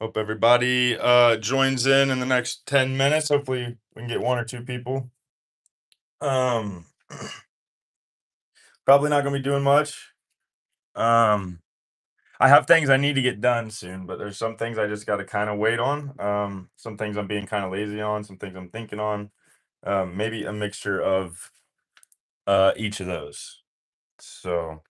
Hope everybody joins in the next 10 minutes. Hopefully we can get one or two people. Um Probably not gonna be doing much. Um I have things I need to get done soon, but there's some things I just gotta kind of wait on. Some things I'm being kind of lazy on, some things I'm thinking on. Maybe a mixture of each of those. So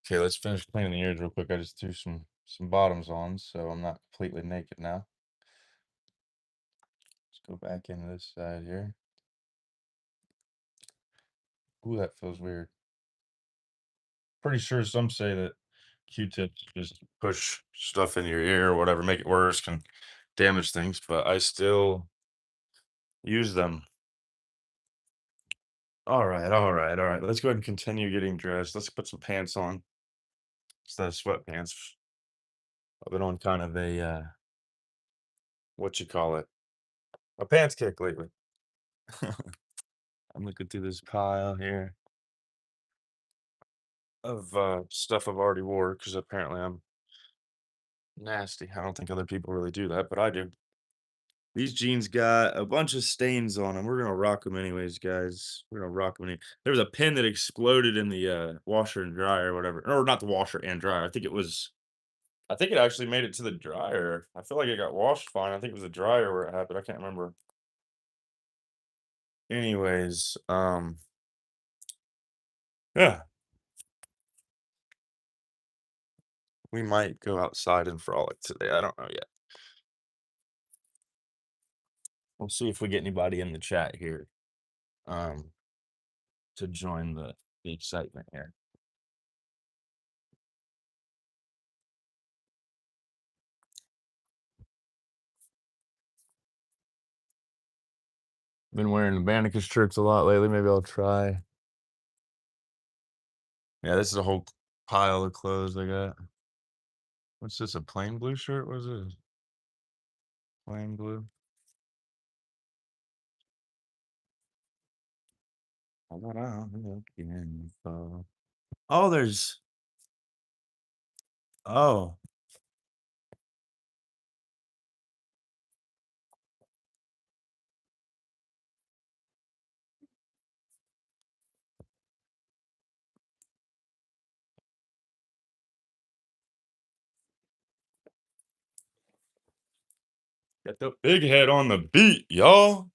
okay, let's finish cleaning the ears real quick. I just threw some bottoms on, so I'm not completely naked now. Let's go back into this side here. Ooh, that feels weird. Pretty sure some say that Q-tips just push stuff in your ear or whatever, make it worse, can damage things, but I still use them. All right, all right, all right. Let's go ahead and continue getting dressed. Let's put some pants on instead of sweatpants. I've been on kind of a what you call it, a pants kick lately. I'm looking through this pile here of stuff I've already wore because apparently I'm nasty. I don't think other people really do that, but I do. These jeans got a bunch of stains on them. We're gonna rock them anyways, guys. We're gonna rock them. There was a pin that exploded in the washer and dryer or whatever. Or not the washer and dryer. I think it actually made it to the dryer. I feel like it got washed fine. I think it was the dryer where it happened. I can't remember. Anyways, yeah, we might go outside and frolic today. I don't know yet. We'll see if we get anybody in the chat here um to join the excitement here. Been wearing the Bannicus shirts a lot lately. Maybe I'll try. Yeah, this is a whole pile of clothes I got. What's this? A plain blue shirt? What is this? Plain blue. Oh, there's. Oh, got the big head on the beat, y'all.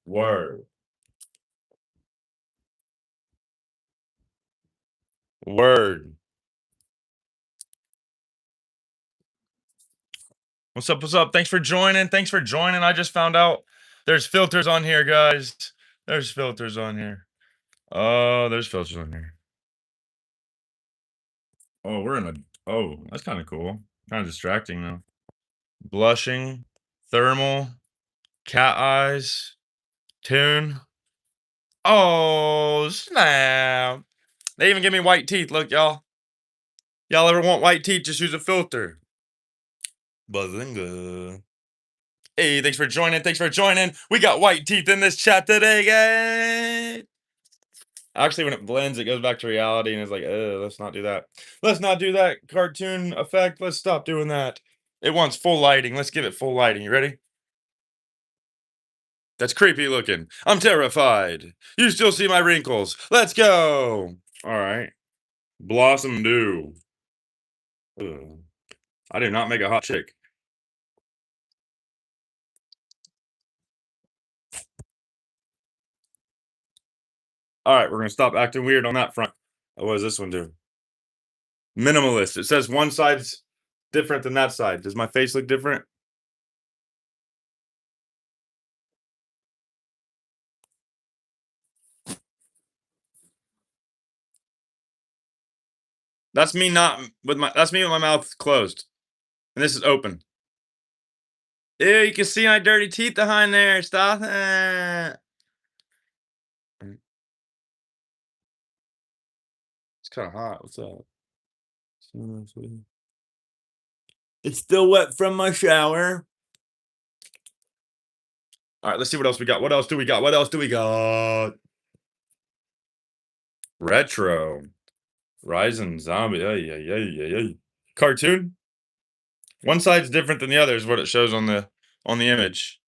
Word. Word. What's up? What's up? Thanks for joining. Thanks for joining. I just found out there's filters on here, guys. There's filters on here. Oh, there's filters on here. Oh, we're in a. Oh, that's kind of cool. Kind of distracting though. Blushing, thermal, cat eyes, tune. Oh, snap. They even give me white teeth. Look, y'all. Y'all ever want white teeth? Just use a filter. Bazinga. Hey, thanks for joining. Thanks for joining. We got white teeth in this chat today, guys. Actually, when it blends, it goes back to reality and it's like, let's not do that. Let's not do that cartoon effect. Let's stop doing that. It wants full lighting. Let's give it full lighting. You ready? That's creepy looking. I'm terrified. You still see my wrinkles. Let's go. All right. Blossom Dew. Ugh. I did not make a hot chick. All right, we're gonna stop acting weird on that front. What does this one do? Minimalist. It says one side's different than that side. Does my face look different? That's me not with my. That's me with my mouth closed, and this is open. Ew, you can see my dirty teeth behind there. Stop it. It's kind of hot. What's up? It's still wet from my shower. All right, let's see what else we got. What else do we got? What else do we got? Retro. Rising Zombie. Ay, ay, ay, ay, ay. Cartoon? One side's different than the other is what it shows on the image.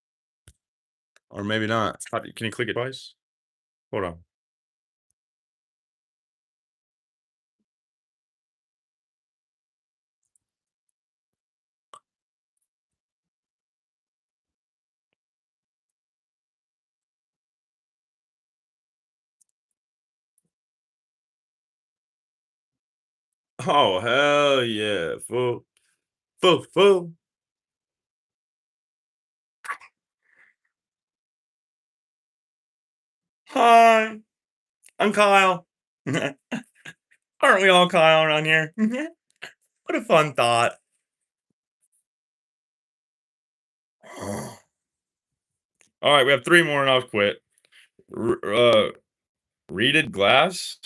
Or maybe not. Can you click it twice? Hold on. Oh, hell yeah. Full, full, full. Hi, I'm Kyle. Aren't we all Kyle around here? What a fun thought. All right, we have three more and I'll quit. Reeded glass.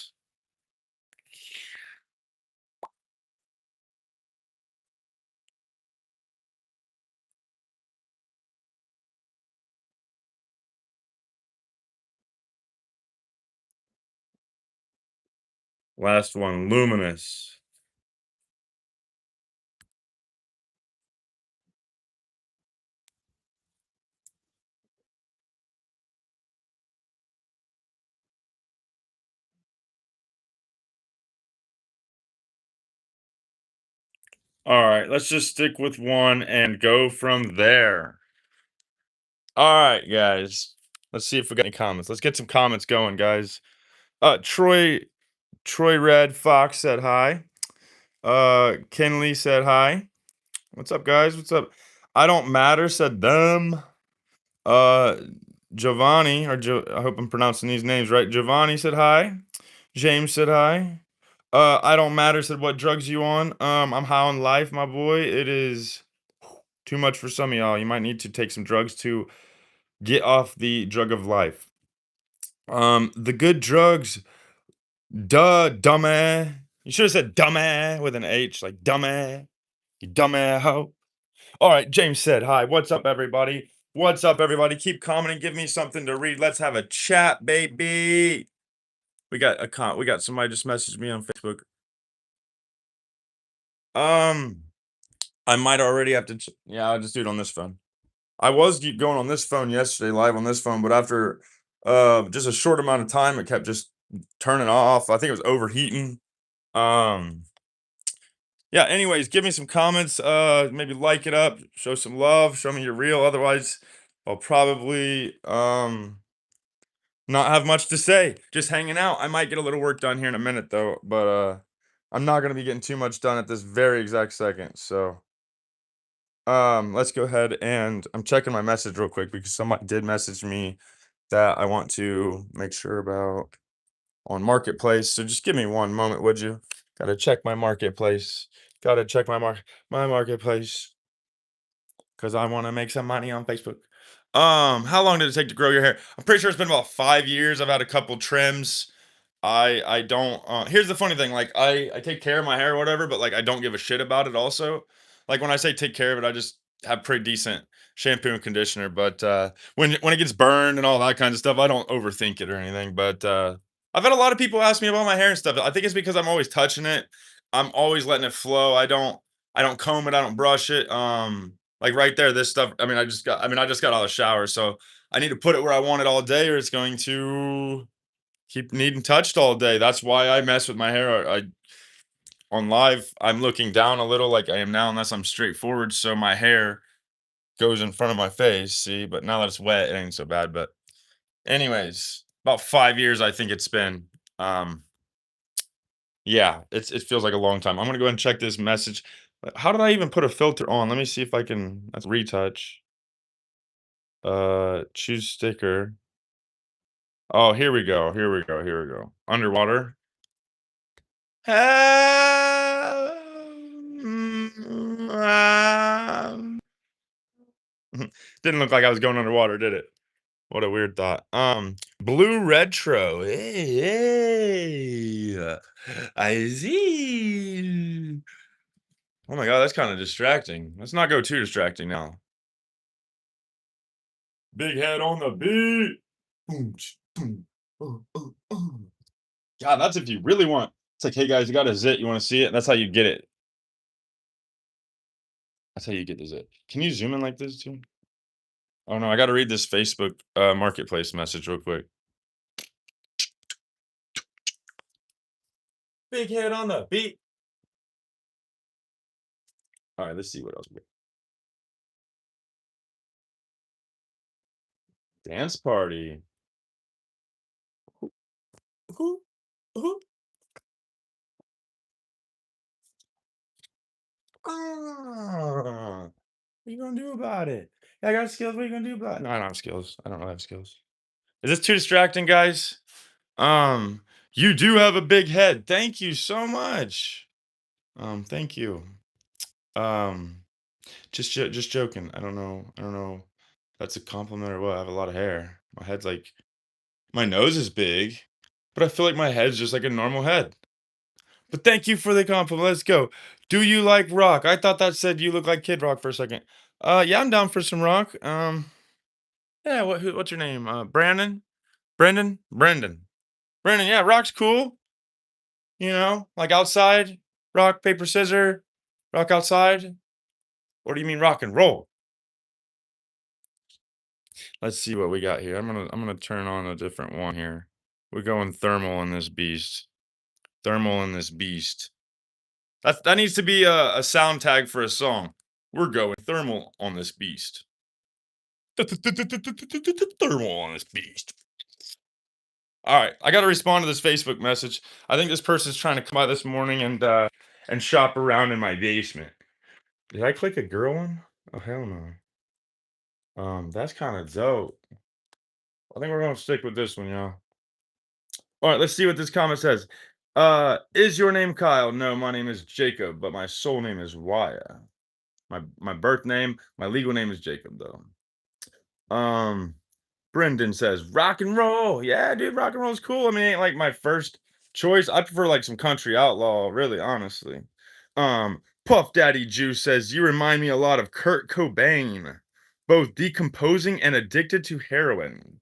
Last one, luminous. All right, let's just stick with one and go from there. All right, guys. Let's see if we got any comments. Let's get some comments going, guys. Troy Red Fox said hi. Kenley said hi. What's up, guys? What's up? I don't matter said them. Uh, Giovanni I hope I'm pronouncing these names right. Giovanni said hi. James said hi. I don't matter said what drugs you on? I'm high on life, my boy. It is too much for some of y'all. You might need to take some drugs to get off the drug of life. The good drugs, duh, dumbass. You should have said dumbass with an H, like dumbass. You dumbass hoe. All right, James said hi. What's up, everybody? What's up, everybody? Keep commenting. Give me something to read. Let's have a chat, baby. We got somebody just messaged me on Facebook. I might already have to. Yeah, I'll just do it on this phone. I was going on this phone yesterday, live on this phone, but after just a short amount of time, it kept just turning off. I think it was overheating. Um, yeah. Anyways, give me some comments. Maybe like it up, show some love, show me you're real. Otherwise, I'll probably not have much to say. Just hanging out. I might get a little work done here in a minute though, but I'm not gonna be getting too much done at this very exact second. So let's go ahead and I'm checking my message real quick because somebody did message me that I want to make sure about on Marketplace. So just give me one moment, would you? Gotta check my Marketplace. Gotta check my Marketplace because I want to make some money on Facebook. How long did it take to grow your hair? I'm pretty sure it's been about 5 years. I've had a couple trims. I don't here's the funny thing, like I take care of my hair or whatever, but like I don't give a shit about it also. Like when I say take care of it, I just have pretty decent shampoo and conditioner, but when it gets burned and all that kinds of stuff, I don't overthink it or anything. But I've had a lot of people ask me about my hair and stuff. I think it's because I'm always touching it. I'm always letting it flow. I don't comb it, I don't brush it. Like right there, this stuff, I just got out of the shower, so I need to put it where I want it all day or it's going to keep needing touched all day. That's why I mess with my hair. I on live, I'm looking down a little like I am now, unless I'm straightforward, so my hair goes in front of my face. See, but now that it's wet, it ain't so bad. But anyways, about 5 years, I think it's been. Um, yeah, it feels like a long time. I'm gonna go ahead and check this message. How did I even put a filter on? Let me see if I can. That's retouch. Choose sticker. Oh, here we go. Here we go. Here we go. Underwater. Didn't look like I was going underwater, did it? What a weird thought. Blue retro. Hey. I see. Oh my god, that's kind of distracting. Let's not go too distracting now. Big head on the beat. Boom, boom. God, that's if you really want. It's like, "Hey, guys, you got a zit, you wanna see it?" That's how you get it. That's how you get the zit. Can you zoom in like this too? Oh, no, I gotta read this Facebook, marketplace message real quick. Big head on the beat. Alright, let's see what else we got. Dance party. Who who ah, what you gonna do about it? "Yeah, I got skills, what you gonna do about it?" No, I don't have skills. I don't really have skills. Is this too distracting, guys? Um, you do have a big head. Thank you so much. Thank you. Um, just joking. I don't know. That's a compliment or what. I have a lot of hair. My head's like my nose is big, but I feel like my head's just like a normal head. But thank you for the compliment. Let's go. Do you like rock? I thought that said you look like Kid Rock for a second. Yeah, I'm down for some rock. Yeah, what's your name? Brandon? Brendan? Brendan. Brendan, yeah, rock's cool. Like outside, rock, paper, scissor, rock outside. Or do you mean rock and roll? Let's see what we got here. I'm gonna turn on a different one here. We're going thermal in this beast. Thermal in this beast. That needs to be a sound tag for a song. We're going thermal on this beast. Thermal on this beast. All right, I got to respond to this Facebook message. I think this person's trying to come by this morning and shop around in my basement. Did I click a girl one? Oh hell no. That's kind of dope. I think we're gonna stick with this one, y'all. All right, let's see what this comment says. Is your name Kyle? No, my name is Jacob, but my soul name is Wyatt. My birth name, my legal name is Jacob though. Brendan says rock and roll. Yeah, dude, rock and roll is cool. I mean, it ain't like my first choice. I prefer like some country outlaw, really, honestly. Puff Daddy Juice says you remind me a lot of Kurt Cobain, both decomposing and addicted to heroin.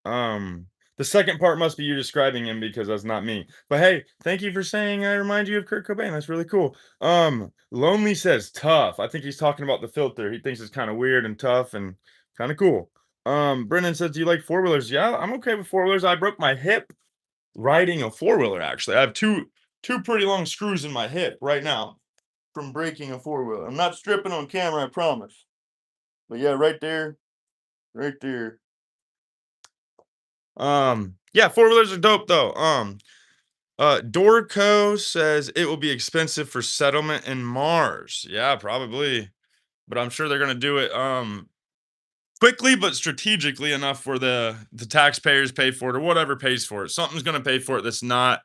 Um, the second part must be you describing him because that's not me. But hey, thank you for saying I remind you of Kurt Cobain. That's really cool. Lonely says tough. I think he's talking about the filter. He thinks it's kind of weird and tough and kind of cool. Brendan says, "Do you like four wheelers?" Yeah, I'm okay with four wheelers. I broke my hip riding a four wheeler. Actually, I have two pretty long screws in my hip right now from breaking a four wheeler. I'm not stripping on camera, I promise. But yeah, right there, right there. Yeah, four wheelers are dope though. Dorco says it will be expensive for settlement in Mars. Yeah, probably. But I'm sure they're gonna do it quickly but strategically enough for the taxpayers pay for it or whatever pays for it. Something's gonna pay for it that's not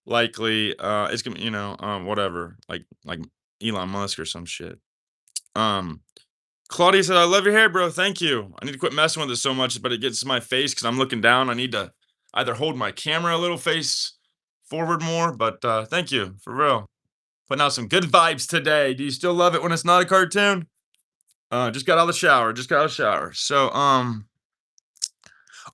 likely it's gonna, whatever, like Elon Musk or some shit. Um Claudia said, I love your hair, bro. Thank you. I need to quit messing with it so much, but it gets to my face because I'm looking down. I need to either hold my camera a little face forward more, but thank you for real. Putting out some good vibes today. Do you still love it when it's not a cartoon? Just got out of the shower. Just got out of the shower. So,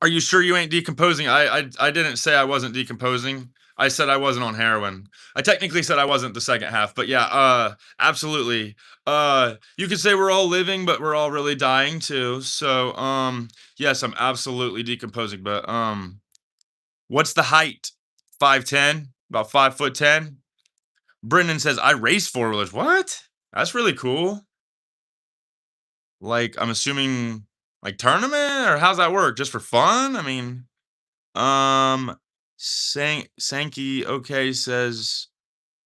are you sure you ain't decomposing? I didn't say I wasn't decomposing. I said I wasn't on heroin. I technically said I wasn't the second half, but yeah, absolutely. You could say we're all living, but we're all really dying too. So, yes, I'm absolutely decomposing. But what's the height? 5'10", about 5'10". Brendan says I race four wheelers. What? That's really cool. Like, I'm assuming like tournament or how's that work? Just for fun? I mean, Sankey, okay, says,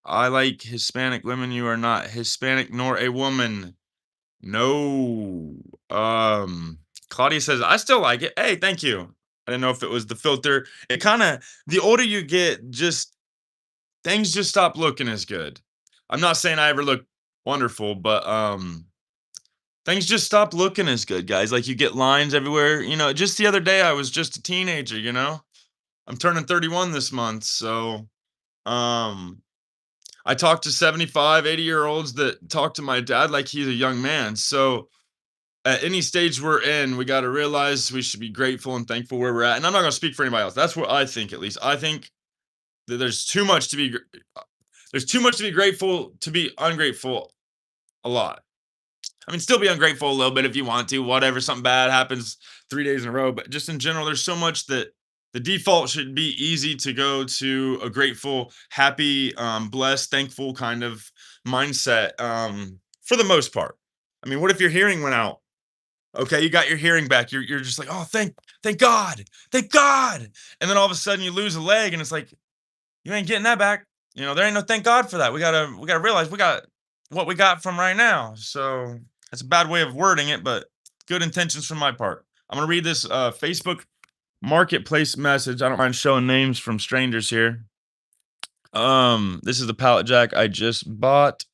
I like Hispanic women. You are not Hispanic nor a woman. No. Claudia says, I still like it. Hey, thank you. I didn't know if it was the filter. It kind of, the older you get, just things just stop looking as good. I'm not saying I ever look wonderful, but things just stop looking as good, guys. Like you get lines everywhere. Just the other day I was just a teenager. I'm turning 31 this month, so um I talk to 75, 80-year-olds that talk to my dad like he's a young man. So at any stage we're in, we got to realize we should be grateful and thankful where we're at. And I'm not going to speak for anybody else. That's what I think, at least. I think there's too much to be there's too much to be grateful to be ungrateful a lot. I mean, still be ungrateful a little bit if you want to, whatever, something bad happens 3 days in a row. But just in general, there's so much that the default should be easy to go to a grateful, happy, blessed, thankful kind of mindset for the most part. I mean, what if your hearing went out? Okay, you got your hearing back. You're just like, oh, thank God, thank God. And then all of a sudden you lose a leg, and it's like, you ain't getting that back. There ain't no thank God for that. We gotta realize we got what we got from right now. So that's a bad way of wording it, but good intentions from my part. I'm gonna read this Facebook Marketplace message. I don't mind showing names from strangers here. This is the pallet jack I just bought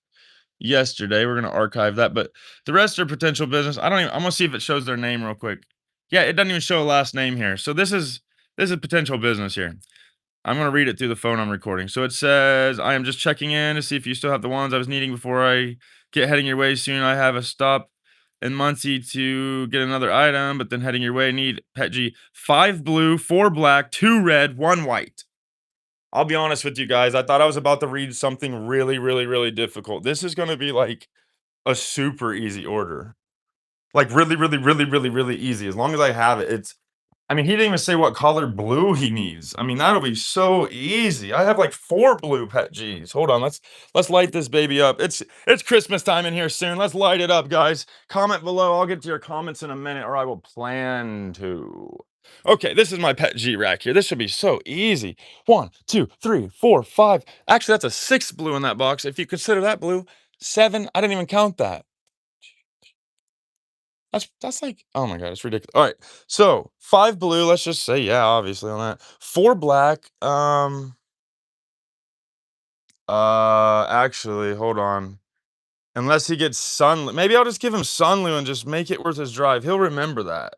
yesterday. We're gonna archive that, but the rest are potential business. I don't even. I'm gonna see if it shows their name real quick. Yeah, it doesn't even show a last name here. So this is potential business here. I'm gonna read it through the phone I'm recording. So it says, "I am just checking in to see if you still have the ones I was needing before I get heading your way soon. I have a stop in Muncie to get another item, but then heading your way, need Pet G 5 blue, 4 black, 2 red, 1 white." I'll be honest with you guys. I thought I was about to read something really, really, really difficult. This is gonna be like a super easy order. Like really, really, really, really, really easy. As long as I have it, I mean, he didn't even say what color blue he needs. I mean, that'll be so easy. I have like 4 blue Pet Gs. Hold on, let's light this baby up. It's Christmas time in here soon. Let's light it up, guys. Comment below. I'll get to your comments in a minute, or I will plan to. Okay, this is my Pet G rack here. This should be so easy. 1, 2, 3, 4, 5. Actually, that's a 6 blue in that box. If you consider that blue, 7. I didn't even count that. That's like, oh my god, it's ridiculous. All right, so 5 blue. Let's just say, yeah, obviously on that. 4 black. Actually, hold on. Unless he gets Sunlu, maybe I'll just give him Sunlu and just make it worth his drive. He'll remember that.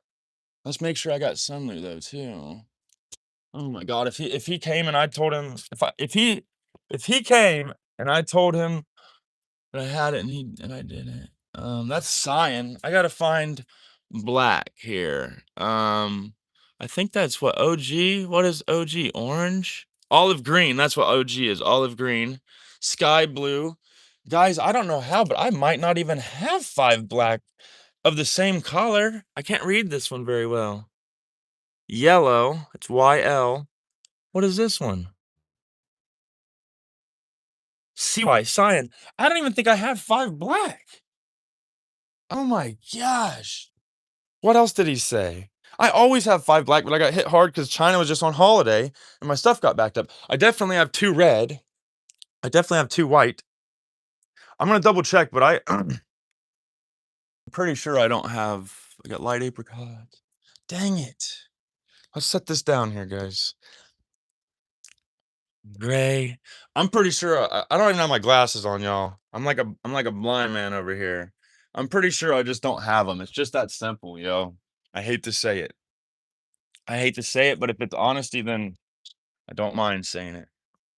Let's make sure I got Sunlu though too. Oh my god, if he came and I told him if he came and I told him but I had it and I didn't. That's cyan. I gotta find black here. I think that's what OG. What is OG? Orange? Olive green. That's what OG is. Olive green. Sky blue. Guys, I don't know how, but I might not even have 5 black of the same color. I can't read this one very well. Yellow. It's YL. What is this one? CY, cyan. I don't even think I have 5 black. Oh my gosh. What else did he say? I always have 5 black, but I got hit hard because China was just on holiday and my stuff got backed up. I definitely have 2 red. I definitely have 2 white. I'm gonna double check, but I'm pretty sure I don't have. I got light apricot. Dang it. Let's set this down here, guys. Gray. I'm pretty sure I don't even have my glasses on, y'all. I'm like a blind man over here. I'm pretty sure I just don't have them. It's just that simple, yo. I hate to say it. I hate to say it, but if it's honesty, then I don't mind saying it.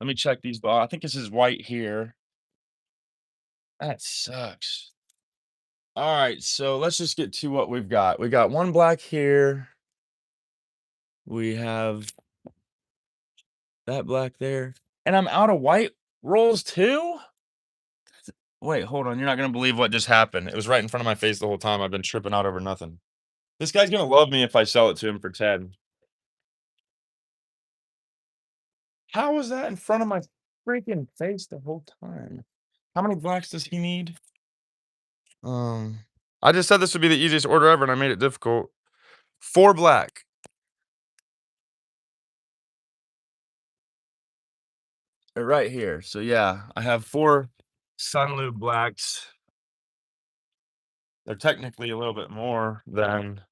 Let me check these I think this is white here. That sucks. Alright, so let's just get to what we've got. We got 1 black here. We have that black there. And I'm out of white rolls too? Wait, hold on. You're not gonna believe what just happened. It was right in front of my face the whole time. I've been tripping out over nothing. This guy's gonna love me if I sell it to him for 10. How was that in front of my freaking face the whole time? How many blacks does he need? Um, I just said this would be the easiest order ever, and I made it difficult. 4 black. Right here. So yeah, I have 4 Sunlu blacks. They're technically a little bit more than.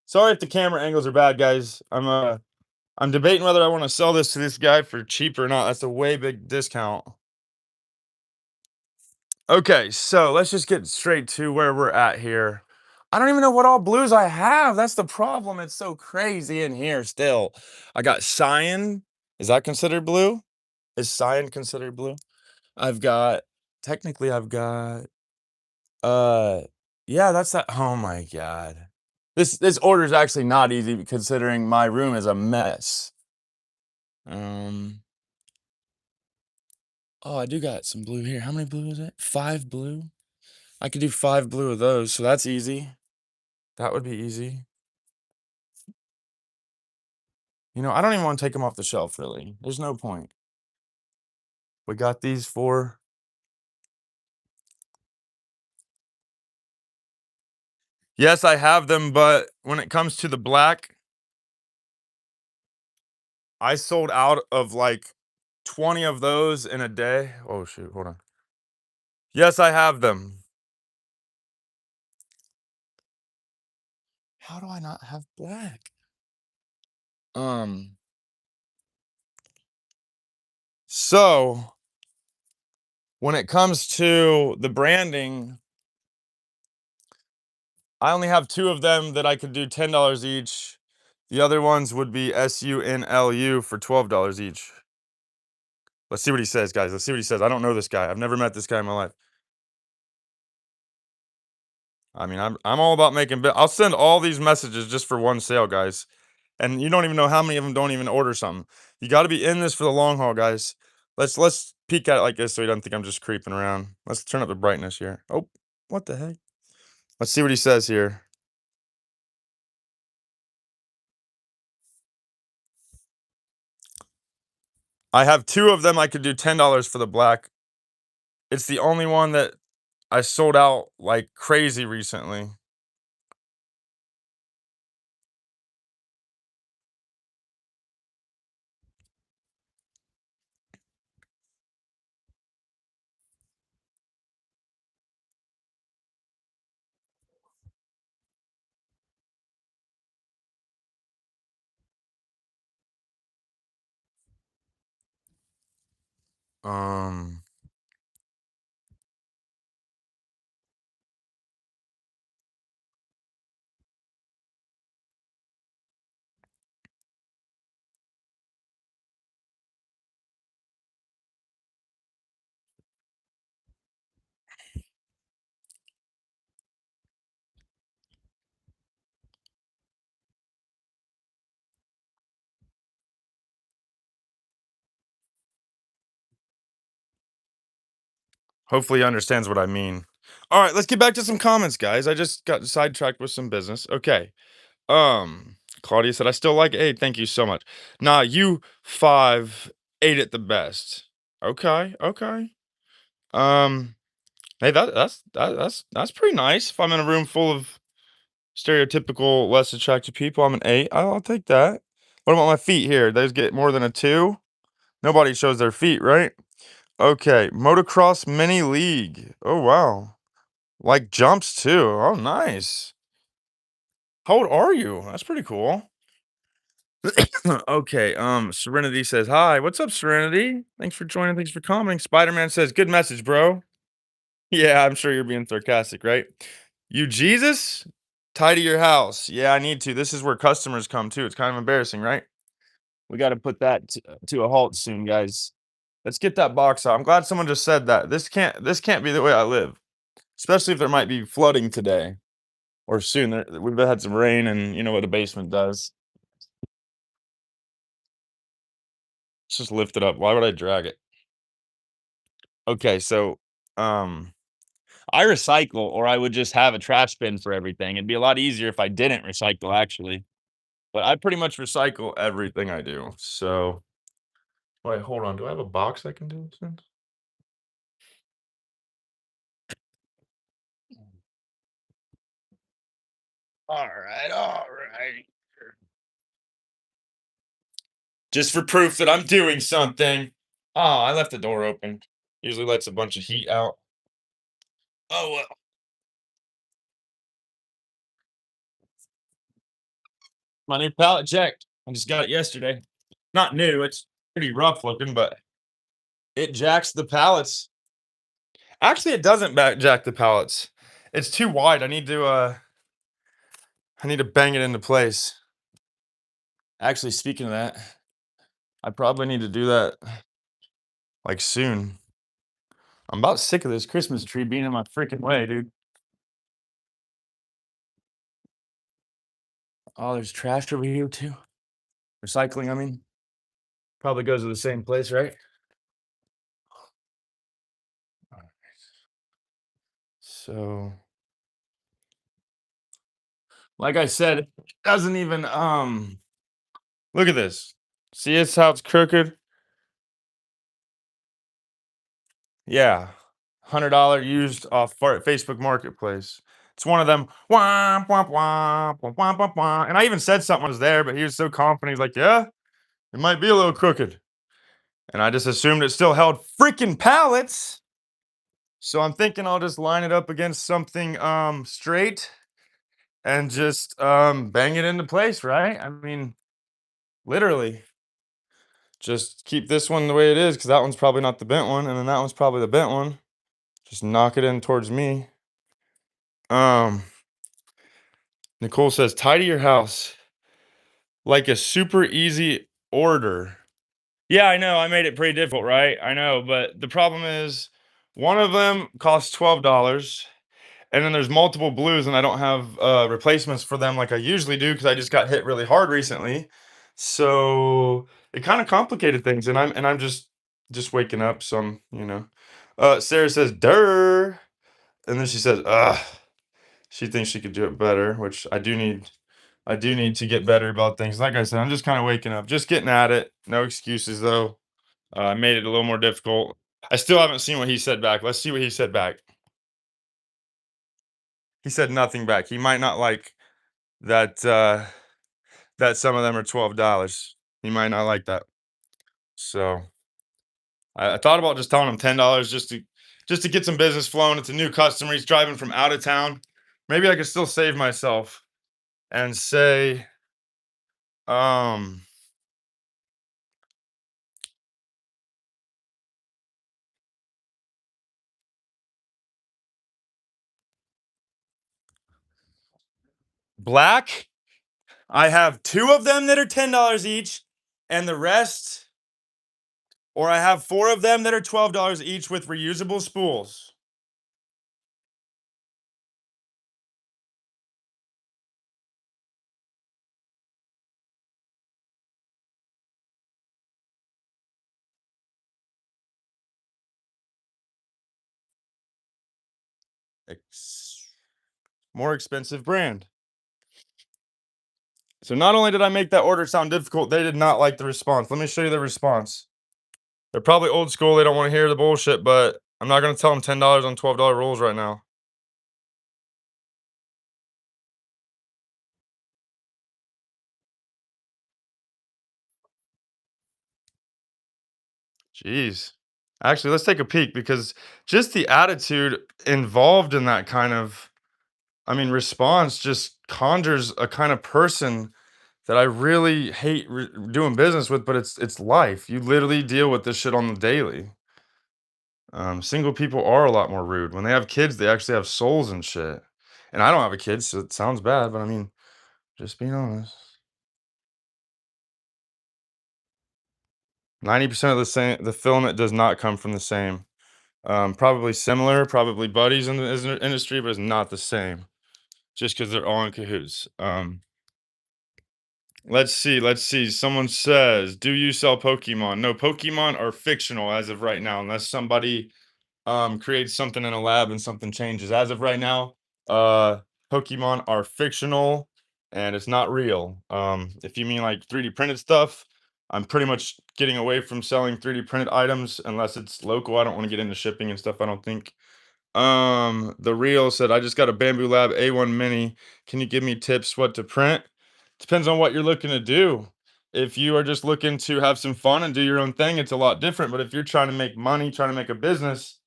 Sorry if the camera angles are bad, guys. I'm debating whether I want to sell this to this guy for cheap or not. That's a way big discount. Okay, so let's just get straight to where we're at here. I don't even know what all blues I have. That's the problem. It's so crazy in here still. I got cyan. Is that considered blue? Is cyan considered blue? I've got technically I've got uh yeah, that's that. Oh my god. This order is actually not easy considering my room is a mess. Um, oh, I do got some blue here. How many blue is it? 5 blue? I could do 5 blue of those, so that's easy. That would be easy. You know, I don't even wanna take them off the shelf, really. There's no point. We got these 4. Yes, I have them, but when it comes to the black, I sold out of, like, 20 of those in a day. Oh, shoot, hold on. Yes, I have them. How do I not have black? Um, so when it comes to the branding, I only have 2 of them that I could do $10 each. The other ones would be SUNLU for $12 each. Let's see what he says, guys. Let's see what he says. I don't know this guy. I've never met this guy in my life. I mean, I'm all about making I'll send all these messages just for one sale, guys. And you don't even know how many of them don't even order something. You got to be in this for the long haul, guys. Let's peek at it like this so he doesn't think I'm just creeping around. Let's turn up the brightness here. Oh, what the heck? Let's see what he says here. I have 2 of them. I could do $10 for the black. It's the only one that I sold out like crazy recently. Um, Hopefully he understands what I mean. All right, let's get back to some comments, guys. I just got sidetracked with some business. Okay. Claudia said, I still like it. Hey, thank you so much. Nah, you 5 ate it the best. Okay, okay. Um, hey, that's pretty nice. If I'm in a room full of stereotypical less attractive people, I'm an 8. I'll take that. What about my feet here? Those get more than a 2? Nobody shows their feet, right? Okay, motocross mini league. Oh wow. Like jumps too. Oh nice. How old are you? That's pretty cool. Okay, Serenity says, "Hi, what's up, Serenity? Thanks for joining. Thanks for commenting." Spider-Man says, "Good message, bro." Yeah, I'm sure you're being sarcastic, right? You Jesus? Tidy your house. Yeah, I need to. This is where customers come too. It's kind of embarrassing, right? We got to put that to a halt soon, guys. Let's get that box out. I'm glad someone just said that. This can't be the way I live, especially if there might be flooding today or soon. We've had some rain, and you know what a basement does. Let's just lift it up. Why would I drag it? Okay, so um I recycle or I would just have a trash bin for everything. It'd be a lot easier if I didn't recycle actually. But I pretty much recycle everything I do. So wait, hold on. Do I have a box I can do this in? All right, all right. Just for proof that I'm doing something. Oh, I left the door open. Usually lets a bunch of heat out. Oh well. My new pallet jacked. I just got it yesterday. Not new, it's pretty rough looking, but it jacks the pallets. Actually, it doesn't back jack the pallets. It's too wide. I need to bang it into place. Actually, speaking of that, I probably need to do that like soon. I'm about sick of this Christmas tree being in my freaking way, dude. Oh, there's trash over here too. Recycling, I mean. Probably goes to the same place, right? Alright. So, like I said, it doesn't even, look at this. See it's how it's crooked? Yeah. $100 used off Facebook Marketplace. It's one of them, "Womp, womp, womp, womp, womp, womp, womp," and I even said something was there, but he was so confident, he's like, "Yeah, it might be a little crooked." And I just assumed it still held freaking pallets. So I'm thinking I'll just line it up against something straight and just bang it into place, right? I mean, literally. Just keep this one the way it is because that one's probably not the bent one, and then that one's probably the bent one. Just knock it in towards me. Um, Nicole says, tidy your house like a super easy order. Yeah, I know. I made it pretty difficult, right? I know, but the problem is one of them costs $12, and then there's multiple blues, and I don't have replacements for them like I usually do because I just got hit really hard recently. So it kind of complicated things, and I'm just waking up. So I'm. Sarah says, "Durr," and then she says, "Ugh." She thinks she could do it better, which I do need. I do need to get better about things. Like I said, I'm just kind of waking up, just getting at it. No excuses though. I made it a little more difficult. I still haven't seen what he said back. Let's see what he said back. He said nothing back. He might not like that that some of them are $12. He might not like that. So I thought about just telling him $10 just to get some business flowing. It's a new customer. He's driving from out of town. Maybe I could still save myself and say, um, black. I have two of them that are $10 each, and the rest, or I have four of them that are $12 each with reusable spools. More expensive brand. So not only did I make that order sound difficult, they did not like the response. Let me show you the response. They're probably old school. They don't want to hear the bullshit, but I'm not going to tell them $10 on $12 rolls right now. Jeez. Actually, let's take a peek because just the attitude involved in that kind of, I mean, response just conjures a kind of person that I really hate doing business with, but it's life. You literally deal with this shit on the daily. Single people are a lot more rude. When they have kids, they actually have souls and shit. And I don't have a kid, so it sounds bad, but I mean, just being honest. 90% of the filament does not come from the same. Probably similar, probably buddies in the industry, but it's not the same. Just because they're all in cahoots. Let's see. Let's see. Someone says, "Do you sell Pokemon?" No, Pokemon are fictional as of right now, unless somebody creates something in a lab and something changes. As of right now, uh, Pokemon are fictional and it's not real. If you mean like 3D printed stuff, I'm pretty much getting away from selling 3D printed items unless it's local. I don't want to get into shipping and stuff. I don't think. The Real said, I just got a Bamboo Lab A1 Mini. Can you give me tips what to print? Depends on what you're looking to do. If you are just looking to have some fun and do your own thing, it's a lot different. But if you're trying to make money, trying to make a business,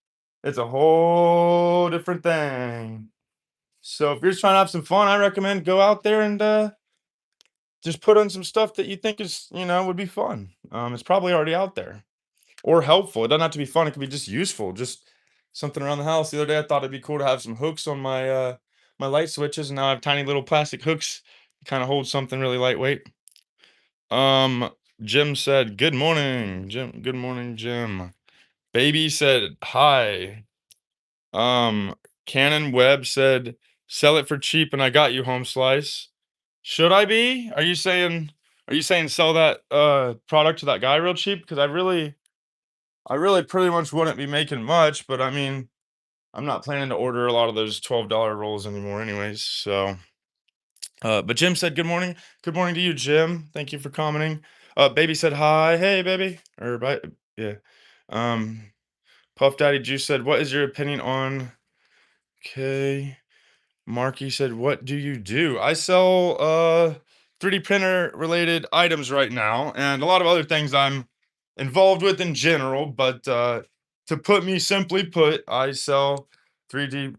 it's a whole different thing. So if you're just trying to have some fun, I recommend go out there and just put on some stuff that you think is, would be fun. It's probably already out there or helpful. It doesn't have to be fun. It can be just useful. Just something around the house. The other day, I thought it'd be cool to have some hooks on my light switches, and now I have tiny little plastic hooks to kind of hold something really lightweight. Um, Jim said, "Good morning, Jim. Good morning, Jim." Baby said, "Hi." Um, Cannon Webb said, "Sell it for cheap, and I got you home slice." Should I be? Are you saying? Are you saying sell that, product to that guy real cheap? Because I really pretty much wouldn't be making much, but I mean, I'm not planning to order a lot of those $12 rolls anymore anyways, so, but Jim said, "Good morning." Good morning to you, Jim. Thank you for commenting. Baby said, "Hi." Hey, baby. Or bye. Yeah. Um, Puff Daddy Juice said, "What is your opinion on" Okay. Marky said, "What do you do?" I sell 3D printer related items right now and a lot of other things I'm involved with in general, but to put me simply put, I sell 3D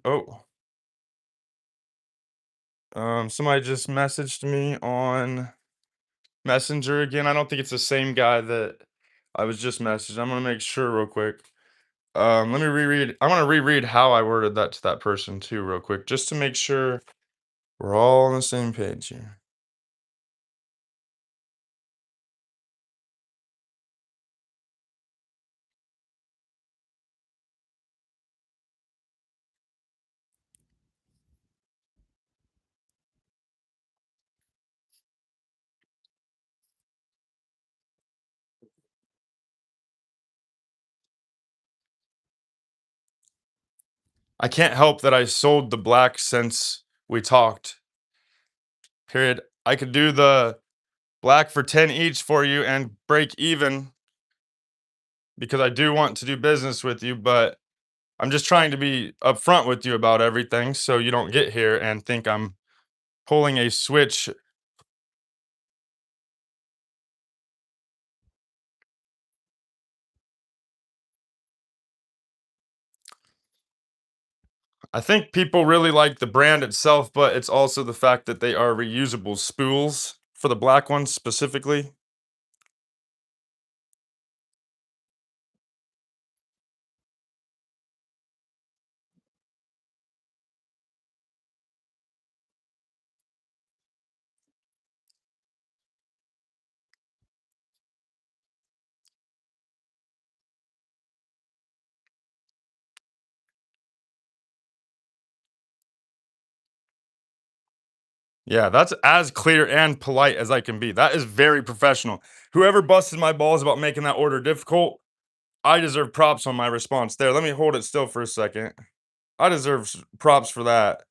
somebody just messaged me on Messenger again. I don't think it's the same guy that I was just messaging. I'm gonna make sure real quick. Let me reread. I want to reread how I worded that to that person too, real quick, just to make sure we're all on the same page here. I can't help that I sold the black since we talked. Period. I could do the black for 10 each for you and break even because I do want to do business with you, but I'm just trying to be upfront with you about everything so you don't get here and think I'm pulling a switch. I think people really like the brand itself, but it's also the fact that they are reusable spools for the black ones specifically. Yeah, that's as clear and polite as I can be. That is very professional. Whoever busted my balls about making that order difficult, I deserve props on my response there. Let me hold it still for a second. I deserve props for that.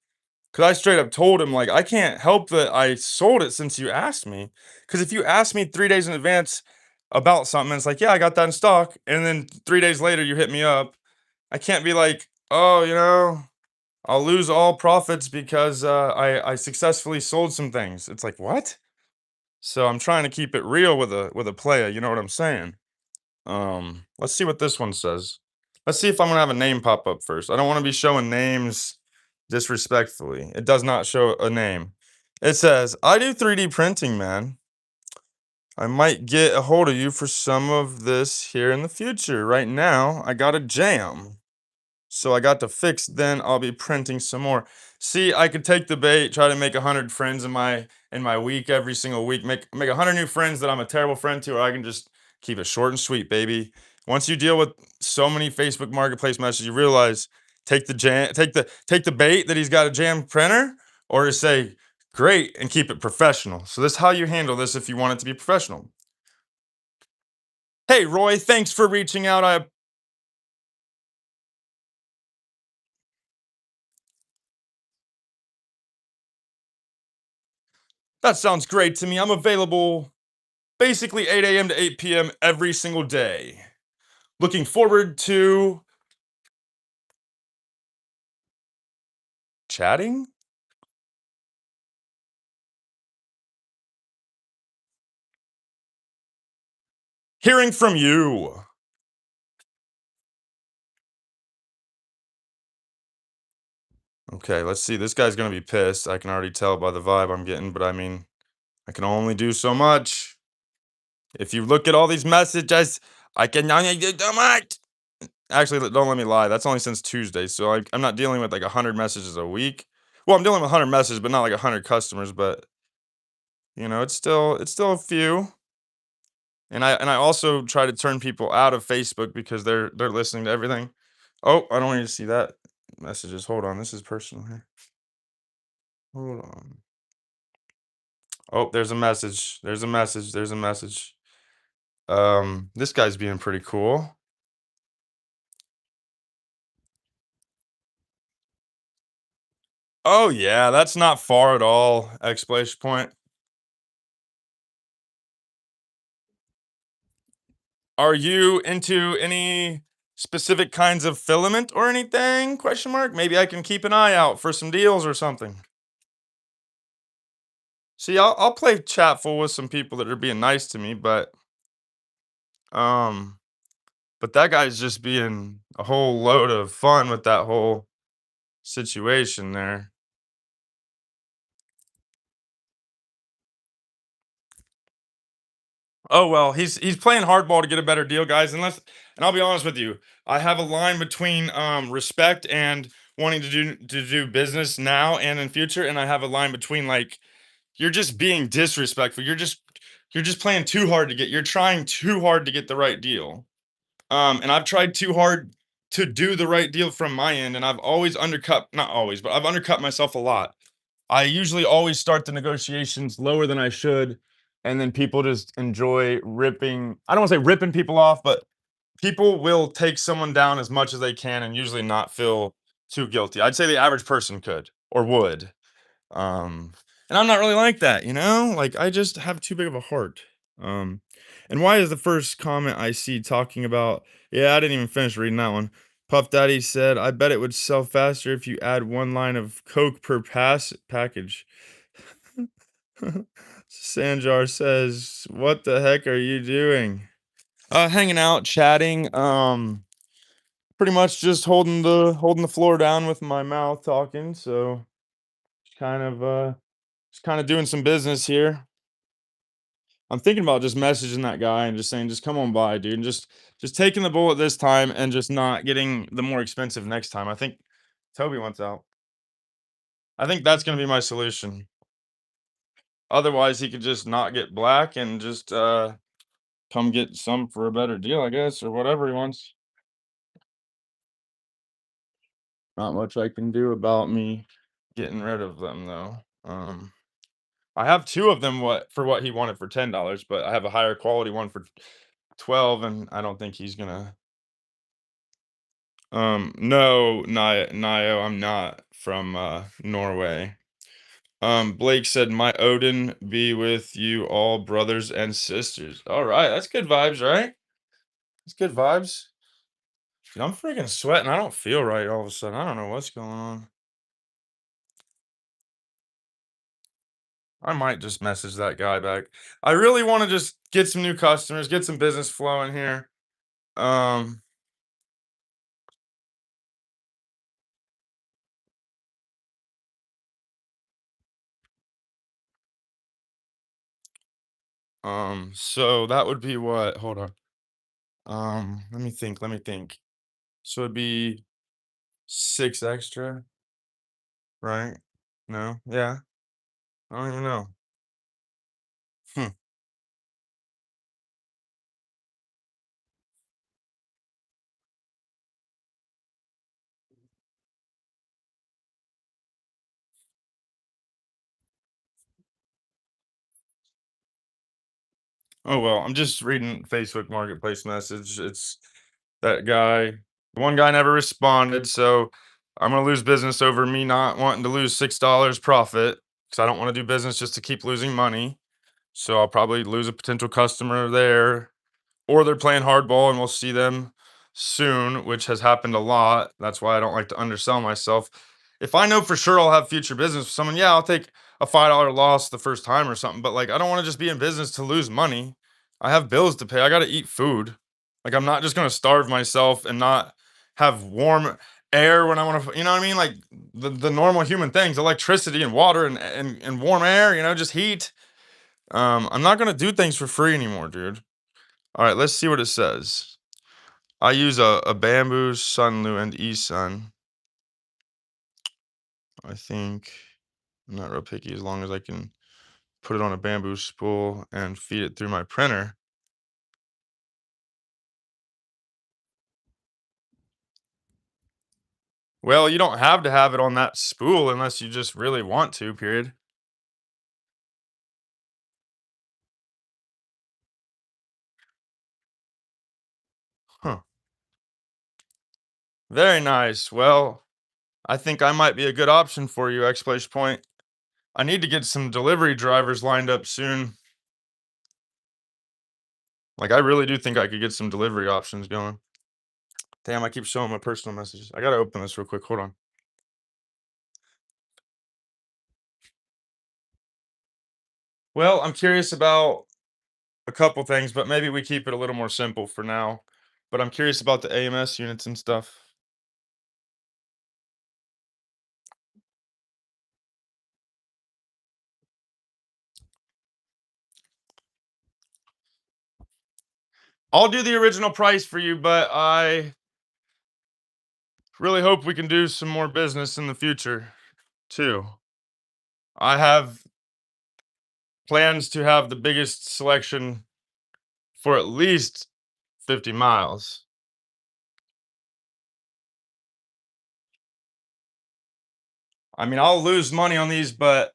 Cause I straight up told him, like, I can't help that I sold it since you asked me. Cause if you ask me 3 days in advance about something, and it's like, yeah, I got that in stock. And then 3 days later, you hit me up. I can't be like, oh, I'll lose all profits because I successfully sold some things. It's like, what? So I'm trying to keep it real with a playa, you know what I'm saying? Let's see what this one says. Let's see if I'm gonna have a name pop up first. I don't want to be showing names disrespectfully. It does not show a name. It says, I do 3D printing, man. I might get a hold of you for some of this here in the future. Right now, I got a jam. So I got to fix, then I'll be printing some more. See, I could take the bait, try to make 100 friends in my week every single week, make 100 new friends that I'm a terrible friend to, or I can just keep it short and sweet, baby. Once you deal with so many Facebook Marketplace messages, you realize take the bait that he's got a jam printer, or just say great and keep it professional. So this is how you handle this if you want it to be professional. Hey Roy, thanks for reaching out. That sounds great to me. I'm available basically 8 a.m. to 8 p.m. every single day. Looking forward to chatting? Hearing from you. Okay, let's see. This guy's gonna be pissed. I can already tell by the vibe I'm getting, but I mean, I can only do so much. If you look at all these messages, I can only do so much. Actually, don't let me lie. That's only since Tuesday, so I'm not dealing with like 100 messages a week. Well, I'm dealing with 100 messages, but not like 100 customers. But it's still a few. And I also try to turn people out of Facebook because they're listening to everything. Oh, I don't want you to see that messages. Hold on, this is personal here. Hold on. Oh, there's a message. There's a message. There's a message. This guy's being pretty cool. Oh yeah, that's not far at all. Exclamation point. Are you into any specific kinds of filament or anything? Question mark. Maybe I can keep an eye out for some deals or something. See, I'll play chatful with some people that are being nice to me, um, but that guy's just being a whole load of fun with that whole situation there. Oh well, he's playing hardball to get a better deal, guys. And I'll be honest with you, I have a line between respect and wanting to do business now and in future, and I have a line between like you're just being disrespectful. You're just playing too hard to get. You're trying too hard to get the right deal. And I've tried too hard to do the right deal from my end, and I've always undercut, not always, but I've undercut myself a lot. I usually always start the negotiations lower than I should, and then people just enjoy ripping. I don't want to say ripping people off, but people will take someone down as much as they can and usually not feel too guilty. I'd say the average person could or would. Um, and I'm not really like that, you know? Like I just have too big of a heart. Um, and why is the first comment I see talking about, yeah, I didn't even finish reading that one. Puff Daddy said, I bet it would sell faster if you add one line of Coke per pass package. Sanjar says, what the heck are you doing? Hanging out, chatting, pretty much just holding the floor down with my mouth talking, so kind of just kind of doing some business here. I'm thinking about just messaging that guy and just saying, just come on by, dude, and just taking the bullet this time and just not getting the more expensive next time. I think Toby wants out. I think that's gonna be my solution. Otherwise, he could just not get black and just come get some for a better deal, I guess, or whatever he wants. Not much I can do about me getting rid of them though. I have two of them what he wanted for $10, but I have a higher quality one for 12, and I don't think he's gonna. No, Nio, I'm not from Norway. Blake said, "My Odin be with you all, brothers and sisters." All right, that's good vibes, right? That's good vibes. Dude, I'm freaking sweating. I don't feel right all of a sudden. I don't know what's going on. I might just message that guy back. I really want to just get some new customers, get some business flowing here. Um, so that would be what? Hold on. Let me think. Let me think. So it'd be six extra, right? No, yeah. I don't even know. Hmm. Oh well, I'm just reading Facebook Marketplace message. It's that guy. The one guy never responded, so I'm gonna lose business over me not wanting to lose $6 profit because I don't want to do business just to keep losing money. So I'll probably lose a potential customer there, or they're playing hardball and we'll see them soon, which has happened a lot. That's why I don't like to undersell myself. If I know for sure I'll have future business with someone, yeah, I'll take a $5 loss the first time or something. But like, I don't want to just be in business to lose money. I have bills to pay. I got to eat food. Like, I'm not just going to starve myself and not have warm air when I want to, you know what I mean? Like the normal human things, electricity and water and warm air, just heat. I'm not going to do things for free anymore, dude. All right, let's see what it says. I use a bamboo sunlu and eSun. I think I'm not real picky as long as I can put it on a bamboo spool and feed it through my printer. Well, you don't have to have it on that spool unless you just really want to, period. Huh. Very nice. Well, I think I might be a good option for you, exclamation point. I need to get some delivery drivers lined up soon. Like, I really do think I could get some delivery options going. Damn, I keep showing my personal messages. I gotta open this real quick. Hold on. Well, I'm curious about a couple things, but maybe we keep it a little more simple for now. But I'm curious about the AMS units and stuff. I'll do the original price for you, but I really hope we can do some more business in the future too. I have plans to have the biggest selection for at least 50 miles. I mean, I'll lose money on these, but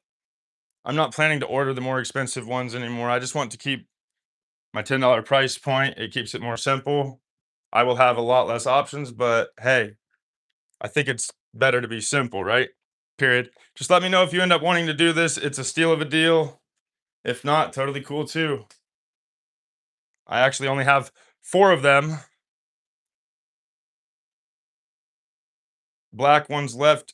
I'm not planning to order the more expensive ones anymore. I just want to keep my $10 price point. It keeps it more simple. I will have a lot less options, but hey, I think it's better to be simple, right? Period. Just let me know if you end up wanting to do this. It's a steal of a deal. If not, totally cool too. I actually only have four of them. Black ones left.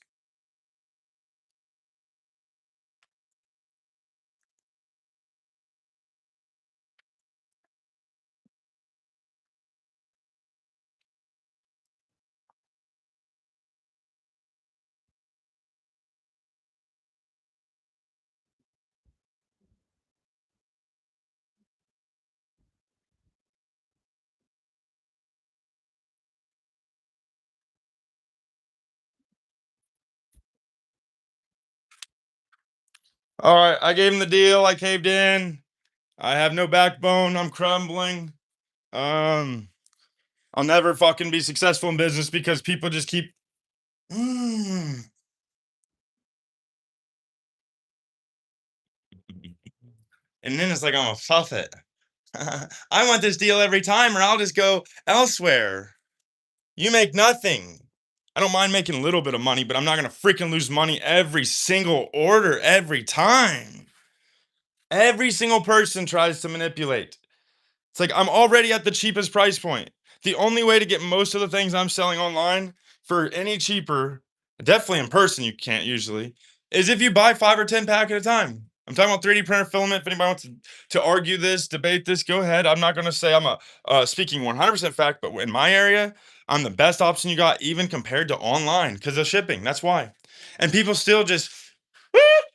All right, I gave him the deal. I caved in. I have no backbone. I'm crumbling. Um, I'll never fucking be successful in business because people just keep. Mm. And then it's like I'm a puppet. I want this deal every time, or I'll just go elsewhere. You make nothing. I don't mind making a little bit of money, but I'm not gonna freaking lose money every single order every time. Every single person tries to manipulate. It's like I'm already at the cheapest price point. The only way to get most of the things I'm selling online for any cheaper, definitely in person, you can't usually, is if you buy 5 or 10 pack at a time. I'm talking about 3D printer filament. If anybody wants to argue this, debate this, go ahead. I'm not going to say I'm a speaking 100% fact, but in my area, I'm the best option you got, even compared to online because of shipping. That's why. And people still just,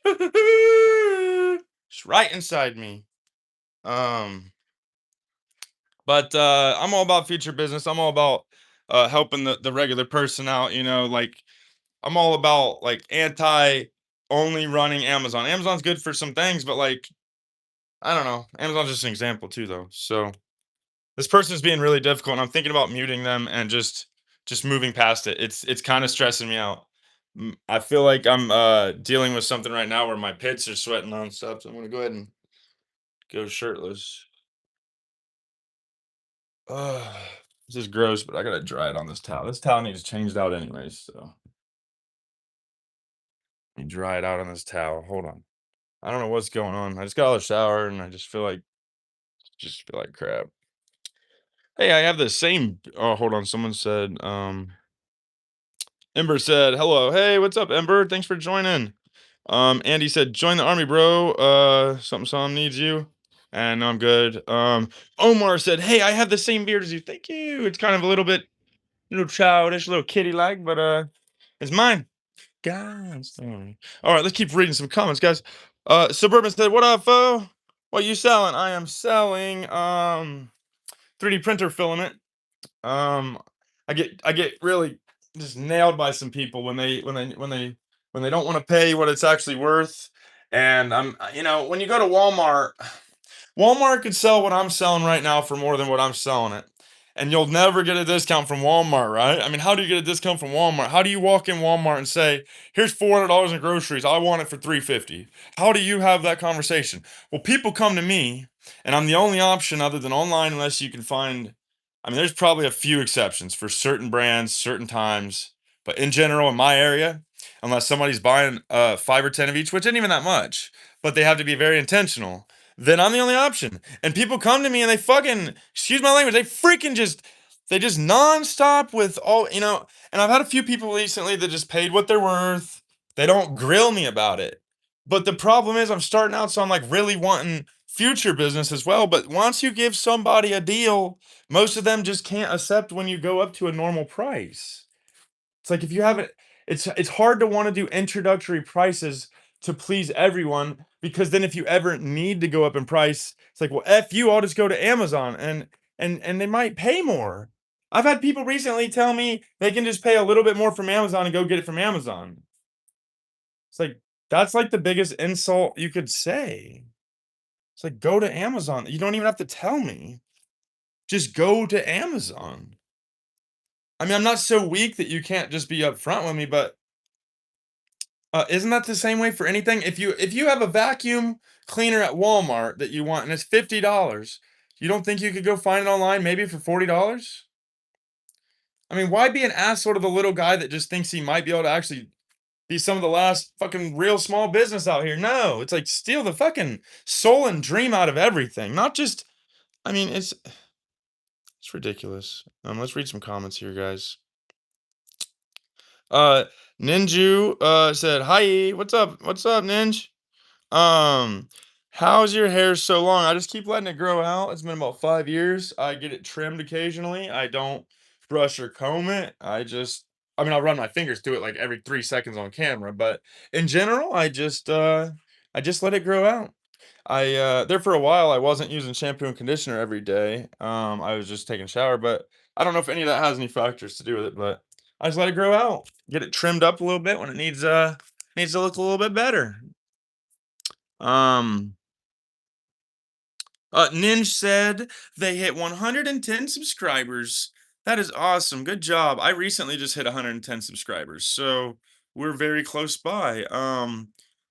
it's right inside me. Um, but I'm all about future business. I'm all about helping the regular person out. Like I'm all about like anti only running Amazon. Amazon's good for some things, but like I don't know. Amazon's just an example too, though. So this person's being really difficult, and I'm thinking about muting them and just moving past it. It's kind of stressing me out. I feel like I'm dealing with something right now where my pits are sweating nonstop. So I'm gonna go ahead and go shirtless. Ugh, this is gross, but I gotta dry it on this towel. This towel needs changed out anyways, so let me dry it out on this towel. Hold on. I don't know what's going on. I just got out of the shower and I just feel like crap. Hey, I have the same. Oh, hold on. Someone said, Ember said, hello. Hey, what's up, Ember? Thanks for joining. Andy said, join the army, bro. Something needs you. And no, I'm good. Omar said, hey, I have the same beard as you. Thank you. It's kind of a little childish, a little kitty like, but it's mine. God, sorry. All right, let's keep reading some comments, guys. Suburban said, "What up, foe? What you selling?" I am selling 3D printer filament. Um, I get really just nailed by some people when they don't want to pay what it's actually worth. And when you go to Walmart, Walmart could sell what I'm selling right now for more than what I'm selling it. And you'll never get a discount from Walmart, right? I mean, how do you get a discount from Walmart? How do you walk in Walmart and say, "Here's $400 in groceries. I want it for 350." How do you have that conversation? Well, people come to me, and I'm the only option other than online unless you can find I mean, there's probably a few exceptions for certain brands, certain times, but in general, in my area, unless somebody's buying 5 or 10 of each, which isn't even that much, but they have to be very intentional, then I'm the only option. And people come to me and they fucking, excuse my language, they just nonstop with all, and I've had a few people recently that just paid what they're worth. They don't grill me about it. But the problem is I'm starting out, so I'm like really wanting future business as well. But once you give somebody a deal, most of them just can't accept when you go up to a normal price. It's like if you haven't it's hard to wanna do introductory prices to please everyone because then if you ever need to go up in price, it's like, "Well, F you, I'll just go to Amazon," and they might pay more. I've had people recently tell me they can just pay a little bit more from Amazon and go get it from Amazon. It's like, that's like the biggest insult you could say. It's like, "Go to Amazon." You don't even have to tell me. Just go to Amazon. I mean, I'm not so weak that you can't just be upfront with me, but, isn't that the same way for anything? If you have a vacuum cleaner at Walmart that you want and it's $50, you don't think you could go find it online maybe for $40? I mean, why be an asshole to the little guy that just thinks he might be able to actually be some of the last fucking real small business out here? No, it's like steal the fucking soul and dream out of everything, not just I mean, it's ridiculous. Let's read some comments here, guys. Uh, Ninju said, "Hi, what's up? What's up, Ninj? Um, how's your hair so long? I just keep letting it grow out. It's been about 5 years. I get it trimmed occasionally. I don't brush or comb it. I mean, I'll run my fingers through it like every 3 seconds on camera, but in general, I just let it grow out. There for a while, I wasn't using shampoo and conditioner every day. I was just taking a shower, but I don't know if any of that has any factors to do with it, but I just let it grow out, get it trimmed up a little bit when it needs to look a little bit better. Um, Ninja said they hit 110 subscribers. That is awesome. Good job. I recently just hit 110 subscribers, so we're very close by.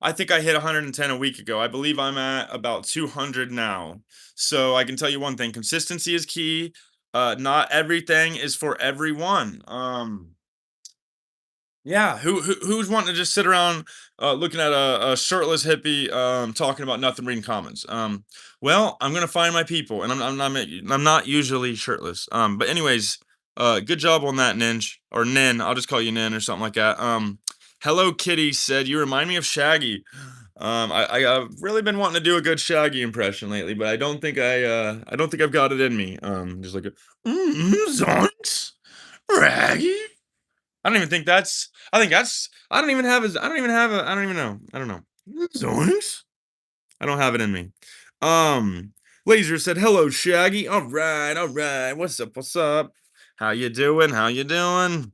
I think I hit 110 a week ago. I believe I'm at about 200 now. So I can tell you one thing: consistency is key. Not everything is for everyone. Yeah, who's wanting to just sit around, looking at a shirtless hippie, talking about nothing, reading comments? Well, I'm gonna find my people, and I'm not usually shirtless. But anyways, good job on that, Ninj or Nin. I'll just call you Nin or something like that. Hello Kitty said you remind me of Shaggy. I've really been wanting to do a good Shaggy impression lately, but I don't think I've got it in me. Just like a Zonks, Raggy. I don't even think that's I think that's I don't even have his I don't even have a I don't even know. I don't know. Zoinks? I don't have it in me. Um, Laser said, "Hello, Shaggy. All right. What's up? What's up? How you doing? How you doing?"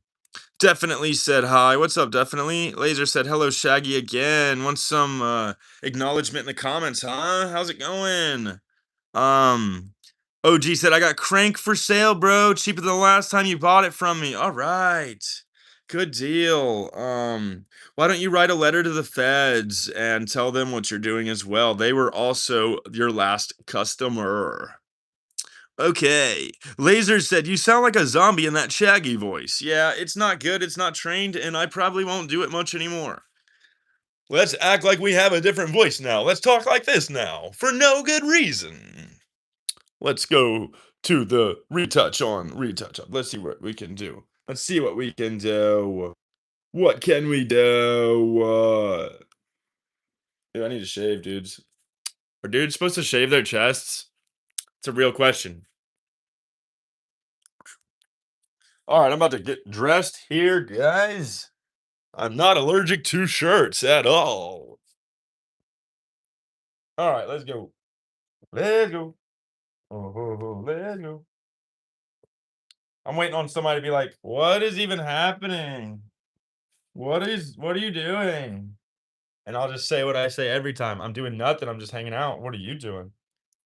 Definitely said hi. What's up, definitely? Laser said, "Hello, Shaggy again. Want some acknowledgement in the comments, huh? How's it going?" Um, OG said, "I got Crank for sale, bro. Cheaper than the last time you bought it from me." All right. Good deal. Why don't you write a letter to the feds and tell them what you're doing as well? They were also your last customer. Okay. Laser said, "You sound like a zombie in that Shaggy voice." Yeah, it's not good. It's not trained, and I probably won't do it much anymore. Let's act like we have a different voice now. Let's talk like this now, for no good reason. Let's go to the retouch on retouch up. Let's see what we can do. Let's see what we can do. What can we do? Dude, I need to shave, dudes. Are dudes supposed to shave their chests? It's a real question. All right, I'm about to get dressed here, guys. I'm not allergic to shirts at all. All right, let's go. Let's go. Let's go. I'm waiting on somebody to be like, "What is even happening? What are you doing?" And I'll just say what I say every time. "I'm doing nothing. I'm just hanging out. What are you doing?"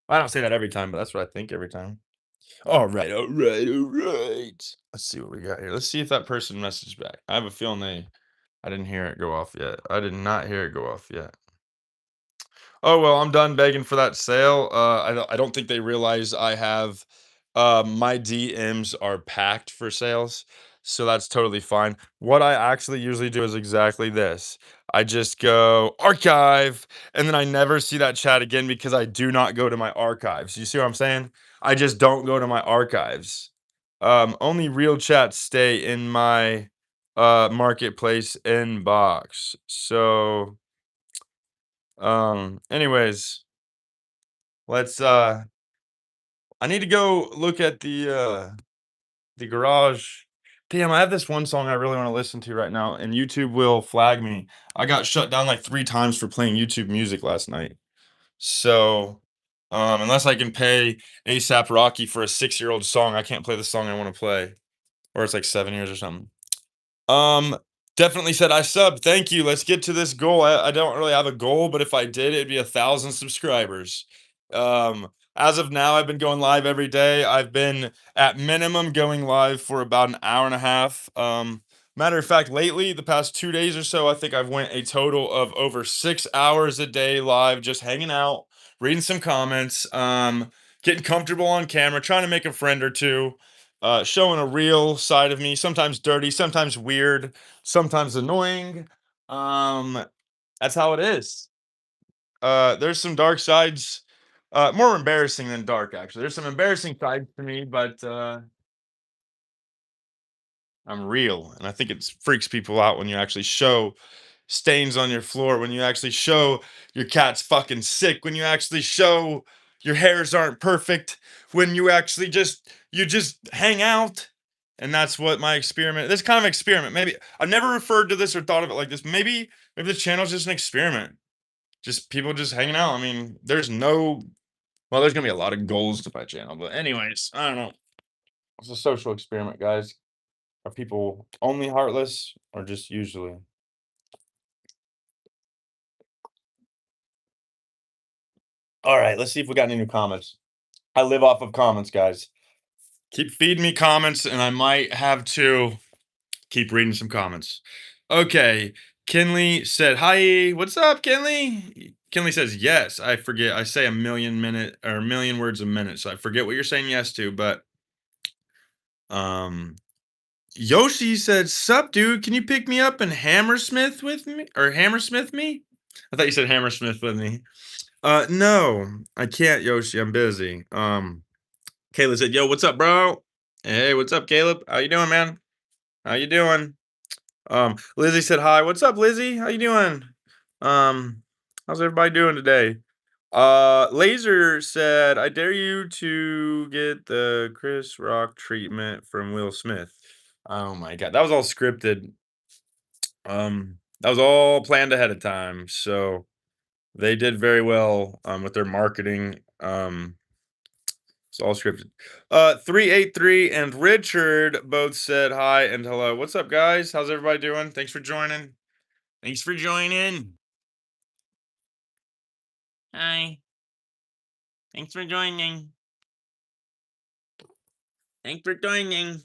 I don't say that every time, but that's what I think every time. All right, all right, all right. Let's see what we got here. Let's see if that person messaged back. I have a feeling I didn't hear it go off yet. I did not hear it go off yet. Oh well, I'm done begging for that sale. I don't think they realize I have My DMs are packed for sales, so that's totally fine. What I actually usually do is exactly this. I just go archive, and then I never see that chat again because I do not go to my archives. You see what I'm saying? I just don't go to my archives. Only real chats stay in my marketplace inbox. So, anyways, let's I need to go look at the garage. Damn, I have this one song I really want to listen to right now, and YouTube will flag me. I got shut down like 3 times for playing YouTube music last night. So, unless I can pay ASAP Rocky for a 6-year-old song, I can't play the song I want to play, or it's like 7 years or something. Um, Definitely said I subbed. Thank you. Let's get to this goal. I don't really have a goal, but if I did, it'd be 1,000 subscribers. As of now, I've been going live every day. I've been at minimum going live for about an hour and a half. Matter of fact, lately, the past 2 days or so, I think I've went a total of over 6 hours a day live, just hanging out, reading some comments, getting comfortable on camera, trying to make a friend or two, showing a real side of me, sometimes dirty, sometimes weird, sometimes annoying. Um, that's how it is. There's some dark sides, more embarrassing than dark, actually. There's some embarrassing sides to me, but I'm real, and I think it freaks people out when you actually show stains on your floor, when you actually show your cat's fucking sick, when you actually show your hairs aren't perfect, when you actually just hang out. And that's what my experiment, this kind of experiment. Maybe I've never referred to this or thought of it like this. Maybe the channel's just an experiment. Just people just hanging out. I mean, there's gonna be a lot of goals to my channel, but anyways, I don't know. It's a social experiment, guys. Are people only heartless or just usually? All right, let's see if we got any new comments. I live off of comments, guys. Keep feeding me comments, and I might have to keep reading some comments. Okay, Kinley said, "Hi, what's up, Kinley?" Kinley says, "Yes." I forget. I say a million minute or a million words a minute, so I forget what you're saying yes to. But um, Yoshi said, "Sup, dude? Can you pick me up and Hammersmith with me or Hammersmith me?" I thought you said Hammersmith with me. No, I can't, Yoshi. I'm busy. Caleb said, "Yo, what's up, bro?" Hey, what's up, Caleb? How you doing, man? How you doing? Lizzie said, "Hi, what's up, Lizzie? How you doing? Um, how's everybody doing today?" Laser said, "I dare you to get the Chris Rock treatment from Will Smith." Oh my God, that was all scripted. That was all planned ahead of time. So they did very well with their marketing. It's all scripted. 383 and Richard both said hi and hello. What's up, guys? How's everybody doing? Thanks for joining. Thanks for joining. Hi. Thanks for joining. Thanks for joining.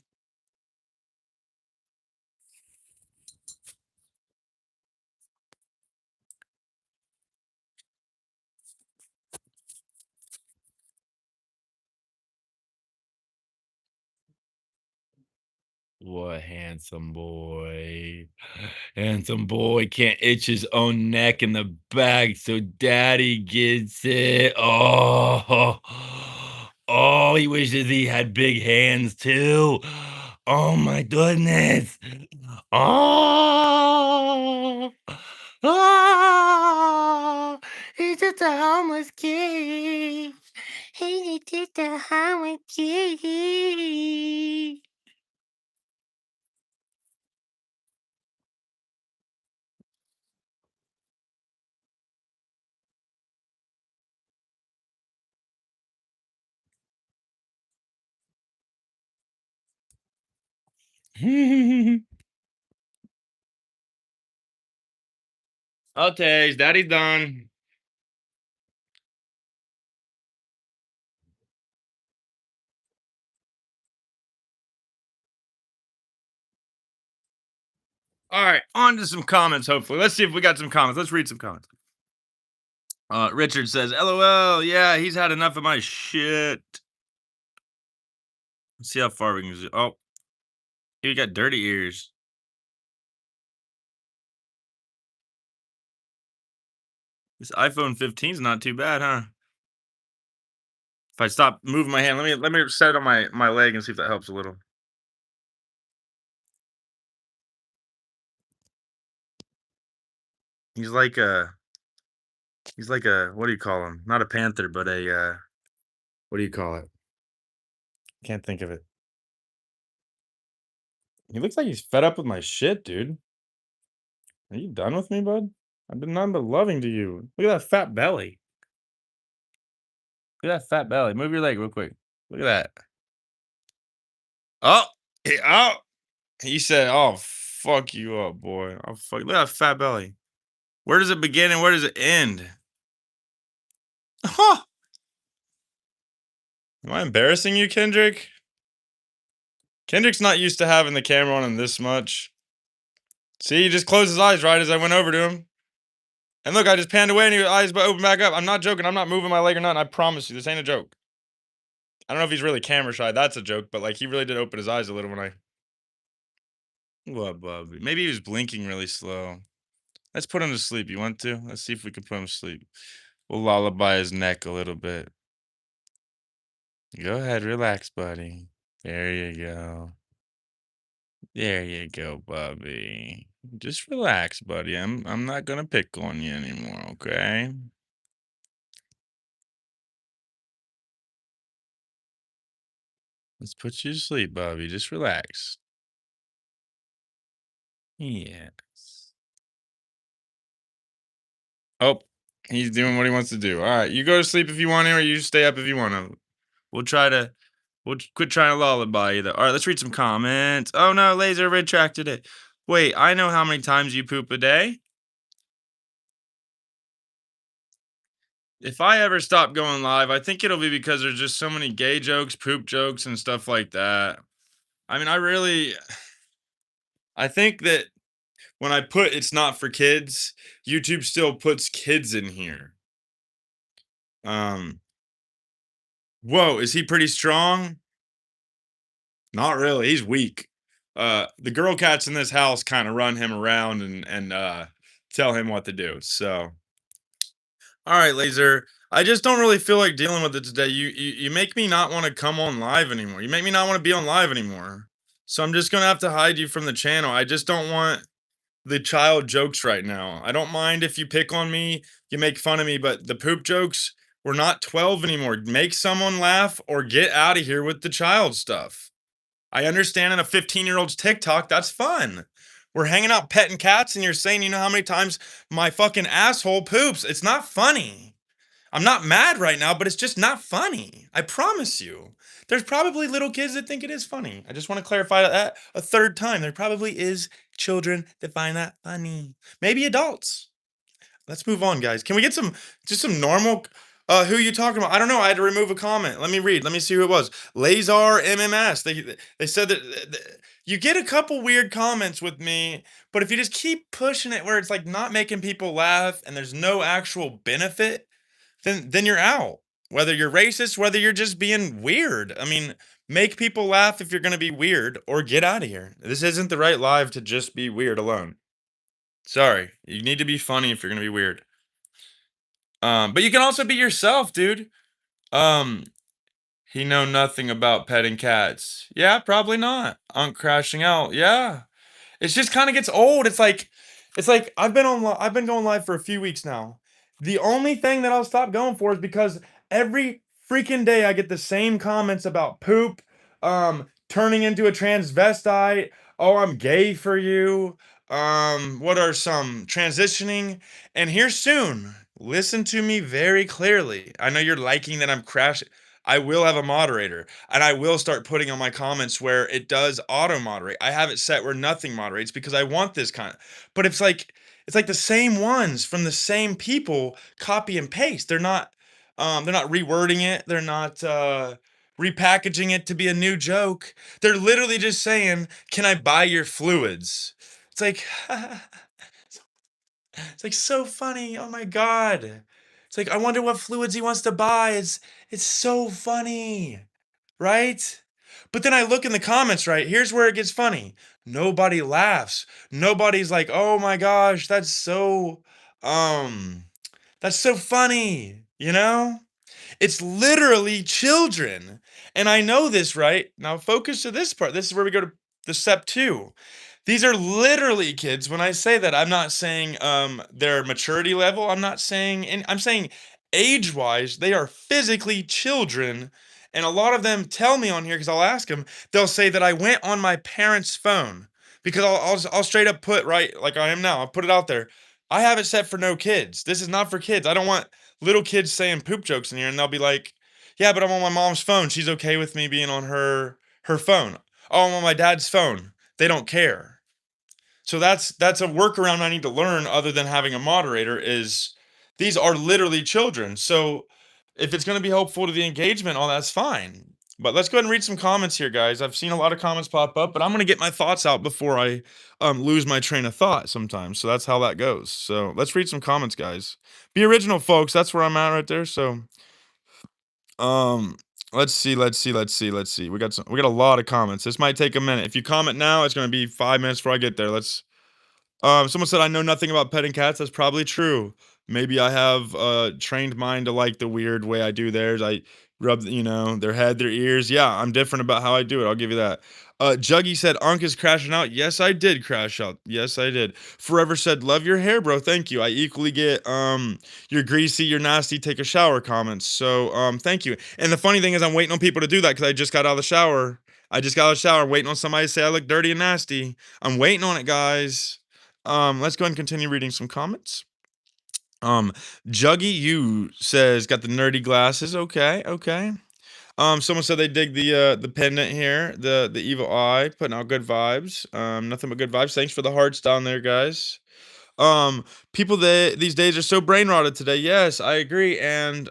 What handsome boy. Handsome boy can't itch his own neck in the back, so daddy gets it. Oh, oh, he wishes he had big hands too. Oh my goodness. Oh, oh, he's just a homeless kid. He's just a homeless kid. Okay, is daddy done? All right, on to some comments, hopefully. Let's see if we got some comments. Let's read some comments. Richard says, LOL, yeah, he's had enough of my shit. Let's see how far we can zoom. Oh, you got dirty ears. This iPhone 15 is not too bad, huh? If I stop moving my hand, let me set it on my leg and see if that helps a little. He's like a he's like a what do you call him? Not a panther, but a what do you call it? Can't think of it. He looks like he's fed up with my shit, dude. Are you done with me, bud? I've been nothing but loving to you. Look at that fat belly. Look at that fat belly. Move your leg real quick. Look at that. Oh, oh. He said, "Oh, fuck you up, boy. Oh, fuck. Look at that fat belly. Where does it begin and where does it end?" Huh. Am I embarrassing you, Kendrick? Kendrick's not used to having the camera on him this much. See, he just closed his eyes right as I went over to him. And look, I just panned away and his eyes opened back up. I'm not joking. I'm not moving my leg or nothing. I promise you, this ain't a joke. I don't know if he's really camera shy. That's a joke, but like he really did open his eyes a little when I. What, Bubby? Maybe he was blinking really slow. Let's put him to sleep. You want to? Let's see if we can put him to sleep. We'll lullaby his neck a little bit. Go ahead, relax, buddy. There you go. There you go, Bubby. Just relax, buddy. I'm not gonna pick on you anymore, okay? Let's put you to sleep, Bubby. Just relax. Yes. Oh, he's doing what he wants to do. All right, you go to sleep if you want to, or you stay up if you want to. We'll try to. Quit trying to lullaby you though. All right, let's read some comments. Oh no, Laser retracted it. Wait, I know how many times you poop a day. If I ever stop going live, I think it'll be because there's just so many gay jokes, poop jokes, and stuff like that. I mean, I think that when I put it's not for kids, YouTube still puts kids in here. Um, whoa, is he pretty strong? Not really. He's weak. The girl cats in this house kind of run him around and tell him what to do. So, all right, Laser. I just don't really feel like dealing with it today. You make me not want to come on live anymore. You make me not want to be on live anymore. So I'm just gonna have to hide you from the channel. I just don't want the child jokes right now. I don't mind if you pick on me, you make fun of me, but the poop jokes, we're not 12 anymore. Make someone laugh or get out of here with the child stuff. I understand in a 15-year-old's TikTok, that's fun. We're hanging out petting cats and you're saying, you know how many times my fucking asshole poops. It's not funny. I'm not mad right now, but it's just not funny. I promise you. There's probably little kids that think it is funny. I just want to clarify that a third time. There probably is children that find that funny. Maybe adults. Let's move on, guys. Can we get some normal who you talking about? I don't know. I had to remove a comment. Let me read. Let me see who it was. Lazar MMS. They said that you get a couple weird comments with me, but if you just keep pushing it where it's like not making people laugh and there's no actual benefit, then you're out. Whether you're racist, whether you're just being weird. I mean, make people laugh if you're going to be weird or get out of here. This isn't the right live to just be weird alone. Sorry. You need to be funny if you're going to be weird. But you can also be yourself, dude. Um, he know nothing about petting cats. Yeah, probably not. Unc crashing out. Yeah. It's just kind of gets old. It's like I've been going live for a few weeks now. The only thing that I'll stop going for is because every freaking day I get the same comments about poop, turning into a transvestite. Oh, I'm gay for you. What are some transitioning? And here soon, listen to me very clearly. I know you're liking that I'm crashing. I will have a moderator and I will start putting on my comments where it does auto moderate. I have it set where nothing moderates because I want this kind of, but it's like the same ones from the same people copy and paste. They're not rewording it. They're not repackaging it to be a new joke. They're literally just saying, "Can I buy your fluids?" It's like it's like so funny. Oh my god. It's like I wonder what fluids he wants to buy. It's so funny, right? But then I look in the comments, right? Here's where it gets funny. Nobody laughs. Nobody's like, "Oh my gosh, um that's so funny," you know? It's literally children. And I know this, right? Now focus to this part. This is where we go to the step 2. These are literally kids. When I say that, I'm not saying their maturity level. I'm not saying and I'm saying age-wise, they are physically children. And a lot of them tell me on here because I'll ask them, they'll say that I went on my parents' phone because I'll straight up put right like I am now. I'll put it out there. I have it set for no kids. This is not for kids. I don't want little kids saying poop jokes in here, and they'll be like, "Yeah, but I'm on my mom's phone. She's okay with me being on her phone. Oh, I'm on my dad's phone. They don't care." So that's a workaround I need to learn other than having a moderator is these are literally children. So if it's going to be helpful to the engagement, all that's fine. But let's go ahead and read some comments here, guys. I've seen a lot of comments pop up, but I'm going to get my thoughts out before I lose my train of thought sometimes. So that's how that goes. So let's read some comments, guys. Be original, folks. That's where I'm at right there. So um let's see. We got a lot of comments. This might take a minute. If you comment now, it's going to be 5 minutes before I get there. Someone said, "I know nothing about petting cats." That's probably true. Maybe I have a trained mind to like the weird way I do theirs. I rub, their head, their ears. Yeah, I'm different about how I do it. I'll give you that. Juggy said, "Unc is crashing out." Yes, I did crash out. Yes, I did. Forever said, "Love your hair, bro. Thank you." I equally get you're greasy, you're nasty, take a shower comments. So thank you. And the funny thing is I'm waiting on people to do that because I just got out of the shower. I just got out of the shower, waiting on somebody to say I look dirty and nasty. I'm waiting on it, guys. Let's go ahead and continue reading some comments. Um, Juggy you says got the nerdy glasses. Okay, okay. Someone said they dig the pendant here, the evil eye, putting out good vibes. Nothing but good vibes. Thanks for the hearts down there, guys. Um, People these days are so brain rotted today. Yes, I agree. And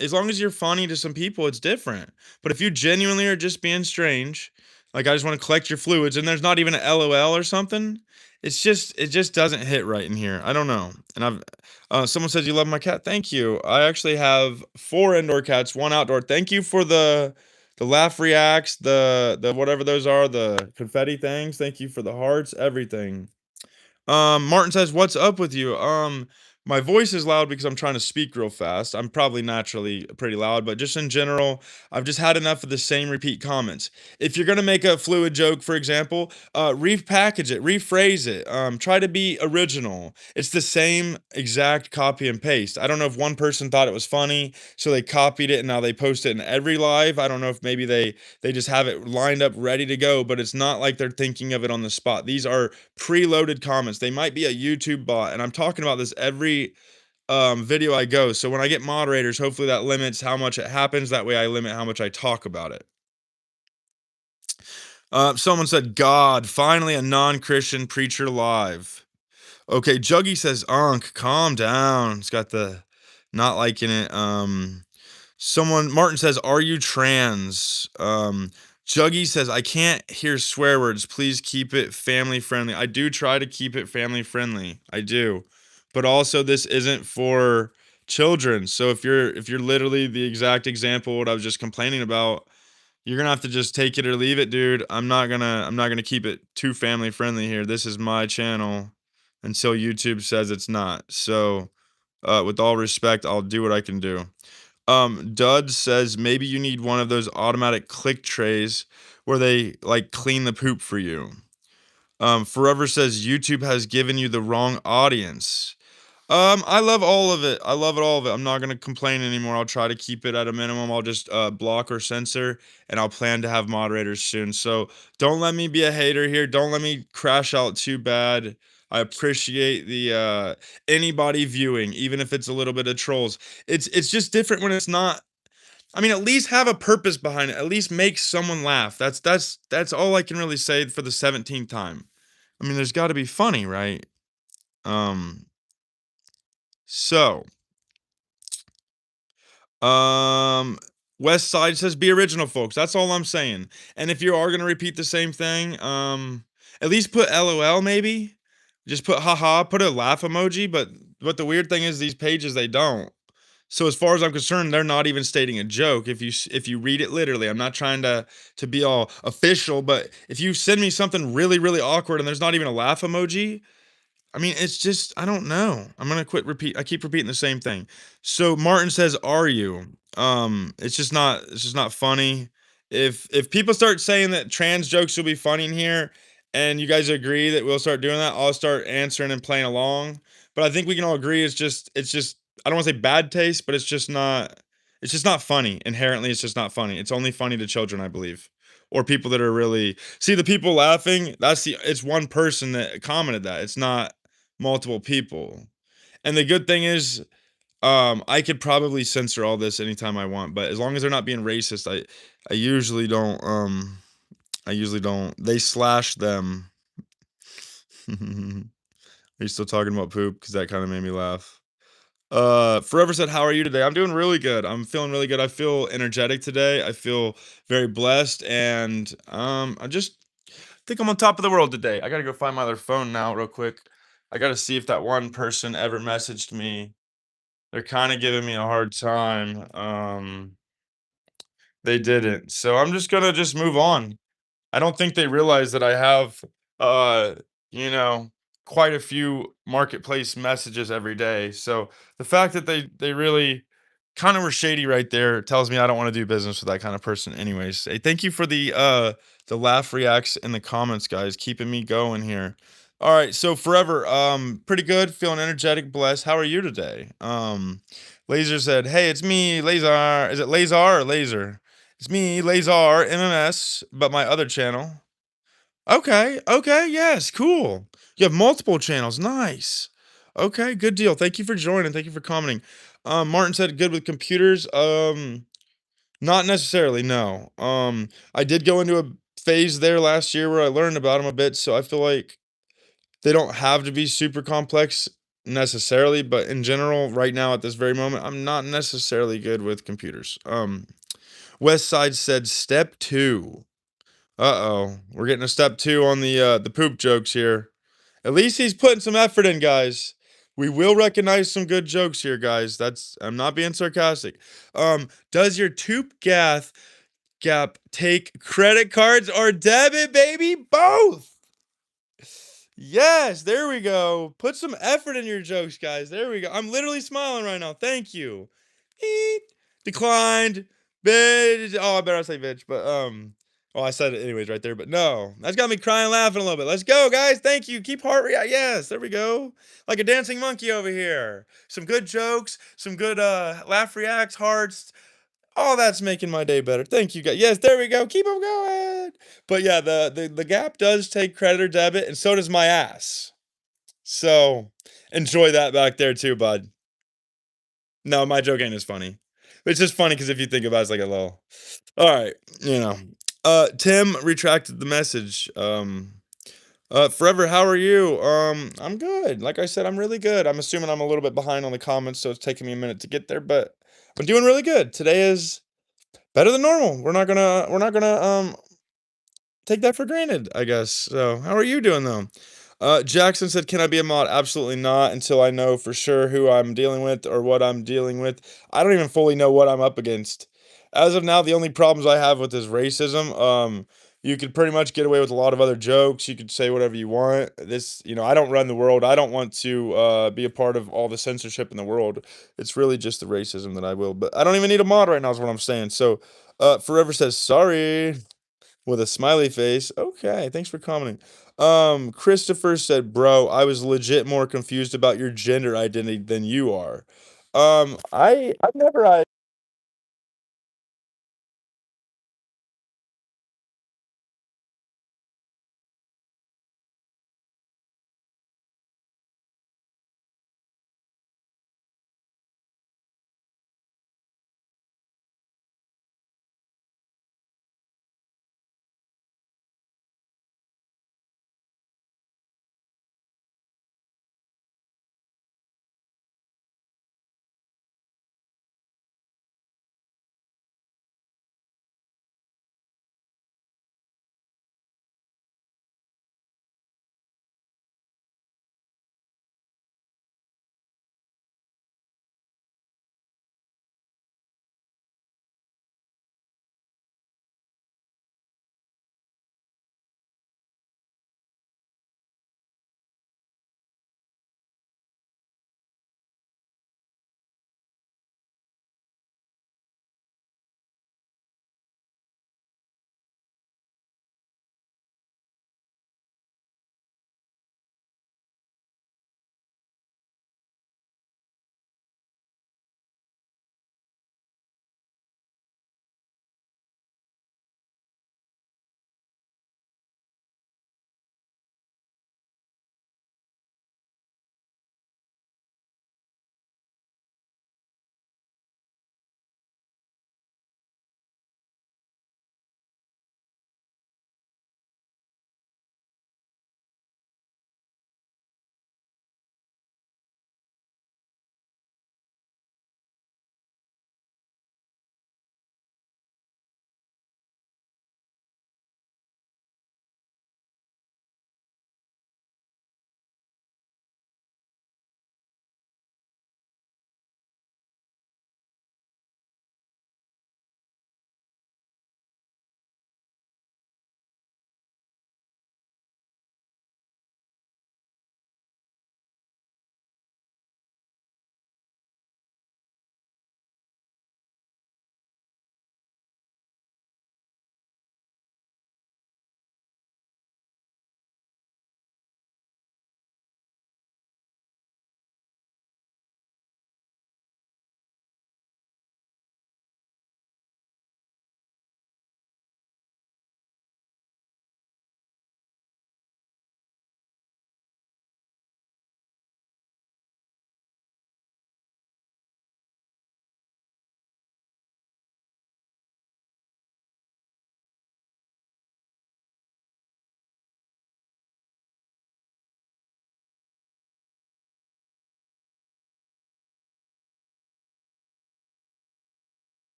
as long as you're funny to some people, it's different. But if you genuinely are just being strange, like I just want to collect your fluids, and there's not even an LOL or something, it just doesn't hit right in here. I don't know. And I've someone says you love my cat. Thank you. I actually have 4 indoor cats, 1 outdoor. Thank you for the laugh reacts, the whatever those are, the confetti things. Thank you for the hearts, everything. Martin says, "What's up with you?" My voice is loud because I'm trying to speak real fast. I'm probably naturally pretty loud, but just in general, I've just had enough of the same repeat comments. If you're gonna make a fluid joke, for example, repackage it, rephrase it. Try to be original. It's the same exact copy and paste. I don't know if one person thought it was funny, so they copied it and now they post it in every live. I don't know if maybe they just have it lined up ready to go, but it's not like they're thinking of it on the spot. These are preloaded comments. They might be a YouTube bot, and I'm talking about this every video I go. So when I get moderators, hopefully that limits how much it happens. That way I limit how much I talk about it. Someone said, "God, finally a non-Christian preacher live." Okay, Juggy says, "Unc, calm down." It's got the not liking it. Someone Martin says, "Are you trans?" Juggy says, "I can't hear swear words. Please keep it family friendly." I do try to keep it family friendly. I do. But also this isn't for children. So if you're literally the exact example of what I was just complaining about, you're gonna have to just take it or leave it, dude. I'm not gonna keep it too family friendly here. This is my channel until YouTube says it's not. So with all respect, I'll do what I can do. Dud says maybe you need one of those automatic click trays where they like clean the poop for you. Forever says YouTube has given you the wrong audience. I love all of it. I love it all of it. I'm not gonna complain anymore. I'll try to keep it at a minimum. I'll just block or censor, and I'll plan to have moderators soon. So don't let me be a hater here. Don't let me crash out too bad. I appreciate the anybody viewing, even if it's a little bit of trolls. It's just different when it's not. I mean, at least have a purpose behind it. At least make someone laugh. That's all I can really say for the 17th time. I mean, there's got to be funny, right? Um. So. Um, West Side says, "Be original, folks." That's all I'm saying. And if you are gonna repeat the same thing, at least put LOL maybe. Just put haha, put a laugh emoji, but the weird thing is these pages they don't. So as far as I'm concerned, they're not even stating a joke. If you read it literally, I'm not trying to be all official, but if you send me something really, really awkward and there's not even a laugh emoji, I mean, it's just I don't know. I'm gonna quit repeat. I keep repeating the same thing. So Martin says, "Are you?" It's just not funny. If people start saying that trans jokes will be funny in here, and you guys agree that we'll start doing that, I'll start answering and playing along. But I think we can all agree it's just I don't want to say bad taste, but it's just not funny. Inherently, it's just not funny. It's only funny to children, I believe, or people that are really see the people laughing. It's one person that commented that. It's not multiple people. And the good thing is, I could probably censor all this anytime I want, but as long as they're not being racist, I usually don't, I usually don't. They slash them. Are you still talking about poop? Because that kind of made me laugh. Forever said, "How are you today?" I'm doing really good. I'm feeling really good. I feel energetic today. I feel very blessed, and I just think I'm on top of the world today. I gotta go find my other phone now, real quick. I gotta see if that one person ever messaged me. They're kind of giving me a hard time. They didn't. So I'm just gonna just move on. I don't think they realize that I have, uh, you know, quite a few marketplace messages every day. So the fact that they really kind of were shady right there tells me I don't want to do business with that kind of person anyways. Hey, thank you for the laugh reacts in the comments, guys, keeping me going here. All right, so forever, pretty good, feeling energetic, blessed. How are you today? Laser said, "Hey, it's me, Laser. Is it Laser or Laser? It's me, Laser MMS, but my other channel." Okay, okay, yes, cool. You have multiple channels, nice. Okay, good deal. Thank you for joining. Thank you for commenting. Martin said, "Good with computers." Not necessarily, no. I did go into a phase there last year where I learned about them a bit, so I feel like they don't have to be super complex necessarily, but in general, right now at this very moment, I'm not necessarily good with computers. West Side said step two. Uh-oh. We're getting a step two on the poop jokes here. At least he's putting some effort in, guys. We will recognize some good jokes here, guys. I'm not being sarcastic. Does your Toop Gap take credit cards or debit, baby? Both. Yes, there we go. Put some effort in your jokes, guys. There we go. I'm literally smiling right now. Thank you. Eep. Declined. Bitch. Oh, I better not say bitch, but well, I said it anyways right there, but no. That's got me crying laughing a little bit. Let's go, guys. Thank you. Keep heart yes, there we go. Like a dancing monkey over here. Some good jokes, some good laugh reacts, hearts. Oh, that's making my day better. Thank you, guys. Yes, there we go. Keep them going. But yeah, the Gap does take credit or debit, and so does my ass. So enjoy that back there too, bud. No, my joke ain't as funny. It's just funny because if you think about it, it's like a little. All right, you know. Tim retracted the message. Forever, how are you? I'm good. Like I said, I'm really good. I'm assuming I'm a little bit behind on the comments, so it's taking me a minute to get there, but I'm doing really good. Today is better than normal. We're not gonna take that for granted, I guess. So, how are you doing though? Jackson said, "Can I be a mod?" Absolutely not until I know for sure who I'm dealing with or what I'm dealing with. I don't even fully know what I'm up against. As of now, the only problems I have with is racism. You could pretty much get away with a lot of other jokes. You could say whatever you want. I don't run the world. I don't want to be a part of all the censorship in the world. It's really just the racism that I will. But I don't even need a mod right now, is what I'm saying. So, Forever says, "Sorry." With a smiley face. Okay, thanks for commenting. Christopher said, "Bro, I was legit more confused about your gender identity than you are." I've never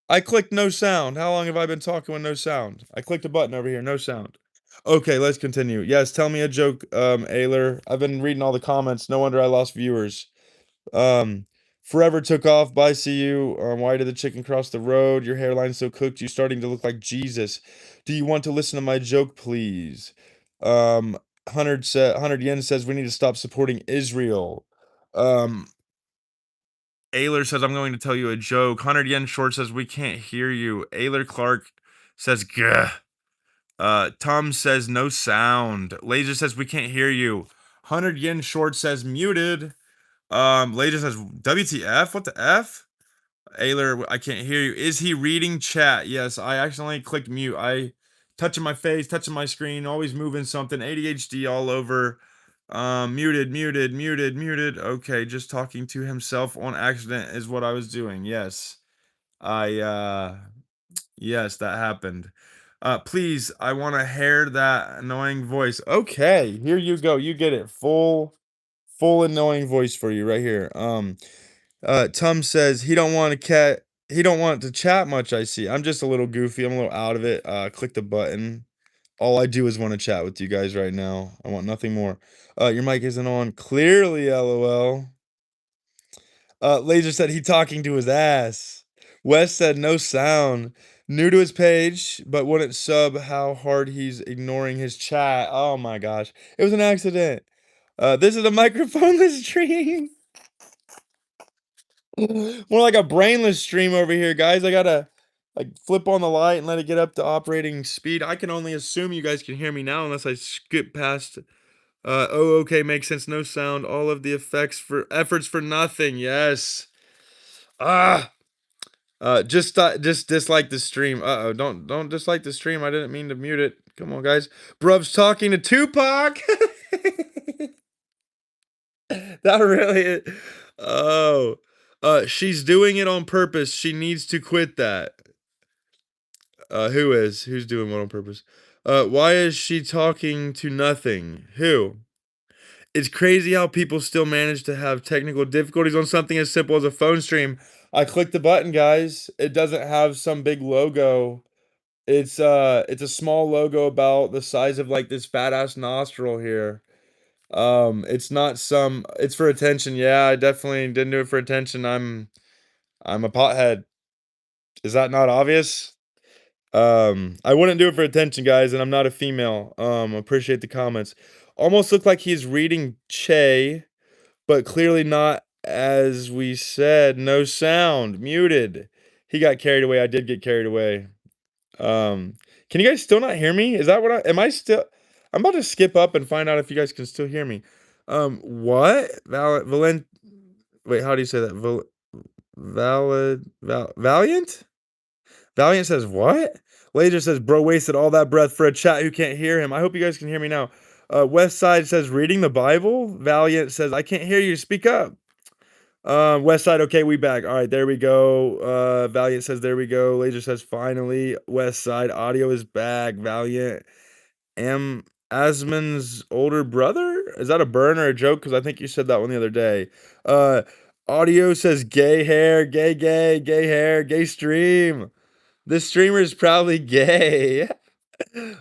I clicked no sound. How long have I been talking with no sound? I clicked a button over here, no sound. Okay, let's continue. Yes, tell me a joke, Ayler. I've been reading all the comments. No wonder I lost viewers. Um, Forever took off. Bye, see you. Why did the chicken cross the road? Your hairline's so cooked. You're starting to look like Jesus. Do you want to listen to my joke, please? 100 yen says we need to stop supporting Israel. Um, Ayler says, I'm going to tell you a joke. 100 yen short says, we can't hear you. Ayler Clark says, gah. Tom says, no sound. Laser says, we can't hear you. 100 yen short says, muted. Laser says, WTF? What the F? Ayler, I can't hear you. Is he reading chat? Yes, I accidentally clicked mute. I touching my face, touching my screen, always moving something. ADHD all over. Muted. Okay, just talking to himself on accident is what I was doing. Yes. I yes, that happened. Please, I want to hear that annoying voice. Okay, here you go. You get it. Full annoying voice for you right here. Tum says he don't want to chat much, I see. I'm just a little goofy. I'm a little out of it. Click the button. All I do is want to chat with you guys right now. I want nothing more. Your mic isn't on. Clearly, LOL. Laser said he talking to his ass. Wes said no sound. New to his page, but wouldn't sub how hard he's ignoring his chat. Oh my gosh. It was an accident. This is a microphoneless stream. More like a brainless stream over here, guys. I gotta like flip on the light and let it get up to operating speed. I can only assume you guys can hear me now unless I skip past oh okay, makes sense. No sound. All of the effects for efforts for nothing. Yes. Ah. Just dislike the stream. Uh-oh, don't dislike the stream. I didn't mean to mute it. Come on, guys. Bruv's talking to Tupac. That really is. Oh. She's doing it on purpose. She needs to quit that. Who is? Who's doing what on purpose? Why is she talking to nothing? Who? It's crazy how people still manage to have technical difficulties on something as simple as a phone stream. I clicked the button, guys. It doesn't have some big logo. It's a small logo about the size of like this fat ass nostril here. It's not some it's for attention. Yeah, I definitely didn't do it for attention. I'm a pothead. Is that not obvious? I wouldn't do it for attention, guys, and I'm not a female. Appreciate the comments. Almost looked like he's reading Che, but clearly not as we said. No sound. Muted. He got carried away. I did get carried away. Um, can you guys still not hear me? Is that what I am I still I'm about to skip up and find out if you guys can still hear me. What? Wait, how do you say that? Valiant? Valiant says what? Laser says bro wasted all that breath for a chat who can't hear him. I hope you guys can hear me now. West Side says reading the Bible. Valiant says I can't hear you. Speak up. West Side, okay, we back. All right, there we go. Valiant says, there we go. Laser says, finally. West Side, audio is back. Valiant. Asman's older brother? Is that a burn or a joke? Because I think you said that one the other day. Uh, audio says, gay hair, gay hair, gay stream. This streamer is probably gay.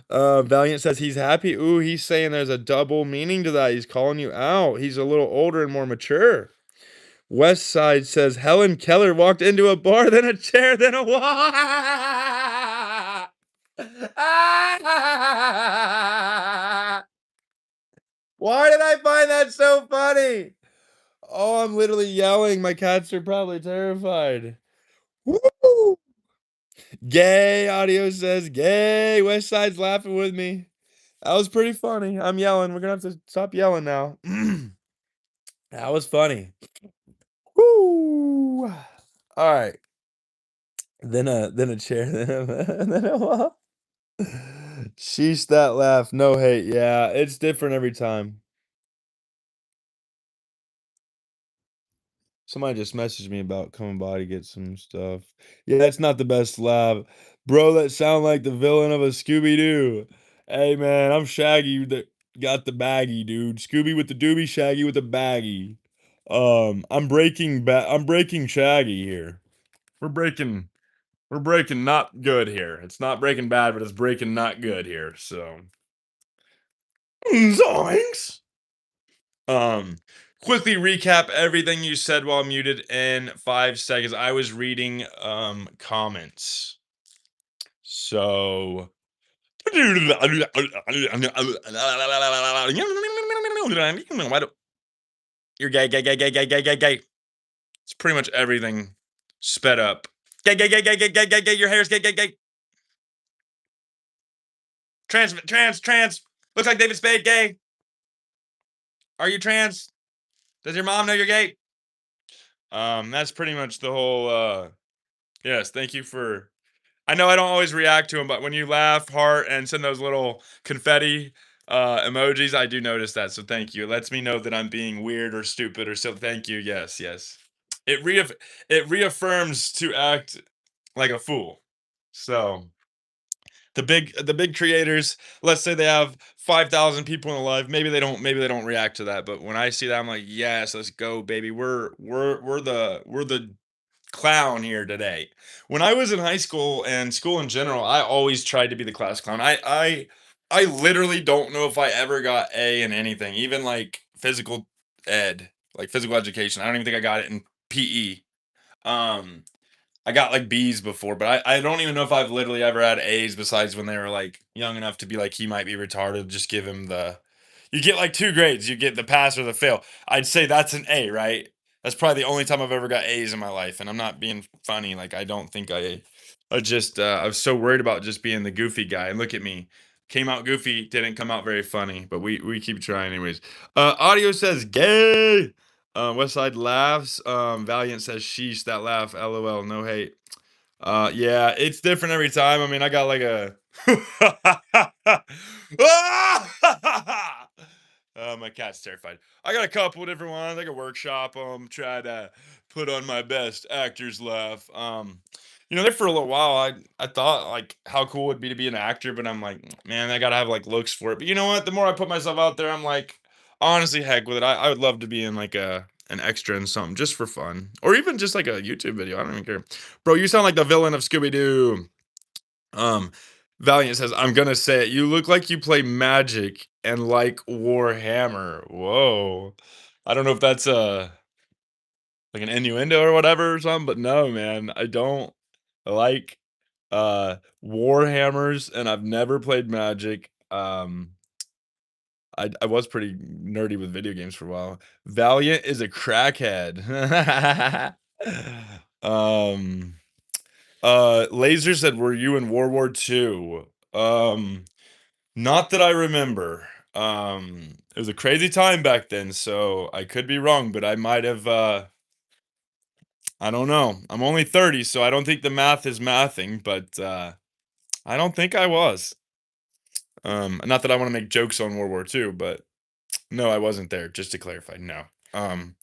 Valiant says he's happy. Ooh, he's saying there's a double meaning to that. He's calling you out. He's a little older and more mature. West Side says Helen Keller walked into a bar, then a chair, then a wall. Why did I find that so funny? Oh, I'm literally yelling. My cats are probably terrified. Woo! Gay audio says gay. West Side's laughing with me. That was pretty funny. I'm yelling. We're gonna have to stop yelling now. That was funny. Woo! All right. Then a chair, then a wall. Sheesh, that laugh. No hate. Yeah, it's different every time. Somebody just messaged me about coming by to get some stuff. Yeah, that's not the best laugh. Bro, that sound like the villain of a Scooby-Doo. Hey man, I'm Shaggy that got the baggie, dude. Scooby with the doobie, Shaggy with the baggie. I'm breaking Shaggy here. We're breaking we're breaking not good here. It's not Breaking Bad, but it's breaking not good here. So, zoinks. Um, quickly recap everything you said while muted in 5 seconds. I was reading comments. So why do- you're gay, gay, gay, gay, gay, gay, gay, gay. It's pretty much everything sped up. Gay, gay, gay, gay, gay, gay, gay, gay. Your hair's gay, gay, gay. Trans, trans, trans. Looks like David Spade, gay. Are you trans? Does your mom know you're gay? That's pretty much the whole. Yes, thank you for. I know I don't always react to them, but when you laugh, heart, and send those little confetti emojis, I do notice that. So thank you. It lets me know that I'm being weird or stupid or so. Thank you. Yes, yes. It reaffirms to act like a fool. So the big creators, let's say they have 5,000 people in the live, maybe they don't react to that, but when I see that, I'm like, yes, let's go, baby. We're the clown here today. When I was in high school and school in general, I always tried to be the class clown. I literally don't know if I ever got A in anything, even like physical ed, like physical education. I don't even think I got it in PE. Um, I got like B's before, but I don't even know if I've literally ever had A's besides when they were like young enough to be like he might be retarded. Just give him the you get like two grades. You get the pass or the fail. I'd say that's an A, right? That's probably the only time I've ever got A's in my life, and I'm not being funny. Like I don't think I just I was so worried about just being the goofy guy. And look at me, came out goofy, didn't come out very funny, but we keep trying anyways. Audio says gay. Westside laughs. Valiant says sheesh, that laugh, lol, no hate. Yeah, it's different every time. I mean, I got like a my cat's terrified. I got a couple different ones. I could workshop them, try to put on my best actor's laugh. There for a little while, I thought like how cool it'd be to be an actor, but I'm like, man, I gotta have like looks for it. But you know what? The more I put myself out there, I'm like, honestly, heck with it. I would love to be in like an extra in something just for fun, or even just like a YouTube video. I don't even care, bro. You sound like the villain of Scooby Doo. Um, Valiant says, I'm gonna say it. You look like you play Magic and like Warhammer. Whoa. I don't know if that's like an innuendo or whatever or something, but no, man. I don't like Warhammers and I've never played Magic. I was pretty nerdy with video games for a while. Valiant is a crackhead. um Laser said, "Were you in World War II?" Not that I remember. It was a crazy time back then, so I could be wrong, but I might have. I don't know. I'm only 30, so I don't think the math is mathing, but I don't think I was. Not that I want to make jokes on World War II, but no, I wasn't there. Just to clarify, no. Um,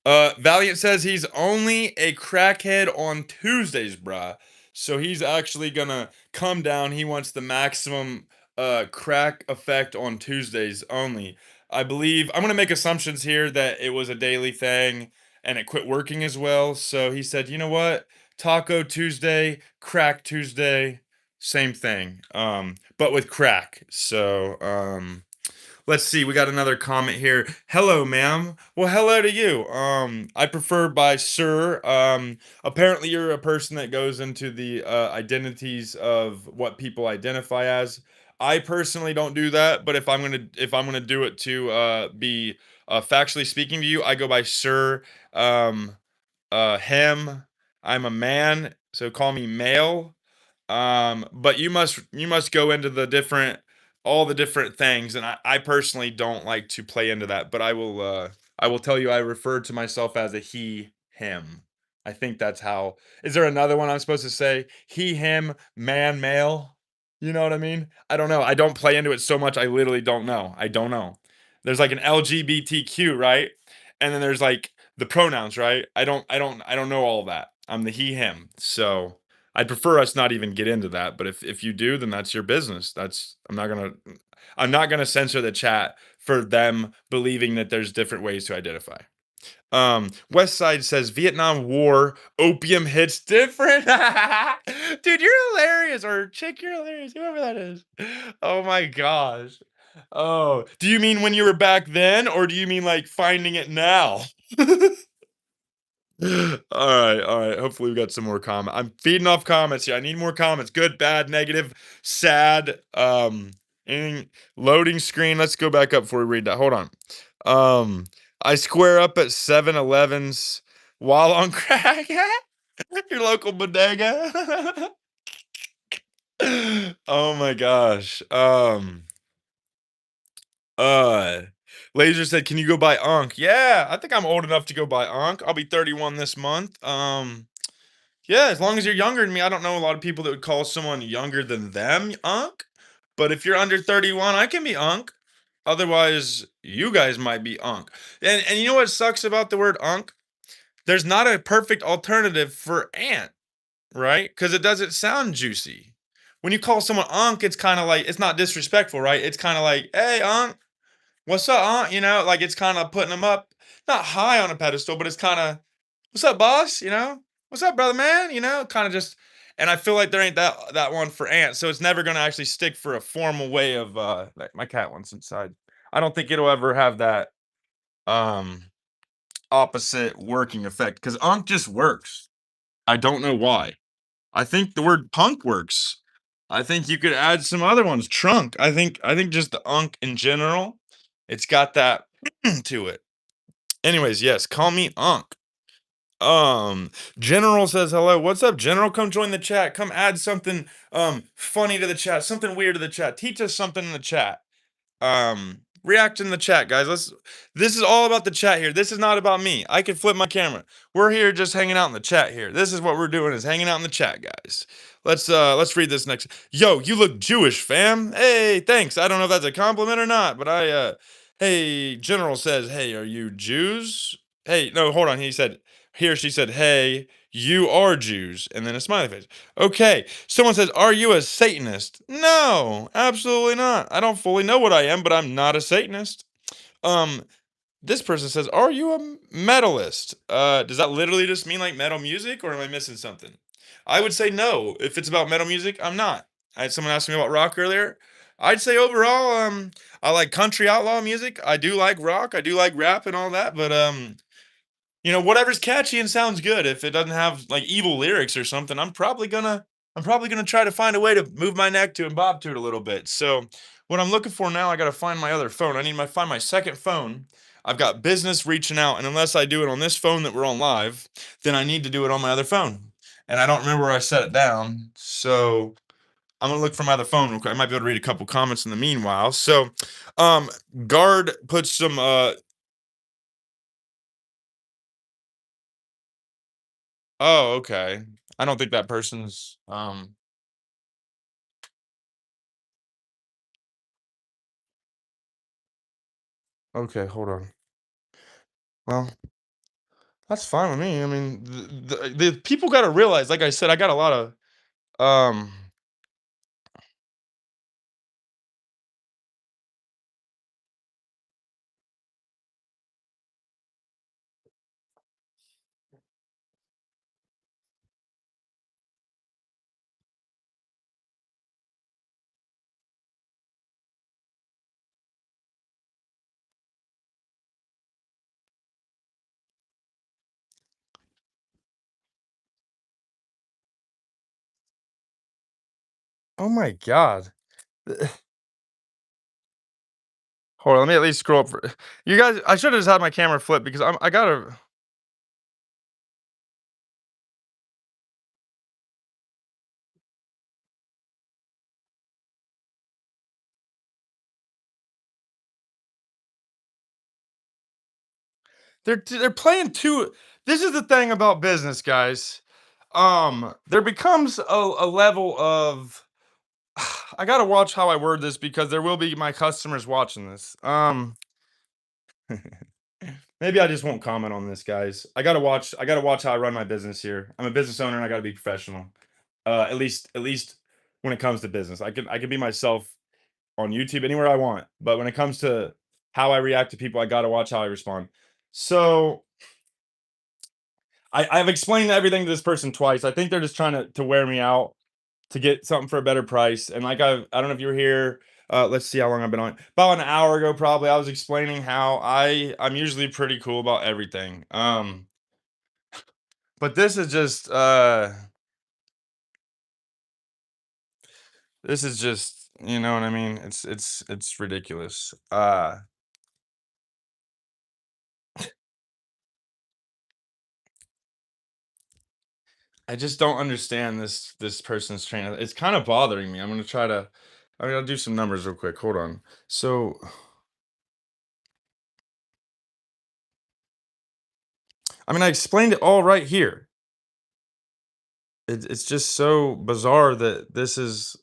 Valiant says he's only a crackhead on Tuesdays, bruh. So he's actually gonna come down. He wants the maximum crack effect on Tuesdays only. I believe I'm gonna make assumptions here that it was a daily thing and it quit working as well. So he said, you know what? Taco Tuesday, crack Tuesday, same thing. But with crack. So let's see. We got another comment here. Hello, ma'am. Well, hello to you. I prefer by sir. Apparently you're a person that goes into the identities of what people identify as. I personally don't do that, but if I'm gonna do it to be factually speaking to you, I go by sir. Um, him. I'm a man, so call me male. But you must go into the different all the different things, and I personally don't like to play into that, but I will tell you I refer to myself as a he, him. I think that's how is there another one I'm supposed to say? He, him, man, male? You know what I mean? I don't know. I don't play into it so much. I literally don't know. I don't know. There's like an LGBTQ, right? And then there's like the pronouns, right? I don't know all of that. I'm the he, him. So I'd prefer us not even get into that, but if you do, then that's your business. That's I'm not gonna censor the chat for them believing that there's different ways to identify. West Side says Vietnam War opium hits different. Dude, you're hilarious. Or chick, you're hilarious. Whoever that is. Oh my gosh. Oh, do you mean when you were back then, or do you mean like finding it now? All right. Hopefully, we got some more comment. I'm feeding off comments here. I need more comments. Good, bad, negative, sad. Anything loading screen. Let's go back up before we read that. Hold on. Um, I square up at 7-Elevens while on crack. Your local bodega. Oh my gosh. Uh, Laser said, "Can you go buy Unk?" Yeah, I think I'm old enough to go buy Unk. I'll be 31 this month. Yeah, as long as you're younger than me. I don't know a lot of people that would call someone younger than them Unk. But if you're under 31, I can be Unk. Otherwise, you guys might be Unk. And you know what sucks about the word Unk? There's not a perfect alternative for Ant, right? Because it doesn't sound juicy. When you call someone Unk, it's kind of like it's not disrespectful, right? It's kind of like, "Hey, Unk, what's up, Unk?" Like it's kind of putting them up, not high on a pedestal, but it's kind of, "What's up, boss?" "What's up, brother, man?" Kind of just. And I feel like there ain't that one for Ant, so it's never gonna actually stick for a formal way of like my cat wants inside. I don't think it'll ever have that um opposite working effect because Unk just works. I don't know why. I think the word punk works. I think you could add some other ones. Trunk. I think just the Unk in general, it's got that to it. Anyways, yes, call me Unk. Um, General says hello. What's up, General? Come join the chat. Come add something funny to the chat, something weird to the chat. Teach us something in the chat. React in the chat, guys. This is all about the chat here. This is not about me. I can flip my camera. We're here just hanging out in the chat here. This is what we're doing, is hanging out in the chat, guys. Let's read this next. Yo, you look Jewish, fam. Hey, thanks. I don't know if that's a compliment or not, but hey, General says, "Hey, are you Jews?" Hey, no, hold on. He or she said, "Hey, you are Jews," and then a smiley face. Okay. Someone says, "Are you a Satanist?" No, absolutely not. I don't fully know what I am, but I'm not a Satanist. Um, this person says, "Are you a metalist?" Does that literally just mean like metal music, or am I missing something? I would say no. If it's about metal music, I'm not. I had someone ask me about rock earlier. I'd say overall, I like country outlaw music. I do like rock. I do like rap and all that, but whatever's catchy and sounds good. If it doesn't have like evil lyrics or something, I'm probably gonna try to find a way to move my neck to and bob to it a little bit. So what I'm looking for now, I gotta find my other phone. I need to find my second phone. I've got business reaching out, and unless I do it on this phone that we're on live, then I need to do it on my other phone. And I don't remember where I set it down. So I'm gonna look for my other phone real quick. I might be able to read a couple comments in the meanwhile. So um guard puts some oh, okay. I don't think that person's, okay, hold on. Well, that's fine with me. I mean, the people gotta realize, like I said, I got a lot of, um oh my god. Hold on, let me at least scroll up for you guys. I should have just had my camera flipped because I gotta they're playing too. This is the thing about business, guys. There becomes a level of I gotta watch how I word this because there will be my customers watching this. Maybe I just won't comment on this, guys. I gotta watch how I run my business here. I'm a business owner and I gotta be professional. At least when it comes to business. I can be myself on YouTube anywhere I want. But when it comes to how I react to people, I gotta watch how I respond. So I've explained everything to this person twice. I think they're just trying to wear me out to get something for a better price. And like I don't know if you were here. Let's see how long I've been on. About an hour ago, probably. I was explaining how I'm usually pretty cool about everything. But this is just you know what I mean. It's ridiculous. I just don't understand this person's train of it's kinda bothering me. I'm gonna do some numbers real quick, hold on. So, I mean, I explained it all right here. It's just so bizarre that this is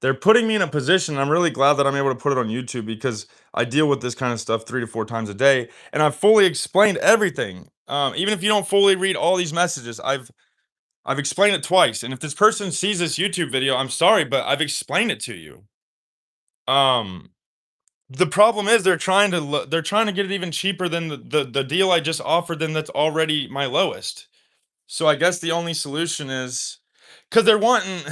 they're putting me in a position, I'm really glad that I'm able to put it on YouTube because I deal with this kind of stuff 3 to 4 times a day, and I've fully explained everything. Even if you don't fully read all these messages, I've explained it twice, and if this person sees this YouTube video, I'm sorry, but I've explained it to you. Um The problem is they're trying to get it even cheaper than the deal I just offered them that's already my lowest. So I guess the only solution is because 'cause they're wanting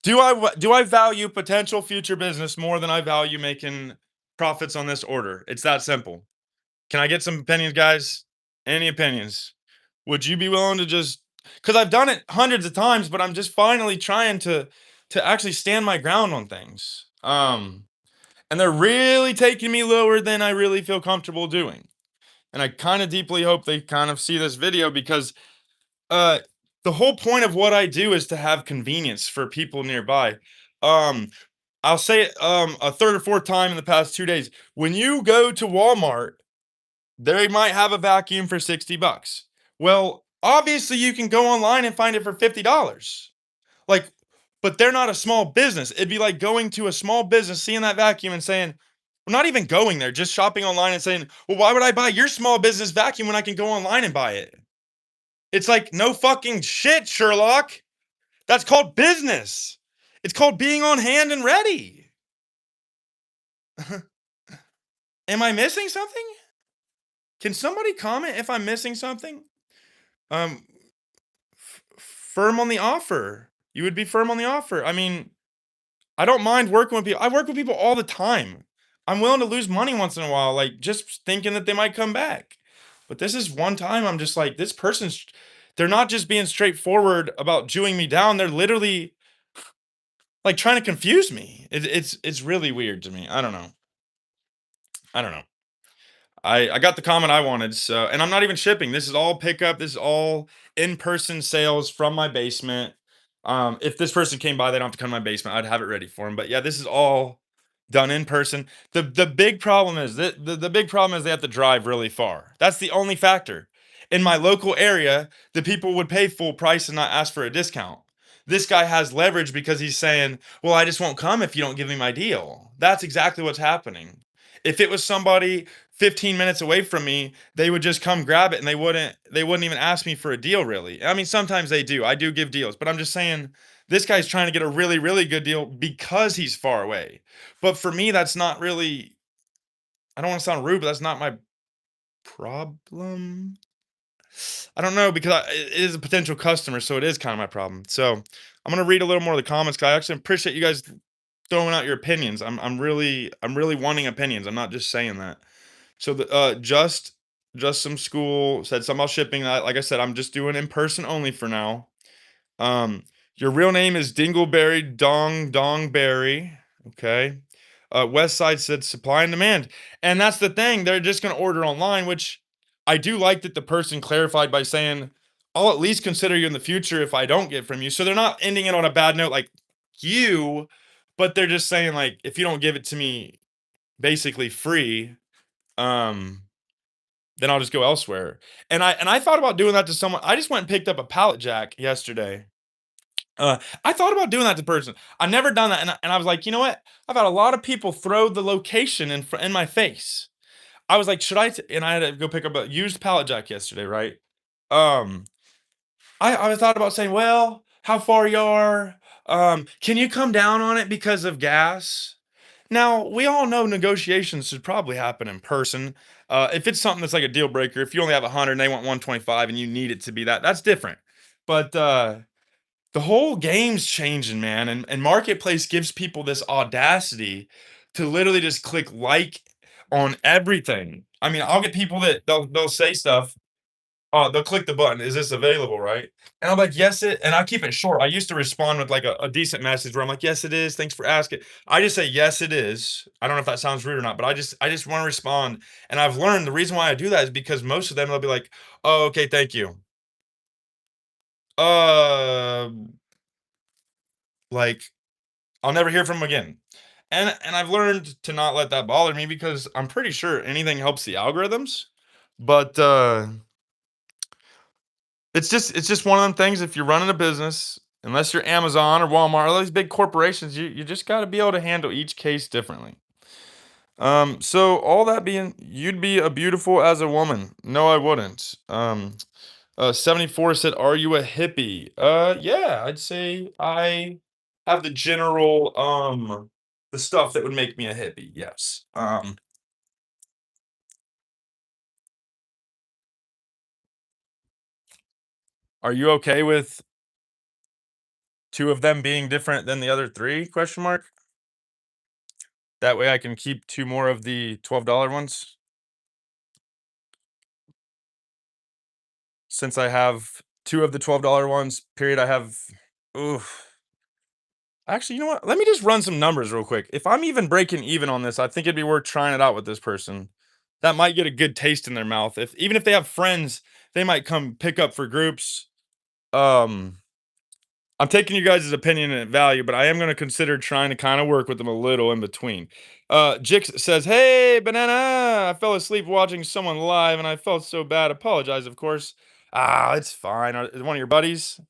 do I value potential future business more than I value making profits on this order? It's that simple. Can I get some opinions, guys? Any opinions? Would you be willing to just? Because 'cause I've done it hundreds of times, but I'm just finally trying to actually stand my ground on things. And they're really taking me lower than I really feel comfortable doing. And I kind of deeply hope they kind of see this video because uh the whole point of what I do is to have convenience for people nearby. Um I'll say it a third or fourth time in the past 2 days. When you go to Walmart, they might have a vacuum for 60 bucks. Well, obviously you can go online and find it for $50. Like, but they're not a small business. It'd be like going to a small business, seeing that vacuum and saying, well, not even going there, just shopping online and saying, well, why would I buy your small business vacuum when I can go online and buy it? It's like, no fucking shit, Sherlock. That's called business. It's called being on hand and ready. Am I missing something? Can somebody comment if I'm missing something? Um, Firm on the offer. You would be firm on the offer. I mean, I don't mind working with people. I work with people all the time. I'm willing to lose money once in a while, like just thinking that they might come back. But this is one time I'm just like, this person's, they're not just being straightforward about chewing me down. They're literally like trying to confuse me. It's really weird to me. I don't know. I don't know. I got the comment I wanted, so and I'm not even shipping. This is all pickup. This is all in-person sales from my basement. If this person came by, they don't have to come to my basement. I'd have it ready for them. But yeah, this is all done in person. The big problem is the big problem is they have to drive really far. That's the only factor. In my local area, the people would pay full price and not ask for a discount. This guy has leverage because he's saying, "Well, I just won't come if you don't give me my deal." That's exactly what's happening. If it was somebody 15 minutes away from me, they would just come grab it and they wouldn't even ask me for a deal really. I mean, sometimes they do. I do give deals, but I'm just saying this guy's trying to get a really, really good deal because he's far away. But for me, that's not really I don't want to sound rude, but that's not my problem. I don't know because it is a potential customer, so it is kind of my problem. So I'm gonna read a little more of the comments. 'Cause I actually appreciate you guys throwing out your opinions. I'm really wanting opinions. I'm not just saying that. So just some school said something about shipping. Like I said, I'm just doing in person only for now. Um, your real name is Dingleberry Dongberry. Okay. West Side said supply and demand, and that's the thing. They're just gonna order online, which I do like that the person clarified by saying, "I'll at least consider you in the future if I don't get from you." So they're not ending it on a bad note, like you, but they're just saying like, if you don't give it to me, basically free, um, then I'll just go elsewhere. And I thought about doing that to someone. I just went and picked up a pallet jack yesterday. I thought about doing that to person. I've never done that, and I was like, you know what? I've had a lot of people throw the location in my face. I was like, should I? And I had to go pick up a used pallet jack yesterday, right? Um, I thought about saying, well, how far you are? Can you come down on it because of gas? Now, we all know negotiations should probably happen in person. If it's something that's like a deal breaker, if you only have 100 and they want 125 and you need it to be that, that's different. But the whole game's changing, man, and marketplace gives people this audacity to literally just click like on everything. I mean, I'll get people that they'll say stuff. They'll click the button. Is this available, right? And I'm like, yes, it. And I keep it short. I used to respond with like a decent message where I'm like, yes, it is. Thanks for asking. I just say yes, it is. I don't know if that sounds rude or not, but I just want to respond. And I've learned the reason why I do that is because most of them they'll be like, oh, okay, thank you. Uh, like I'll never hear from him again. And I've learned to not let that bother me because I'm pretty sure anything helps the algorithms. But it's just one of them things. If you're running a business, unless you're Amazon or Walmart or those big corporations, you just got to be able to handle each case differently. So all that being, you'd be a beautiful as a woman. No, I wouldn't. 74 said, "Are you a hippie?" Yeah, I'd say I have the general the stuff that would make me a hippie. Yes. Are you okay with two of them being different than the other three? Question mark. That way I can keep two more of the $12 ones since I have two of the $12 ones. Period. I have. Oof. Actually, you know what? Let me just run some numbers real quick. If I'm even breaking even on this, I think it'd be worth trying it out with this person. That might get a good taste in their mouth. If even if they have friends, they might come pick up for groups. Um, I'm taking you guys' opinion at value, but I am going to consider trying to kind of work with them a little in between. Jix says, "Hey, banana! I fell asleep watching someone live, and I felt so bad. Apologize, of course. Ah, it's fine. Is one of your buddies?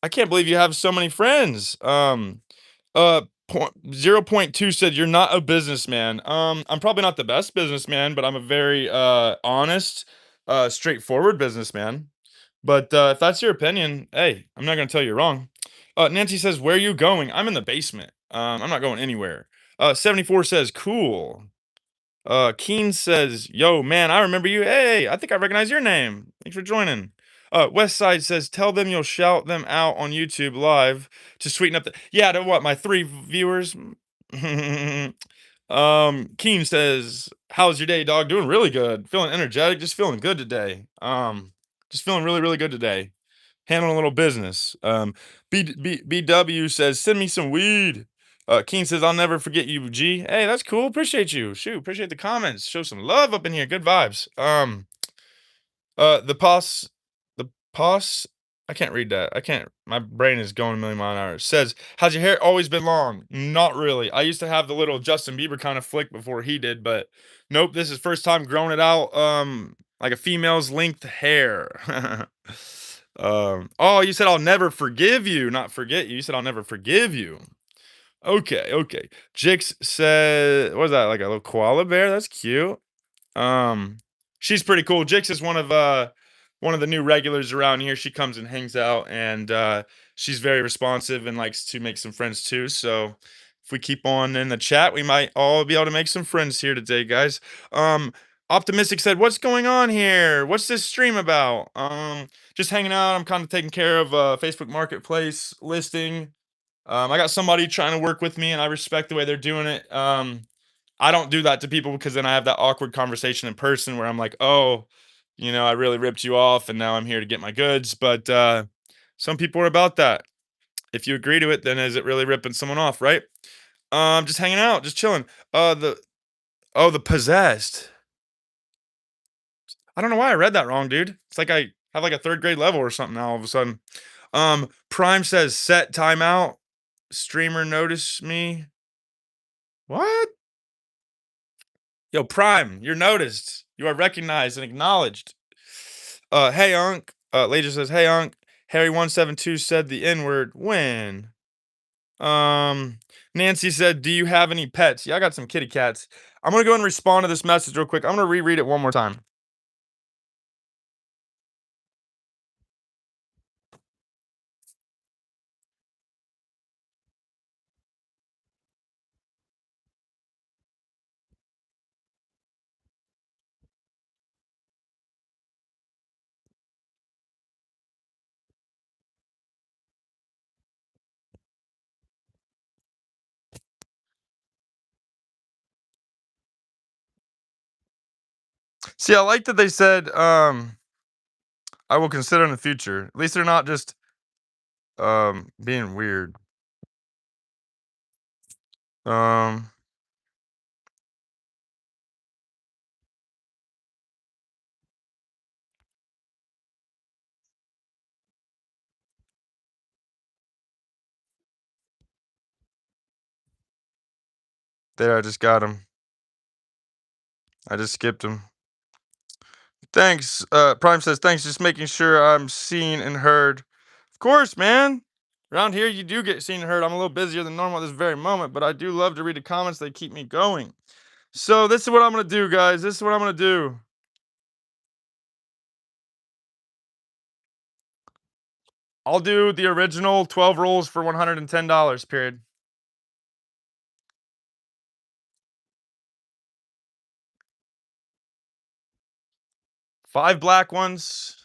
I can't believe you have so many friends. Point, 0.2 said you're not a businessman. I'm probably not the best businessman, but I'm a very honest, straightforward businessman. But if that's your opinion, hey, I'm not gonna tell you wrong. Nancy says, "Where are you going?" I'm in the basement. I'm not going anywhere. 74 says, "Cool." Keen says, "Yo, man, I remember you. Hey, I think I recognize your name. Thanks for joining." West Side says, "Tell them you'll shout them out on YouTube live to sweeten up the." Yeah, to what? My three viewers. Keen says, "How's your day, dog? Doing really good. Feeling energetic. Just feeling good today. Just feeling really, really good today. Handling a little business." BW says, "Send me some weed." Keen says, "I'll never forget you, G." Hey, that's cool. Appreciate you. Shoot, appreciate the comments. Show some love up in here. Good vibes. The pos, the pos. I can't read that. I can't. My brain is going a million mile an hour. Says, "Has your hair always been long?" Not really. I used to have the little Justin Bieber kind of flick before he did, but nope. This is first time growing it out. Like a female's length hair. Oh, you said I'll never forgive you, not forget you. You said I'll never forgive you. Okay, okay. Jix said, what is that? Like a little koala bear? That's cute. Um, she's pretty cool. Jix is one of the new regulars around here. She comes and hangs out, and she's very responsive and likes to make some friends too. So if we keep on in the chat, we might all be able to make some friends here today, guys. Um, Optimistic said, "What's going on here? What's this stream about?" Just hanging out. I'm kind of taking care of Facebook Marketplace listing. I got somebody trying to work with me, and I respect the way they're doing it. I don't do that to people because then I have that awkward conversation in person where I'm like, "Oh, I really ripped you off, and now I'm here to get my goods." But some people are about that. If you agree to it, then is it really ripping someone off, right? Just hanging out, just chilling. The possessed. I don't know why I read that wrong, dude. It's like I have like a third grade level or something now all of a sudden. Prime says set timeout. Streamer notice me. What? Yo, Prime, you're noticed. You are recognized and acknowledged. Hey Unc. Laser says, "Hey Unc. Harry172 said the N-word. When?" Nancy said, "Do you have any pets?" Yeah, I got some kitty cats. I'm gonna go and respond to this message real quick. I'm gonna reread it one more time. See, I like that they said, I will consider in the future. At least they're not just, being weird. Um, there, I just got him. I just skipped him. Thanks. Prime says, thanks. Just making sure I'm seen and heard. Of course, man. Around here, you do get seen and heard. I'm a little busier than normal at this very moment, but I do love to read the comments. They keep me going. So, this is what I'm going to do, guys. This is what I'm going to do. I'll do the original 12 rolls for $110, period. 5 black ones.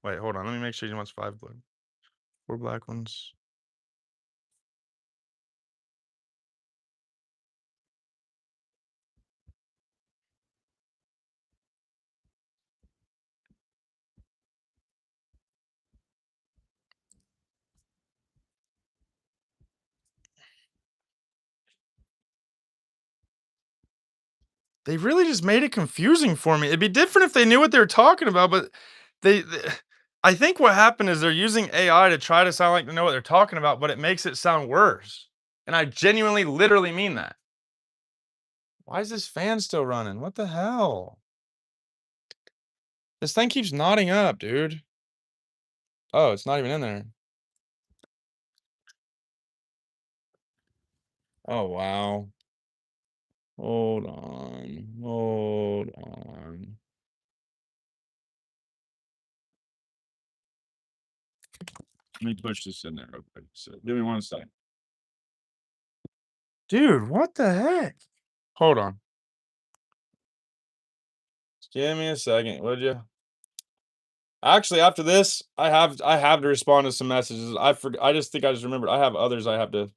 Wait, hold on. Let me make sure he wants 5 black. 4 black ones. They really just made it confusing for me. It'd be different if they knew what they were talking about, but they I think what happened is they're using AI to try to sound like they know what they're talking about, but it makes it sound worse. And I genuinely, literally mean that. Why is this fan still running? What the hell? This thing keeps nodding up, dude. Oh, it's not even in there. Oh, wow. Hold on. Hold on. Let me push this in there real quick. So give me 1 second. Dude, what the heck? Hold on. Just give me a second, would you? Actually, after this, I have to respond to some messages. I just think I just remembered I have others I have to.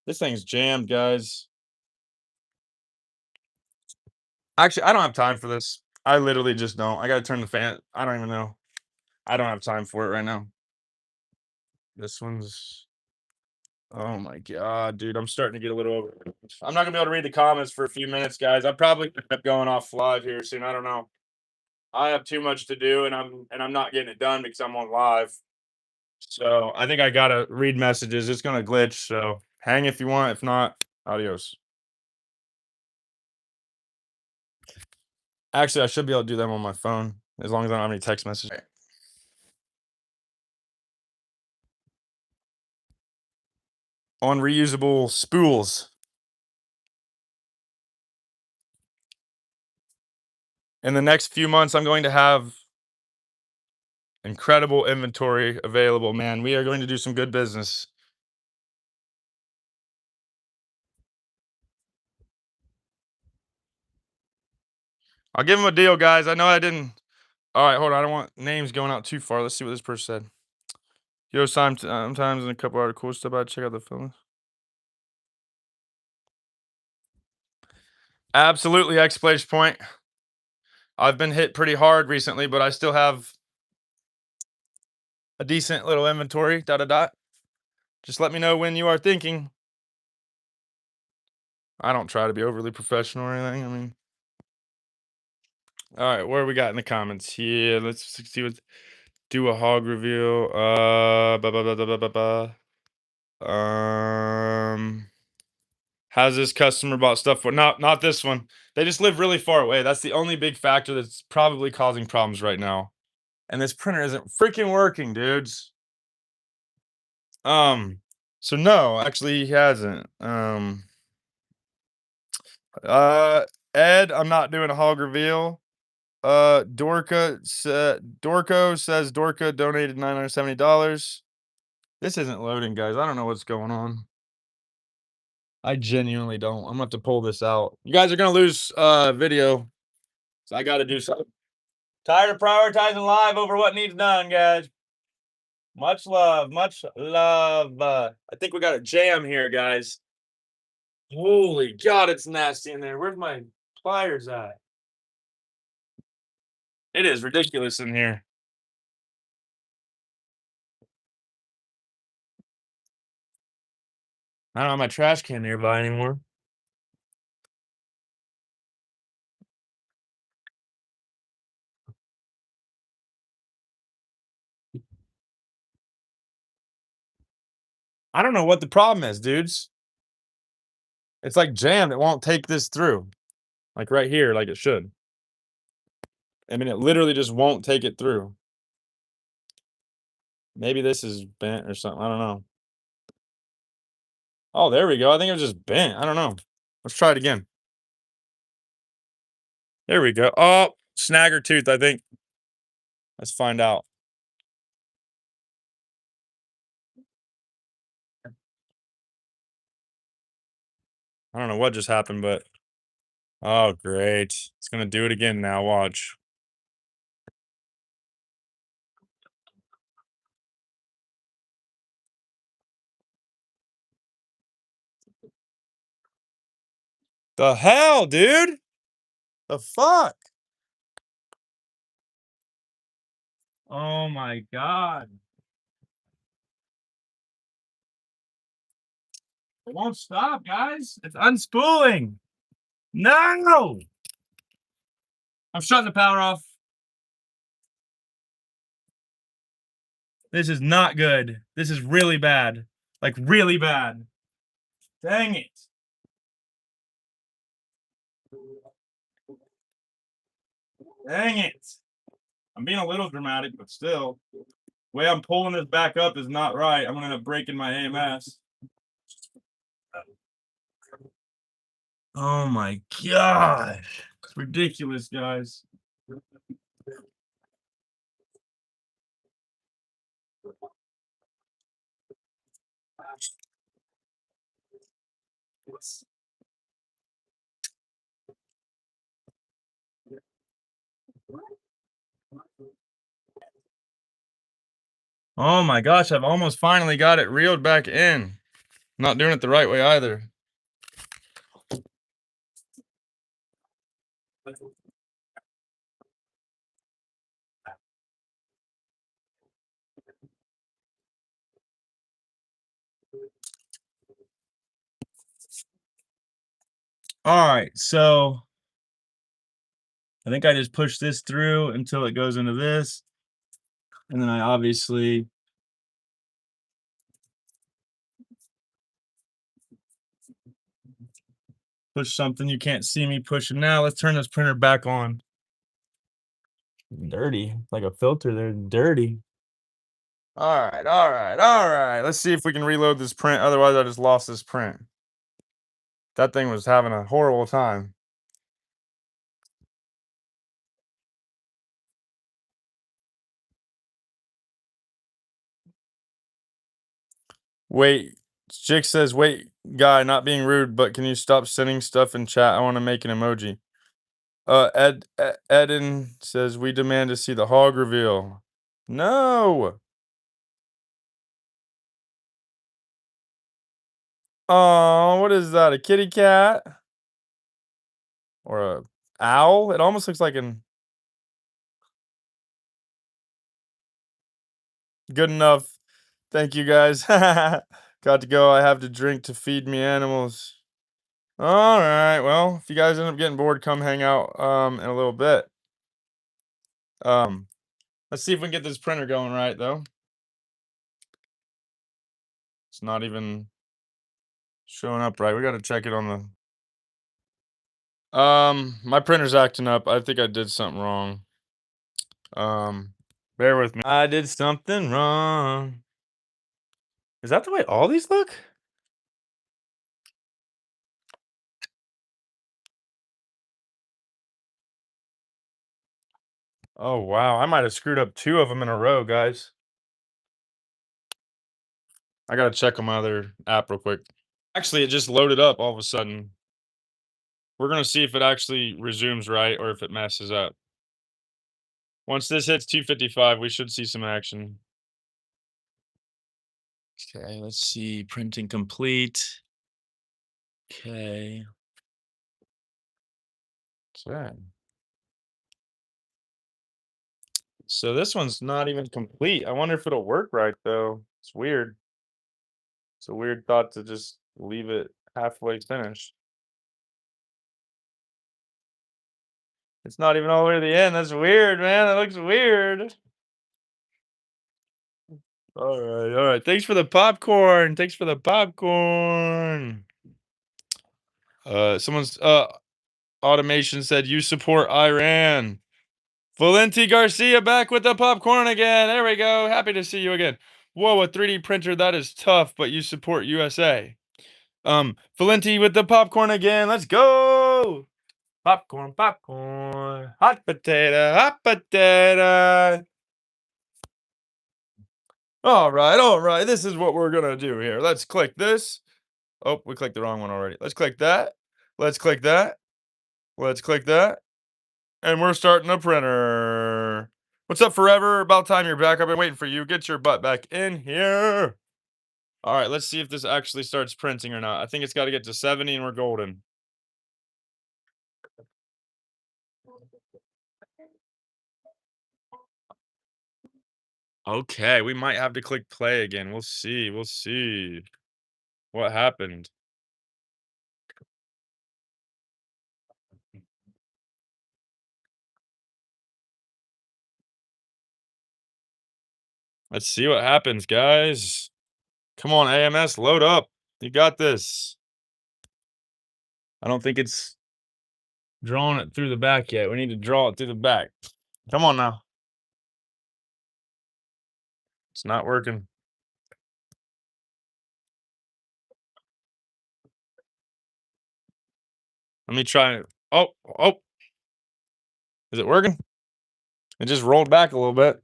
This thing's jammed, guys. Actually, I don't have time for this. I literally just don't. I gotta turn the fan. I don't even know. I don't have time for it right now. This one's. Oh my god, dude! I'm starting to get a little over. I'm not gonna be able to read the comments for a few minutes, guys. I'm probably gonna end up going off live here soon. I don't know. I have too much to do, and I'm not getting it done because I'm on live. So I think I gotta read messages. It's gonna glitch. So hang if you want. If not, adios. Actually, I should be able to do them on my phone as long as I don't have any text messages. On reusable spools. In the next few months, I'm going to have incredible inventory available, man. We are going to do some good business. I'll give him a deal, guys. I know I didn't. All right, hold on. I don't want names going out too far. Let's see what this person said. Yo, sometimes in a couple articles stuff about check out the film. Absolutely, exclamation point. I've been hit pretty hard recently, but I still have a decent little inventory. Dot dot dot. Just let me know when you are thinking. I don't try to be overly professional or anything. I mean, all right, where we got in the comments here? Let's see what. Do a hog reveal. Ba, ba, ba, ba, ba, ba, ba. Has this customer bought stuff for? Not this one. They just live really far away. That's the only big factor that's probably causing problems right now. And this printer isn't freaking working, dudes. So no, actually he hasn't. Ed, I'm not doing a hog reveal. Dorco says Dorca donated $970. This isn't loading, guys. I don't know what's going on. I genuinely don't. I'm gonna have to pull this out. You guys are gonna lose video. So I gotta do something. Tired of prioritizing live over what needs done, guys. Much love, much love. I think we got a jam here, guys. Holy God, it's nasty in there. Where's my pliers at? It is ridiculous in here. I don't have my trash can nearby anymore. I don't know what the problem is, dudes. It's like jammed. It won't take this through. Like right here, like it should. I mean, it literally just won't take it through. Maybe this is bent or something. I don't know. Oh, there we go. I think it was just bent. I don't know. Let's try it again. There we go. Oh, snagger tooth, I think. Let's find out. I don't know what just happened, but oh, great. It's gonna do it again now. Watch. The hell, dude? The fuck? Oh my god. It won't stop, guys. It's unspooling. No! I'm shutting the power off. This is not good. This is really bad. Like, really bad. Dang it. Dang it. I'm being a little dramatic, but still. The way I'm pulling this back up is not right. I'm gonna end up breaking my AMS. Oh my gosh. It's ridiculous, guys. Oh my gosh, I've almost finally got it reeled back in. Not doing it the right way either. All right, so I think I just push this through until it goes into this. And then I obviously push something. You can't see me pushing now. Let's turn this printer back on. Dirty, like a filter there, dirty. All right, all right, all right. Let's see if we can reload this print. Otherwise, I just lost this print. That thing was having a horrible time. Wait, Jix says, wait, guy, not being rude, but can you stop sending stuff in chat? I want to make an emoji. Eden says, we demand to see the hog reveal. No. Oh, what is that? A kitty cat? Or a owl? It almost looks like an good enough. Thank you guys. Got to go. I have to drink to feed me animals. All right. Well, if you guys end up getting bored, come hang out in a little bit. Let's see if we can get this printer going right though. It's not even showing up right. We got to check it on the my printer's acting up. I think I did something wrong. Bear with me. I did something wrong. Is that the way all these look? Oh wow, I might have screwed up 2 of them in a row, guys. I gotta check on my other app real quick. Actually, it just loaded up all of a sudden. We're gonna see if it actually resumes right or if it messes up. Once this hits 255, we should see some action. Okay, let's see. Printing complete. Okay. Okay. So this one's not even complete. I wonder if it'll work right though. It's weird. It's a weird thought to just leave it halfway finished. It's not even all the way to the end. That's weird, man. That looks weird. All right, all right. Thanks for the popcorn. Thanks for the popcorn. Someone's automation said you support Iran. Valenti Garcia back with the popcorn again. There we go. Happy to see you again. Whoa, a 3D printer, that is tough, but you support USA. Valenti with the popcorn again. Let's go. Popcorn, popcorn. Hot potato, hot potato. All right, all right. This is what we're gonna do here. Let's click this. Oh, we clicked the wrong one already. Let's click that. Let's click that. Let's click that. And we're starting a printer. What's up, Forever? About time you're back. I've been waiting for you. Get your butt back in here. All right, let's see if this actually starts printing or not. I think it's got to get to 70 and we're golden. Okay, we might have to click play again. We'll see. We'll see what happened. Let's see what happens, guys. Come on, AMS, load up. You got this. I don't think it's drawing it through the back yet. We need to draw it through the back. Come on now. It's not working. Let me try. Oh, oh. Is it working? It just rolled back a little bit.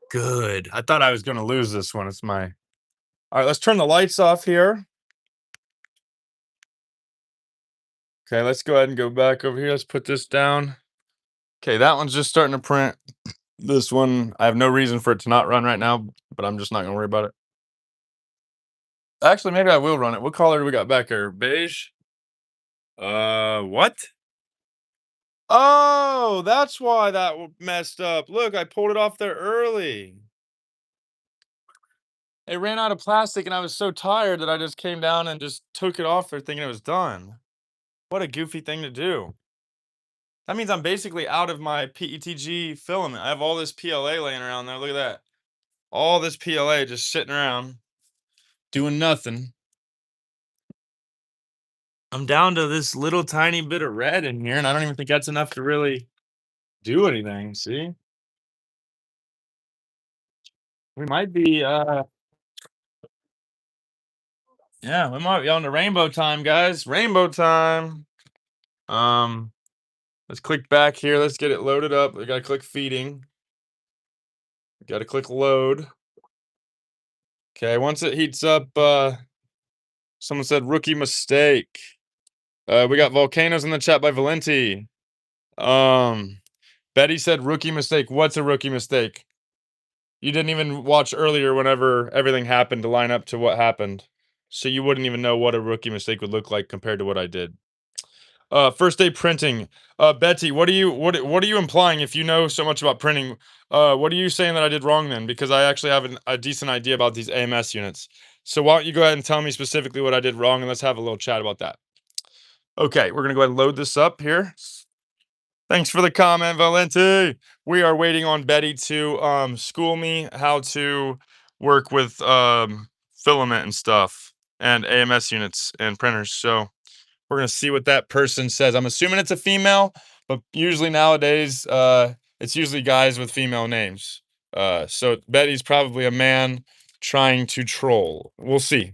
Good. I thought I was going to lose this one. It's my. All right, let's turn the lights off here. Okay, let's go ahead and go back over here. Let's put this down. Okay, that one's just starting to print. This one, I have no reason for it to not run right now, but I'm just not going to worry about it. Actually, maybe I will run it. What color do we got back here? Beige? What? Oh, that's why that messed up. Look, I pulled it off there early. It ran out of plastic and I was so tired that I just came down and just took it off there thinking it was done. What a goofy thing to do. That means I'm basically out of my PETG filament. I have all this PLA laying around there. Look at that. All this PLA just sitting around doing nothing. I'm down to this little tiny bit of red in here, and I don't even think that's enough to really do anything. See? We might be yeah, we might be on the rainbow time, guys. Rainbow time. Let's click back here. Let's get it loaded up. We gotta click feeding. We gotta click load. Okay, once it heats up, someone said rookie mistake. We got volcanoes in the chat by Valenti. Betty said rookie mistake. What's a rookie mistake? You didn't even watch earlier whenever everything happened to line up to what happened. So you wouldn't even know what a rookie mistake would look like compared to what I did. First day printing. Betty, what are you implying if you know so much about printing? What are you saying that I did wrong then? Because I actually have a decent idea about these AMS units. So why don't you go ahead and tell me specifically what I did wrong and let's have a little chat about that. Okay, we're gonna go ahead and load this up here. Thanks for the comment, Valenti. We are waiting on Betty to school me how to work with filament and stuff and AMS units and printers. So we're gonna see what that person says. I'm assuming it's a female, but usually nowadays it's usually guys with female names. So Betty's probably a man. trying to troll. We'll see.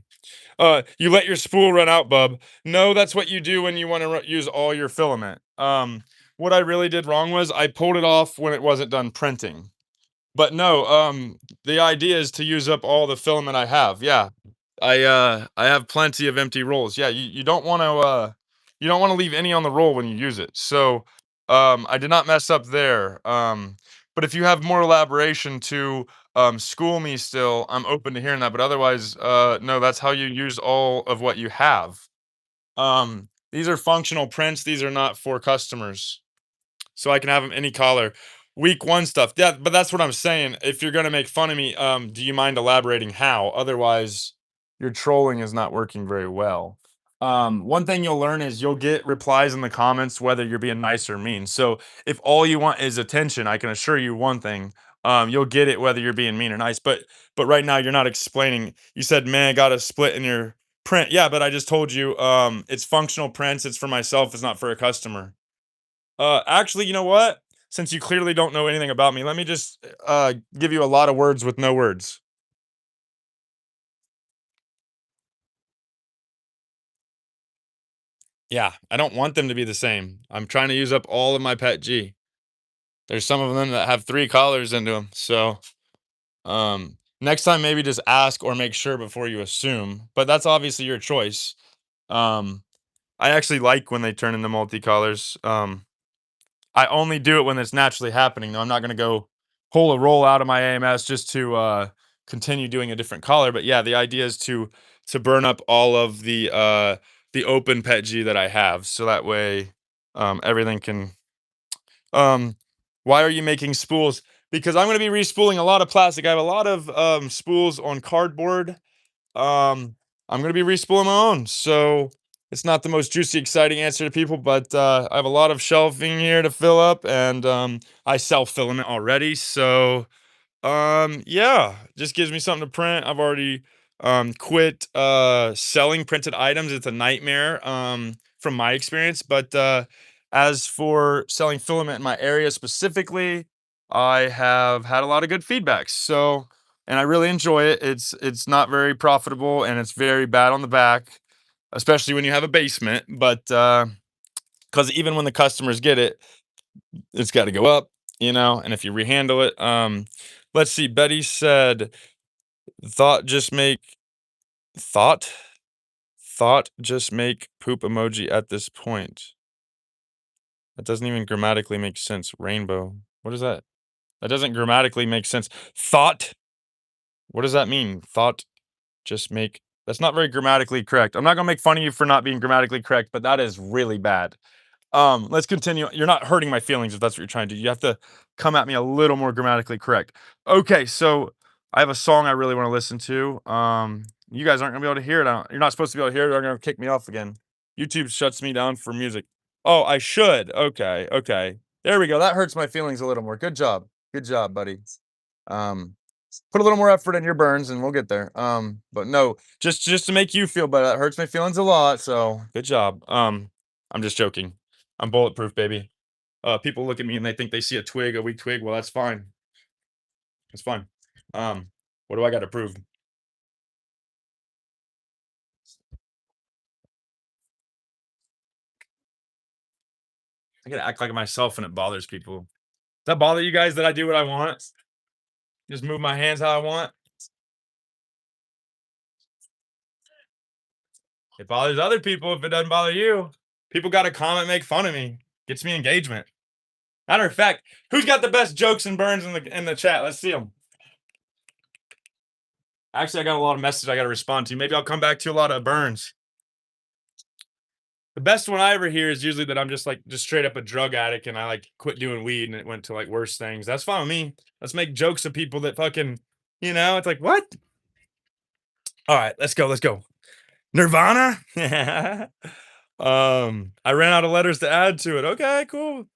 You let your spool run out, bub. No, that's what you do when you want to use all your filament. What I really did wrong was I pulled it off when it wasn't done printing. But no, the idea is to use up all the filament I have. Yeah. I have plenty of empty rolls. Yeah, you don't want to you don't want to leave any on the roll when you use it. So, I did not mess up there. But if you have more elaboration to school me still, I'm open to hearing that. But otherwise, no, that's how you use all of what you have. These are functional prints. These are not for customers, so I can have them any color. Week one stuff. Yeah, but that's what I'm saying. If you're gonna make fun of me, do you mind elaborating how? Otherwise, your trolling is not working very well. One thing you'll learn is you'll get replies in the comments whether you're being nice or mean. So if all you want is attention, I can assure you one thing. You'll get it whether you're being mean or nice. But right now you're not explaining. You said, man, got a split in your print. Yeah, but I just told you it's functional prints, it's for myself, it's not for a customer. Actually, you know what? Since you clearly don't know anything about me, let me just give you a lot of words with no words. Yeah, I don't want them to be the same. I'm trying to use up all of my pet G. There's some of them that have three collars into them. So, next time maybe just ask or make sure before you assume. But that's obviously your choice. Um, I actually like when they turn into multicolors. I only do it when it's naturally happening, though. I'm not gonna go pull a roll out of my AMS just to continue doing a different color. But yeah, the idea is to burn up all of the open PETG that I have, so that way everything can. Um, why are you making spools? Because I'm gonna be respooling a lot of plastic. I have a lot of spools on cardboard. um, I'm gonna be respooling my own, so it's not the most juicy, exciting answer to people, but I have a lot of shelving here to fill up, and I sell filament already, so yeah, just gives me something to print. I've already quit selling printed items. It's a nightmare from my experience. But as for selling filament in my area specifically, I have had a lot of good feedbacks. So, and I really enjoy it. It's not very profitable and it's very bad on the back, especially when you have a basement. But because even when the customers get it, it's got to go up, and if you rehandle it, let's see. Betty said, "Thought just make thought thought just make poop emoji at this point." That doesn't even grammatically make sense. Rainbow. What is that? That doesn't grammatically make sense. Thought. What does that mean? Thought just make. That's not very grammatically correct. I'm not gonna make fun of you for not being grammatically correct, but that is really bad. Let's continue. You're not hurting my feelings if that's what you're trying to do. You have to come at me a little more grammatically correct. Okay, so I have a song I really want to listen to. You guys aren't gonna be able to hear it. You're not supposed to be able to hear it. They're gonna kick me off again. YouTube shuts me down for music. Oh, I should. Okay, okay. There we go. That hurts my feelings a little more. Good job. Good job, buddy. Um, put a little more effort in your burns, and we'll get there. But no, just to make you feel better. That hurts my feelings a lot. So good job. I'm just joking. I'm bulletproof, baby. People look at me and they think they see a twig, a weak twig. Well, that's fine. It's fine. Um, what do I got to prove? I gotta act like myself and it bothers people. Does that bother you guys that I do what I want? Just move my hands how I want? It bothers other people if it doesn't bother you. People got to comment, make fun of me. Gets me engagement. Matter of fact, who's got the best jokes and burns in the chat? Let's see them. Actually, I got a lot of messages I got to respond to. Maybe I'll come back to a lot of burns. The best one I ever hear is usually that I'm just straight up a drug addict and I like quit doing weed and it went to like worse things. That's fine with me. Let's make jokes of people that fucking, it's like what? All right, let's go. Let's go. Nirvana? I ran out of letters to add to it. Okay, cool.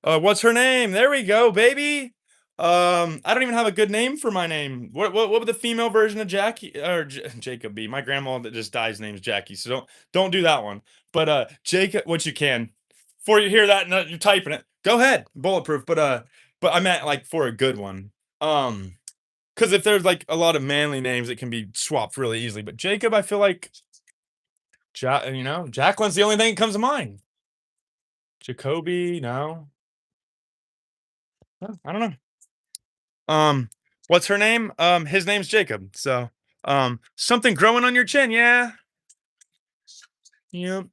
What's her name? There we go, baby. I don't even have a good name for my name. What would the female version of Jackie or Jacob be? My grandma that just dies name's Jackie, so don't do that one. But Jacob, what you can. Before you hear that and you're typing it, go ahead, bulletproof. But I meant like for a good one. Um, Because if there's, like, a lot of manly names, it can be swapped really easily, but Jacob, I feel like Jacqueline's the only thing that comes to mind. Jacoby, no. I don't know. Um, what's her name? His name's Jacob, so, something growing on your chin, yeah? Yep,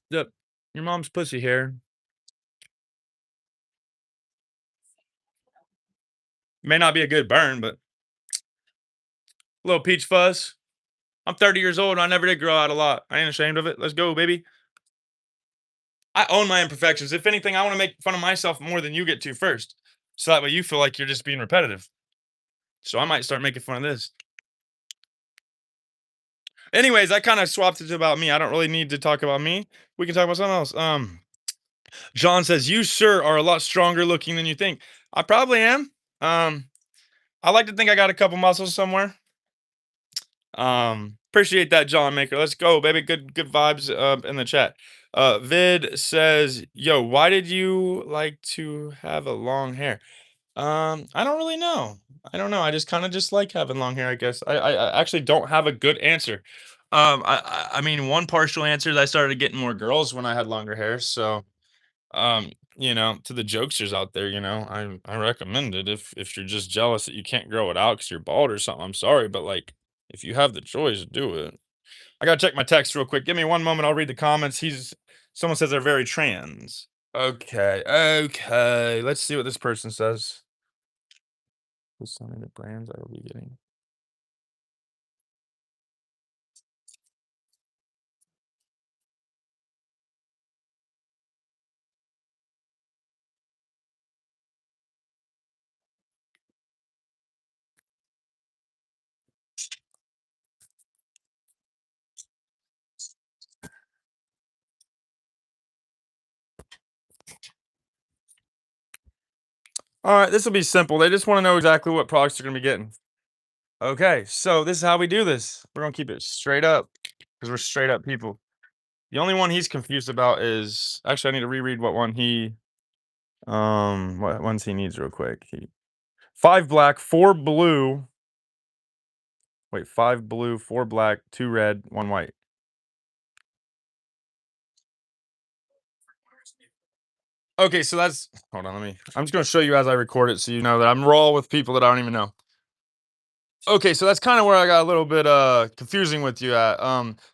yep. Your mom's pussy hair. May not be a good burn, but a little peach fuzz. I'm 30 years old, and I never did grow out a lot. I ain't ashamed of it. Let's go, baby. I own my imperfections. If anything, I wanna make fun of myself more than you get to first, so that way you feel like you're just being repetitive. So I might start making fun of this. Anyways, I kinda swapped it to about me. I don't really need to talk about me. We can talk about something else. John says, "You, sir, are a lot stronger looking than you think." I probably am. Um, I like to think I got a couple muscles somewhere. Appreciate that, John Maker. Let's go, baby. Good vibes in the chat. Vid says, "Yo, why did you like to have a long hair?" I don't really know. I don't know. I just kind of just like having long hair, I guess. I actually don't have a good answer. I mean, one partial answer is I started getting more girls when I had longer hair. So, to the jokesters out there, I recommend it if you're just jealous that you can't grow it out because you're bald or something. I'm sorry, but like, if you have the choice, do it. I gotta check my text real quick. Give me one moment. I'll read the comments. Someone says they're very trans. Okay, okay. Let's see what this person says. Who's some of the brands I will be getting? All right, this will be simple. They just want to know exactly what products they're gonna be getting. Okay, so this is how we do this. We're gonna keep it straight up because we're straight up people. The only one he's confused about is actually I need to reread what one he what ones he needs real quick. Five black, four blue. Wait, five blue, four black, two red, one white. Okay, so that's hold on, I'm just gonna show you as I record it so you know that I'm raw with people that I don't even know. Okay, so that's kind of where I got a little bit confusing with you at.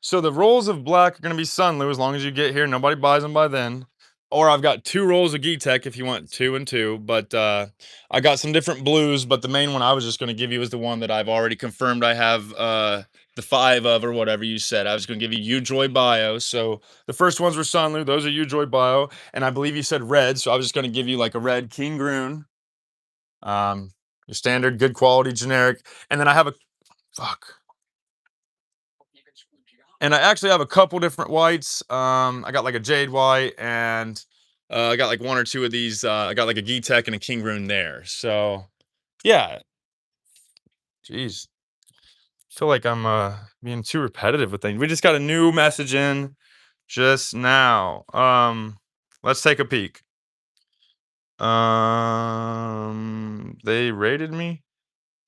So the rolls of black are gonna be Sunlu as long as you get here. Nobody buys them by then. Or I've got two rolls of Tech if you want two and two. But I got some different blues, but the main one I was just gonna give you is the one that I've already confirmed I have the five of or whatever you said. I was gonna give you Ujoy Bio. So the first ones were Sunlu, those are Ujoy Bio, and I believe you said red, so I was just gonna give you like a red King Groon. Um, your standard good quality generic. And then I have a fuck. And I actually have a couple different whites. I got like a jade white and I got like one or two of these. I got like a Tech and a King Rune there. So yeah, jeez. Feel like I'm being too repetitive with things. We just got a new message in just now. Let's take a peek. They rated me.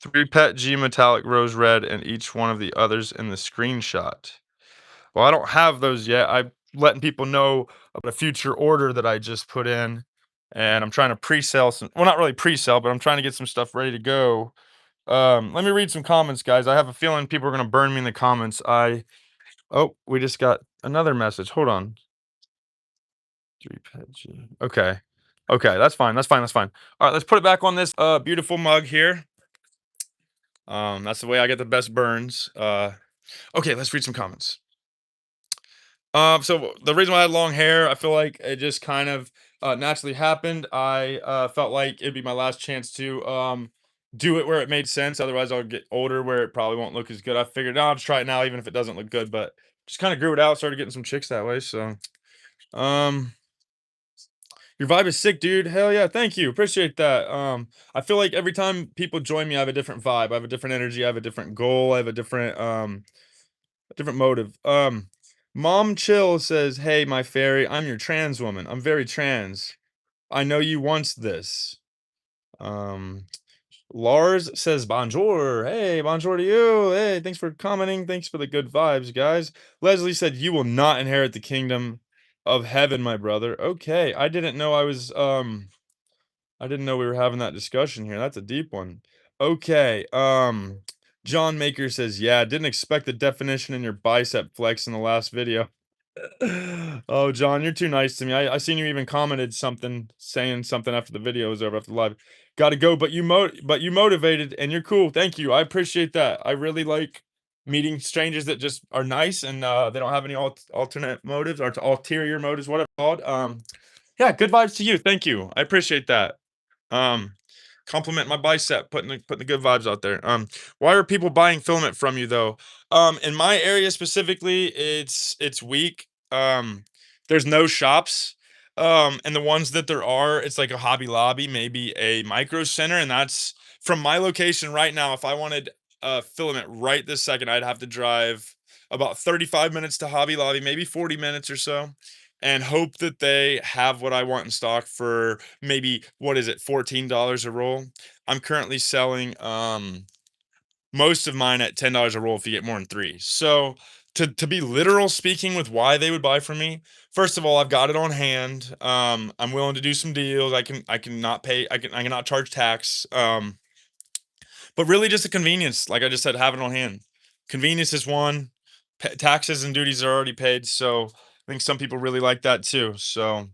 3 pet G metallic rose red and each one of the others in the screenshot. Well, I don't have those yet. I'm letting people know about a future order that I just put in, and I'm trying to pre-sell some. Well, not really pre-sell, but I'm trying to get some stuff ready to go. Let me read some comments, guys. I have a feeling people are gonna burn me in the comments. We just got another message. Hold on. 3 pet G. Okay. Okay, that's fine. That's fine. That's fine. All right, let's put it back on this beautiful mug here. That's the way I get the best burns. Okay, let's read some comments. So the reason why I had long hair, I feel like it just kind of naturally happened. I felt like it'd be my last chance to do it where it made sense. Otherwise, I'll get older where it probably won't look as good. I figured I'll just try it now, even if it doesn't look good. But just kind of grew it out, started getting some chicks that way. So, um, your vibe is sick, dude. Hell yeah, thank you, appreciate that. I feel like every time people join me, I have a different vibe. I have a different energy. I have a different goal. I have a different motive. Mom Chill says, "Hey, my fairy, I'm your trans woman. I'm very trans. I know you wants this." Um, Lars says bonjour. Hey, bonjour to you. Hey, thanks for commenting. Thanks for the good vibes, guys. Leslie said you will not inherit the kingdom of heaven, my brother. Okay, I didn't know we were having that discussion here. That's a deep one. Okay. John Maker says, "Yeah, didn't expect the definition in your bicep flex in the last video." Oh, John, you're too nice to me. I seen you even commented something, saying something after the video was over, after the live. Got to go, but you motivated and you're cool. Thank you. I appreciate that. I really like meeting strangers that just are nice and they don't have any alternate motives or ulterior motives, whatever it's called. Yeah, good vibes to you. Thank you. I appreciate that. Um, Compliment my bicep, putting the good vibes out there. Why are people buying filament from you though? In my area specifically, it's weak. There's no shops. And the ones that there are, it's like a Hobby Lobby, maybe a Micro Center, and that's from my location right now. If I wanted filament right this second, I'd have to drive about 35 minutes to Hobby Lobby, maybe 40 minutes or so, and hope that they have what I want in stock for maybe, what is it, $14 a roll. I'm currently selling most of mine at $10 a roll if you get more than three. So to be literal speaking with why they would buy from me, first of all, I've got it on hand. I'm willing to do some deals. I can not pay, I cannot charge tax. But really just a convenience. Like I just said, have it on hand. Convenience is one. Taxes and duties are already paid, so I think some people really like that too. So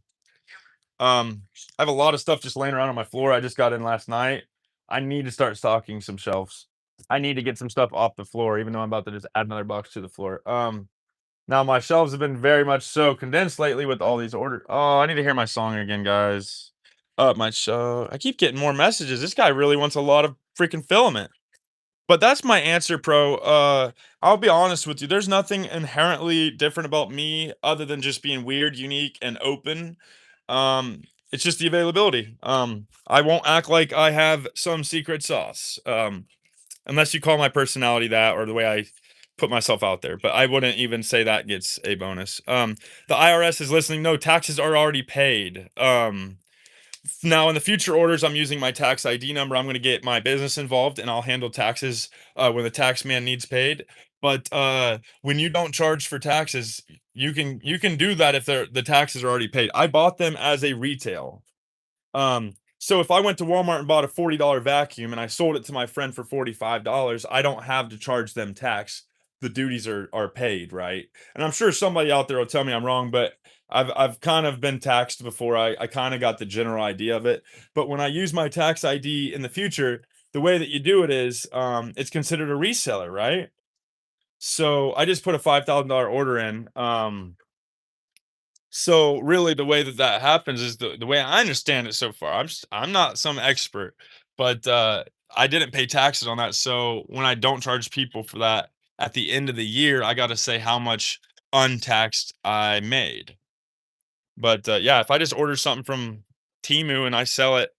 I have a lot of stuff just laying around on my floor. I just got in last night. I need to start stocking some shelves. I need to get some stuff off the floor, even though I'm about to just add another box to the floor. Now my shelves have been very much so condensed lately with all these orders. Oh, I need to hear my song again, guys. Up my show. I keep getting more messages. This guy really wants a lot of freaking filament. But that's my answer, Pro. I'll be honest with you. There's nothing inherently different about me other than just being weird, unique, and open. It's just the availability. I won't act like I have some secret sauce. Unless you call my personality that or the way I put myself out there. But I wouldn't even say that gets a bonus. The IRS is listening. No, taxes are already paid. Now, in the future orders, I'm using my tax ID number. I'm going to get my business involved, and I'll handle taxes when the tax man needs paid. But when you don't charge for taxes, you can do that if the taxes are already paid. I bought them as a retail. So if I went to Walmart and bought a $40 vacuum and I sold it to my friend for $45, I don't have to charge them tax. The duties are paid, right? And I'm sure somebody out there will tell me I'm wrong, but I've kind of been taxed before. I kind of got the general idea of it. But when I use my tax ID in the future, the way that you do it is it's considered a reseller, right? So I just put a $5,000 order in. So really the way that that happens is the way I understand it so far. I'm not some expert, but I didn't pay taxes on that. So when I don't charge people for that at the end of the year, I got to say how much untaxed I made. But yeah, if I just order something from Temu and I sell it,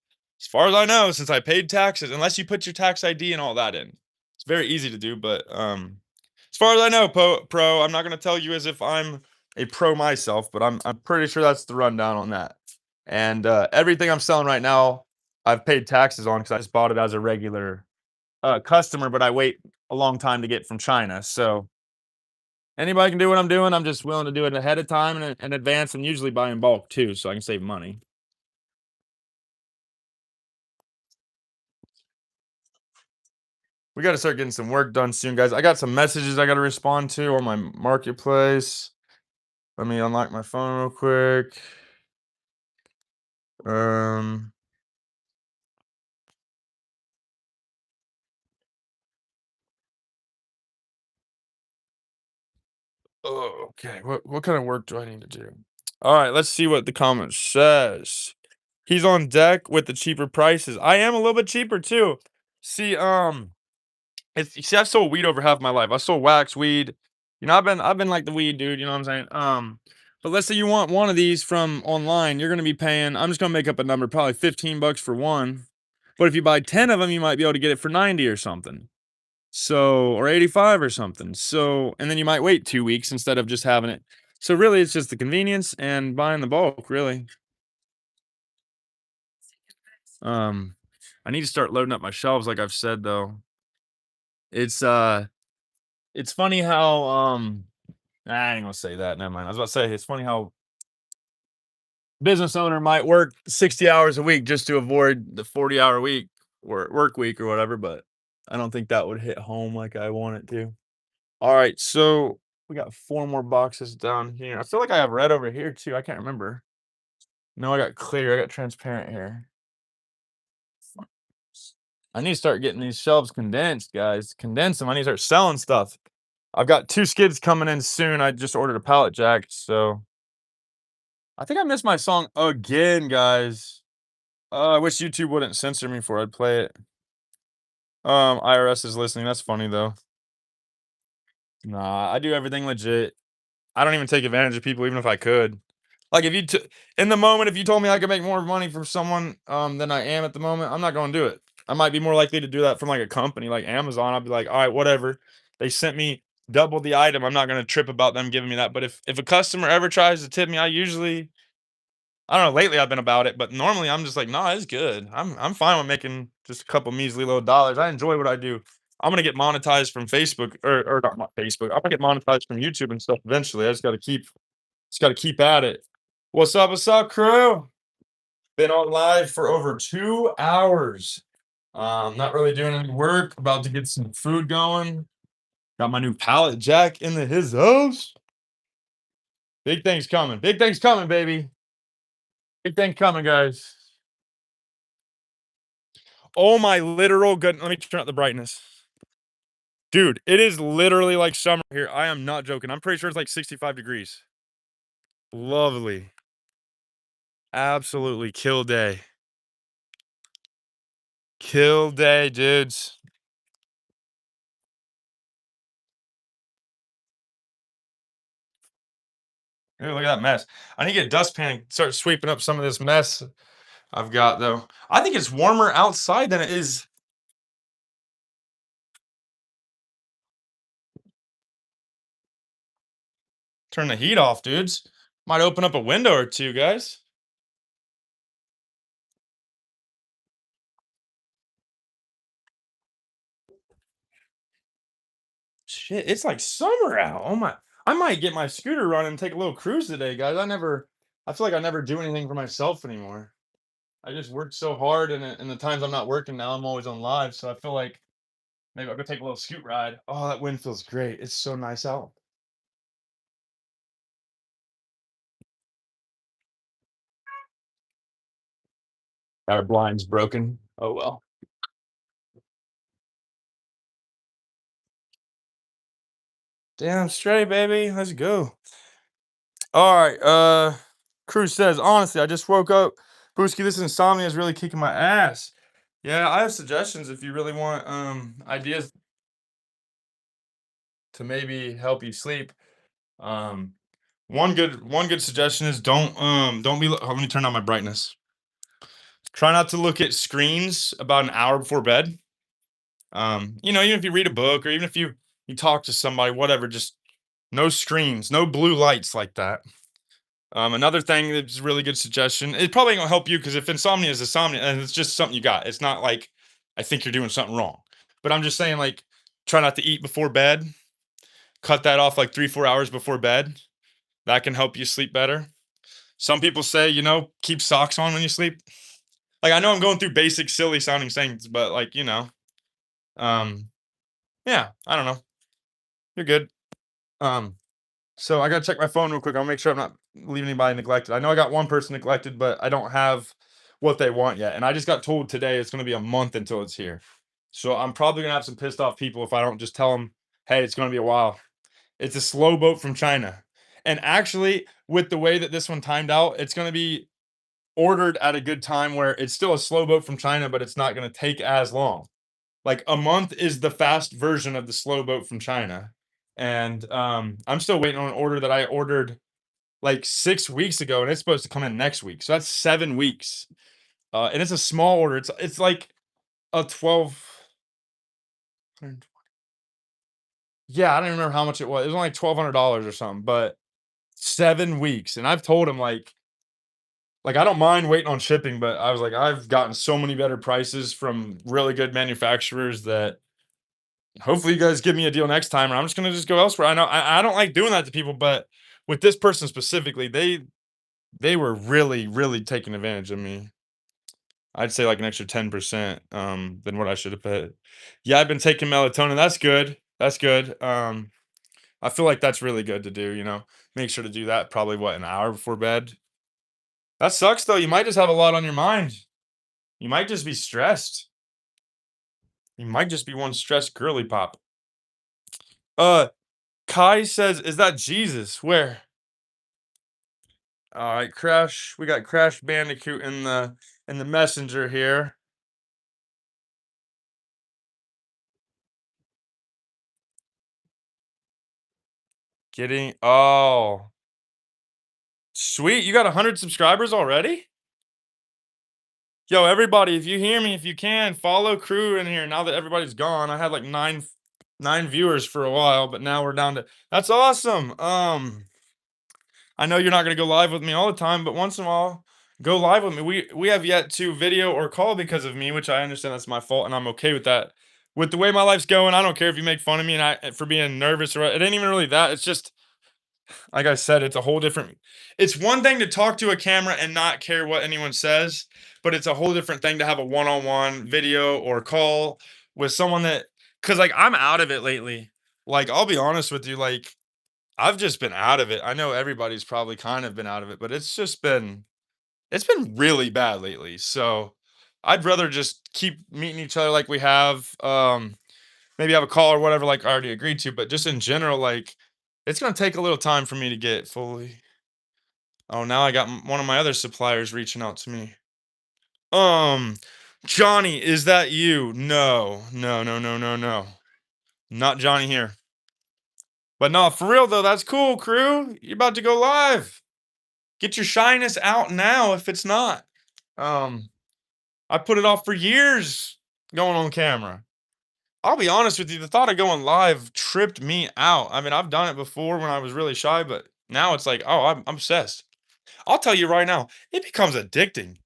as far as I know, since I paid taxes, unless you put your tax ID and all that in, it's very easy to do. But as far as I know, pro, I'm not going to tell you as if I'm a pro myself, but I'm pretty sure that's the rundown on that. And everything I'm selling right now, I've paid taxes on because I just bought it as a regular customer, but I wait a long time to get from China. So anybody can do what I'm doing. I'm just willing to do it ahead of time and in advance, and usually buy in bulk too, so I can save money. We got to start getting some work done soon, guys. I got some messages I got to respond to on my marketplace. Let me unlock my phone real quick. Um. Oh, okay. What kind of work do I need to do? All right, let's see what the comment says. He's on deck with the cheaper prices. I am a little bit cheaper too. See, I've sold weed over half my life. I sold wax weed. I've been like the weed dude, you know what I'm saying? But let's say you want one of these from online, you're gonna be paying, I'm just gonna make up a number, probably 15 bucks for one. But if you buy 10 of them, you might be able to get it for 90 or something. So, or 85 or something. So, and then you might wait 2 weeks instead of just having it. So really it's just the convenience and buying the bulk, really. Um I need to start loading up my shelves like I've said, though. It's, it's funny how, I ain't gonna say that, never mind. I was about to say, it's funny how business owner might work 60 hours a week just to avoid the 40-hour week or work week or whatever, but I don't think that would hit home like I want it to. All right, so we got 4 more boxes down here. I feel like I have red over here too. I can't remember. No, I got clear. I got transparent here. I need to start getting these shelves condensed, guys. Condense them. I need to start selling stuff. I've got 2 skids coming in soon. I just ordered a pallet jack, so I think I missed my song again, guys. I wish YouTube wouldn't censor me for I'd play it. IRS is listening. That's funny though. Nah, I do everything legit. I don't even take advantage of people, even if I could. Like if you in the moment, if you told me I could make more money from someone than I am at the moment, I'm not going to do it. I might be more likely to do that from like a company like Amazon. I'll be like, all right, whatever. They sent me double the item. I'm not going to trip about them giving me that. But if a customer ever tries to tip me, I usually I don't know. Lately, I've been about it, but normally I'm just like, nah, it's good. I'm fine with making just a couple measly little dollars. I enjoy what I do. I'm gonna get monetized from Facebook or not Facebook. I'm gonna get monetized from YouTube and stuff eventually. I just gotta keep at it. What's up? What's up, crew? Been on live for over 2 hours. Not really doing any work. About to get some food going. Got my new pallet jack in his house. Big things coming. Big things coming, baby. Big things coming, guys. Oh my literal good let me turn up the brightness. Dude, it is literally like summer here. I am not joking. I'm pretty sure it's like 65 degrees. Lovely. Absolutely kill day. Kill day, dudes. Hey, look at that mess. I need to get a dustpan and start sweeping up some of this mess I've got though. I think it's warmer outside than it is. Turn the heat off, dudes. Might open up a window or two, guys. Shit, it's like summer out. Oh my. I might get my scooter running and take a little cruise today, guys. I feel like I never do anything for myself anymore. I just work so hard and the times I'm not working now, I'm always on live. So I feel like maybe I'll go take a little scoot ride. Oh, that wind feels great. It's so nice out. Our blind's broken. Oh well. Damn straight, baby. Let's go. All right. Cruz says, honestly, I just woke up. Booski, this insomnia is really kicking my ass. Yeah, I have suggestions if you really want ideas to maybe help you sleep. Um one good suggestion is don't be let me turn on my brightness. Try not to look at screens about an hour before bed. Even if you read a book or even if you talk to somebody, whatever, just no screens, no blue lights like that. Another thing that's a really good suggestion. It probably ain't gonna help you because if insomnia is insomnia, and it's just something you got. It's not like I think you're doing something wrong. But I'm just saying, like, try not to eat before bed. Cut that off like 3, 4 hours before bed. That can help you sleep better. Some people say, keep socks on when you sleep. Like I know I'm going through basic, silly sounding things, but like, um, yeah, I don't know. You're good. Um, so I gotta check my phone real quick. I'll make sure I'm not leaving anybody neglected. I know I got one person neglected, but I don't have what they want yet. And I just got told today it's gonna be a month until it's here. So I'm probably gonna have some pissed off people if I don't just tell them, hey, it's gonna be a while. It's a slow boat from China. And actually, with the way that this one timed out, it's gonna be ordered at a good time where it's still a slow boat from China, but it's not gonna take as long. Like a month is the fast version of the slow boat from China. And I'm still waiting on an order that I ordered like 6 weeks ago, and it's supposed to come in next week. So that's 7 weeks. And it's a small order. It's like a 12. Yeah, I don't even remember how much it was. It was only $1,200 or something, but 7 weeks. And I've told him like Like, I don't mind waiting on shipping, but I was like, I've gotten so many better prices from really good manufacturers that hopefully you guys give me a deal next time, or I'm just gonna just go elsewhere. I know I don't like doing that to people, but with this person specifically, they were really, really taking advantage of me. I'd say like an extra 10% than what I should have paid. Yeah, I've been taking melatonin. That's good. That's good. I feel like that's really good to do, you know. Make sure to do that probably what, an hour before bed. That sucks though. You might just have a lot on your mind. You might just be stressed. You might just be one stressed girly pop. Uh Kai says, is that Jesus? Where? All right, Crash. We got Crash Bandicoot in the messenger here. Getting oh sweet. You got 100 subscribers already? Yo, everybody, if you hear me, if you can, follow crew in here now that everybody's gone. I had like nine viewers for a while, but now we're down to that's awesome. I know you're not gonna go live with me all the time, but once in a while, go live with me. We have yet to video or call because of me, which I understand that's my fault, and I'm okay with that. With the way my life's going, I don't care if you make fun of me and I for being nervous or it ain't even really that. It's just like I said, it's a whole different it's one thing to talk to a camera and not care what anyone says, but it's a whole different thing to have a one-on-one video or call with someone that because like I'm out of it lately. Like I'll be honest with you, like I've just been out of it. I know everybody's probably kind of been out of it, but it's been really bad lately. So I'd rather just keep meeting each other like we have. Maybe have a call or whatever, like I already agreed to, but just in general, like it's gonna take a little time for me to get fully. Oh, now I got one of my other suppliers reaching out to me. Um, Johnny, is that you? No, no, no, no, no, no, not Johnny here. But no, for real though, that's cool, crew. You're about to go live. Get your shyness out now if it's not. Um, I put it off for years going on camera. I'll be honest with you, the thought of going live tripped me out. I mean, I've done it before when I was really shy, but now it's like, oh, I'm obsessed. I'll tell you right now, it becomes addicting.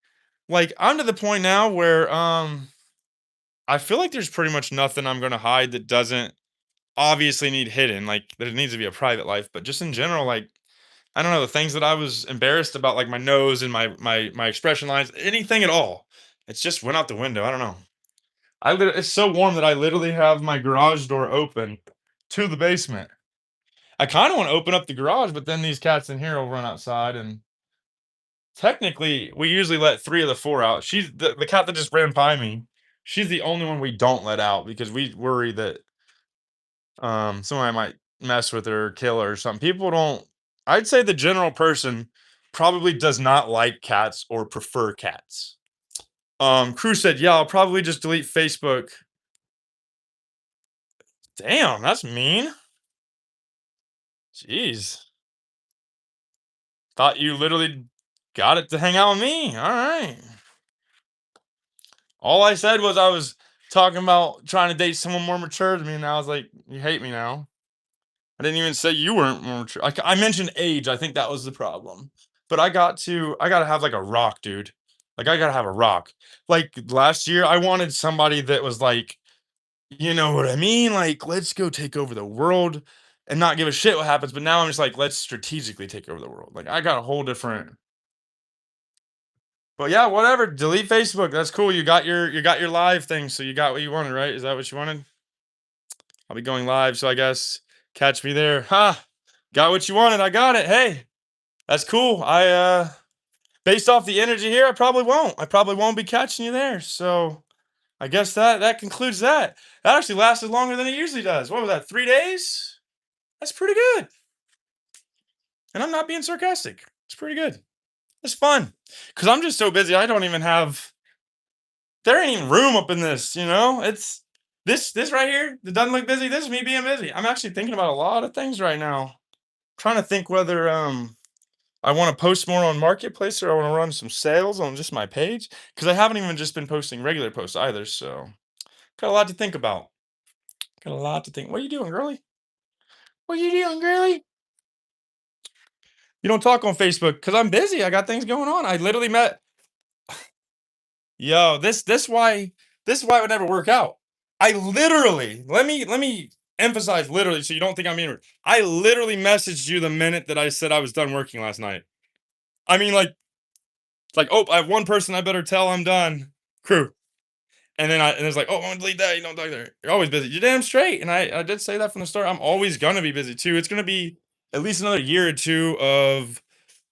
Like I'm to the point now where I feel like there's pretty much nothing I'm gonna hide that doesn't obviously need hidden, like that it needs to be a private life, but just in general, like I don't know, the things that I was embarrassed about, like my nose and my expression lines, anything at all. It's just went out the window. I don't know. It's so warm that I literally have my garage door open to the basement. I kind of want to open up the garage, but then these cats in here will run outside. And technically, we usually let three of the four out. She's the cat that just ran by me. She's the only one we don't let out because we worry that somebody might mess with her or kill her or something. People don't. I'd say the general person probably does not like cats or prefer cats. Crew said, "Yeah, I'll probably just delete Facebook." Damn, that's mean. Jeez. Thought you literally got it to hang out with me. All right. All I said was I was talking about trying to date someone more mature than me, and I was like, "You hate me now." I didn't even say you weren't more mature. I mentioned age. I think that was the problem. But I gotta have like a rock, dude. Like I gotta have a rock. Like last year, I wanted somebody that was like, you know what I mean? Like, let's go take over the world and not give a shit what happens. But now I'm just like, let's strategically take over the world. Like I got a whole different but yeah, whatever. Delete Facebook. That's cool. You got your live thing, so you got what you wanted, right? Is that what you wanted? I'll be going live, so I guess catch me there. Ha! Got what you wanted. I got it. Hey, that's cool. Based off the energy here, I probably won't. I probably won't be catching you there. So I guess that concludes that. That actually lasted longer than it usually does. What was that? 3 days? That's pretty good. And I'm not being sarcastic. It's pretty good. It's fun. Cause I'm just so busy. I don't even have there ain't even room up in this, you know? It's this right here that doesn't look busy. This is me being busy. I'm actually thinking about a lot of things right now. Trying to think whether I want to post more on Marketplace or I want to run some sales on just my page because I haven't even just been posting regular posts either. So got a lot to think about. Got a lot to think. What are you doing, girly? What are you doing, girly? You don't talk on Facebook because I'm busy. I got things going on. I literally met yo, this why it would never work out. I literally let me emphasize literally so you don't think I'm being rude. I literally messaged you the minute that I said I was done working last night. I mean, like, oh, I have one person I better tell I'm done. Crew. And it's like, oh, I'm gonna delete that. You don't talk there. You're always busy. You're damn straight. And I did say that from the start. I'm always gonna be busy too. It's gonna be at least another year or two of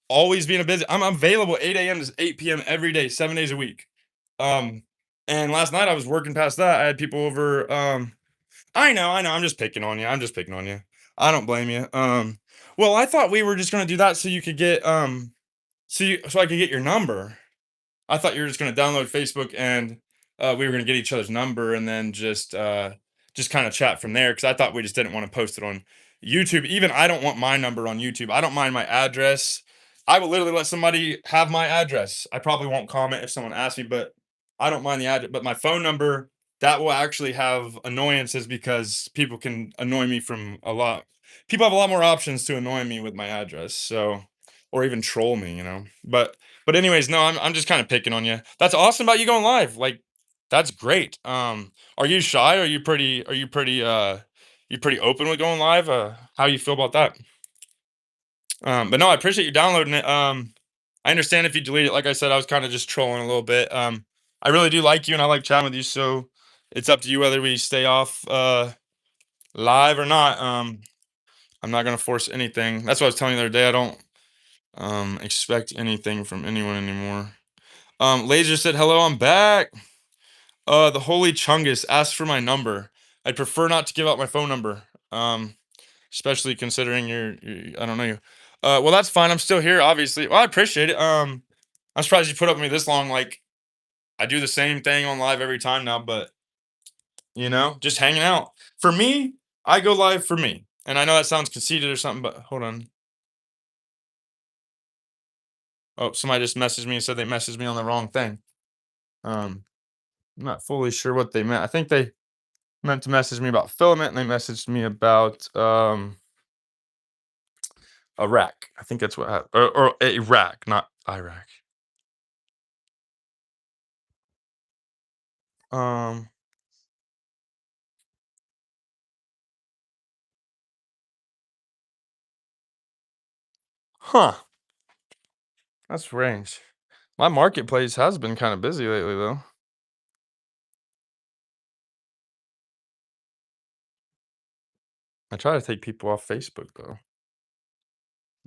always being a busy. I'm available 8 a.m. to 8 p.m. every day, 7 days a week. Um, and last night I was working past that. I had people over. I know. I'm just picking on you. I'm just picking on you. I don't blame you. Well, I thought we were just gonna do that so you could get so I could get your number. I thought you were just gonna download Facebook and we were gonna get each other's number and then just kind of chat from there because I thought we just didn't want to post it on YouTube. Even I don't want my number on YouTube. I don't mind my address. I will literally let somebody have my address. I probably won't comment if someone asks me, but I don't mind the address. But my phone number that will actually have annoyances because people can annoy me from a lot. People have a lot more options to annoy me with my address. So, or even troll me, you know. But anyways, no, I'm just kind of picking on you. That's awesome about you going live. Like, that's great. Are you shy? You pretty open with going live? How you feel about that? But no, I appreciate you downloading it. I understand if you delete it. Like I said, I was kind of just trolling a little bit. I really do like you and I like chatting with you, so it's up to you whether we stay off live or not. I'm not gonna force anything. That's what I was telling you the other day. I don't expect anything from anyone anymore. Laser said, "Hello, I'm back." The Holy Chungus asked for my number. I'd prefer not to give out my phone number. Especially considering I don't know you. Well, that's fine. I'm still here, obviously. Well, I appreciate it. I'm surprised you put up with me this long. Like, I do the same thing on live every time now, but just hanging out. For me, I go live for me. And I know that sounds conceited or something, but hold on. Oh, somebody just messaged me and said they messaged me on the wrong thing. Um, I'm not fully sure what they meant. I think they meant to message me about filament, and they messaged me about Iraq. I think that's what happened, or Iraq, not Iraq. Um, huh? That's strange. My marketplace has been kind of busy lately, though. I try to take people off Facebook, though.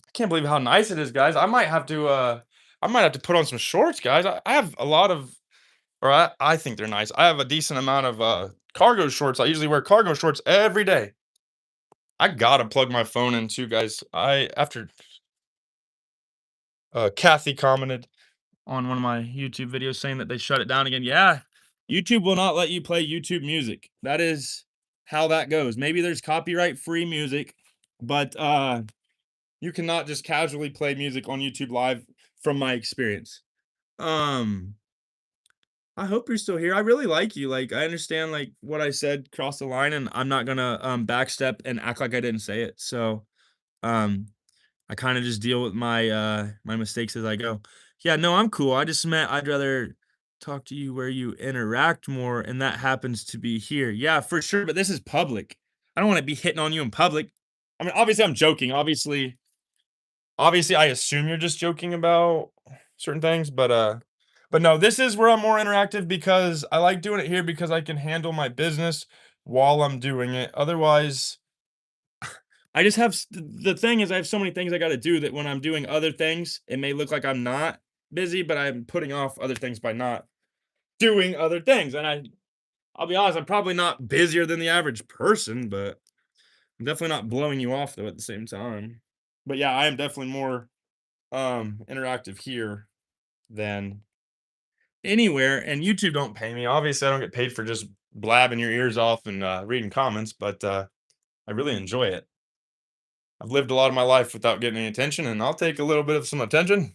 I can't believe how nice it is, guys. I might have to put on some shorts, guys. I have a lot of, or I think they're nice. I have a decent amount of cargo shorts. I usually wear cargo shorts every day. I gotta plug my phone in too, guys. I after Kathy commented on one of my YouTube videos saying that they shut it down again. Yeah, YouTube will not let you play YouTube music. That is how that goes. Maybe there's copyright free music, but you cannot just casually play music on YouTube live from my experience. Um I hope you're still here. I really like you. Like, I understand like what I said crossed the line and I'm not gonna backstep and act like I didn't say it. So um I kind of just deal with my mistakes as I go. Yeah, no, I'm cool. I just meant I'd rather talk to you where you interact more, and that happens to be here. Yeah, for sure. But this is public. I don't want to be hitting on you in public. I mean, obviously, I'm joking. Obviously, I assume you're just joking about certain things, but no, this is where I'm more interactive because I like doing it here because I can handle my business while I'm doing it. Otherwise, I just have the thing is I have so many things I got to do that when I'm doing other things, it may look like I'm not busy, but I'm putting off other things by not doing other things. And I'll be honest, I'm probably not busier than the average person, but I'm definitely not blowing you off though at the same time. But yeah, I am definitely more interactive here than anywhere. And YouTube don't pay me. Obviously, I don't get paid for just blabbing your ears off and reading comments, but I really enjoy it. I've lived a lot of my life without getting any attention, and I'll take a little bit of some attention.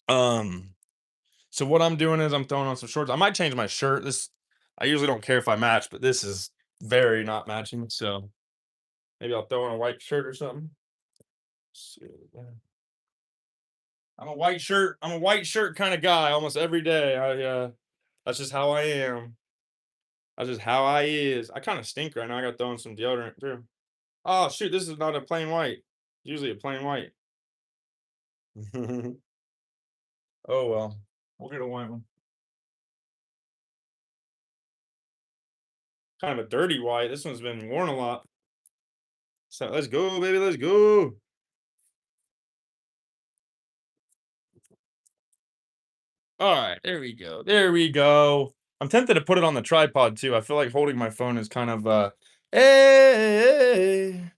Um, so what I'm doing is I'm throwing on some shorts. I might change my shirt. I usually don't care if I match, but this is very not matching. So maybe I'll throw on a white shirt or something. I'm a white shirt kind of guy almost every day. That's just how I am. That's just how I is. I kind of stink right now. I got throwing some deodorant too. Oh shoot, this is not a plain white. Usually a plain white. Oh well. We'll get a white one. Kind of a dirty white. This one's been worn a lot. So let's go, baby. Let's go. All right, there we go. There we go. I'm tempted to put it on the tripod too. I feel like holding my phone is kind of hey.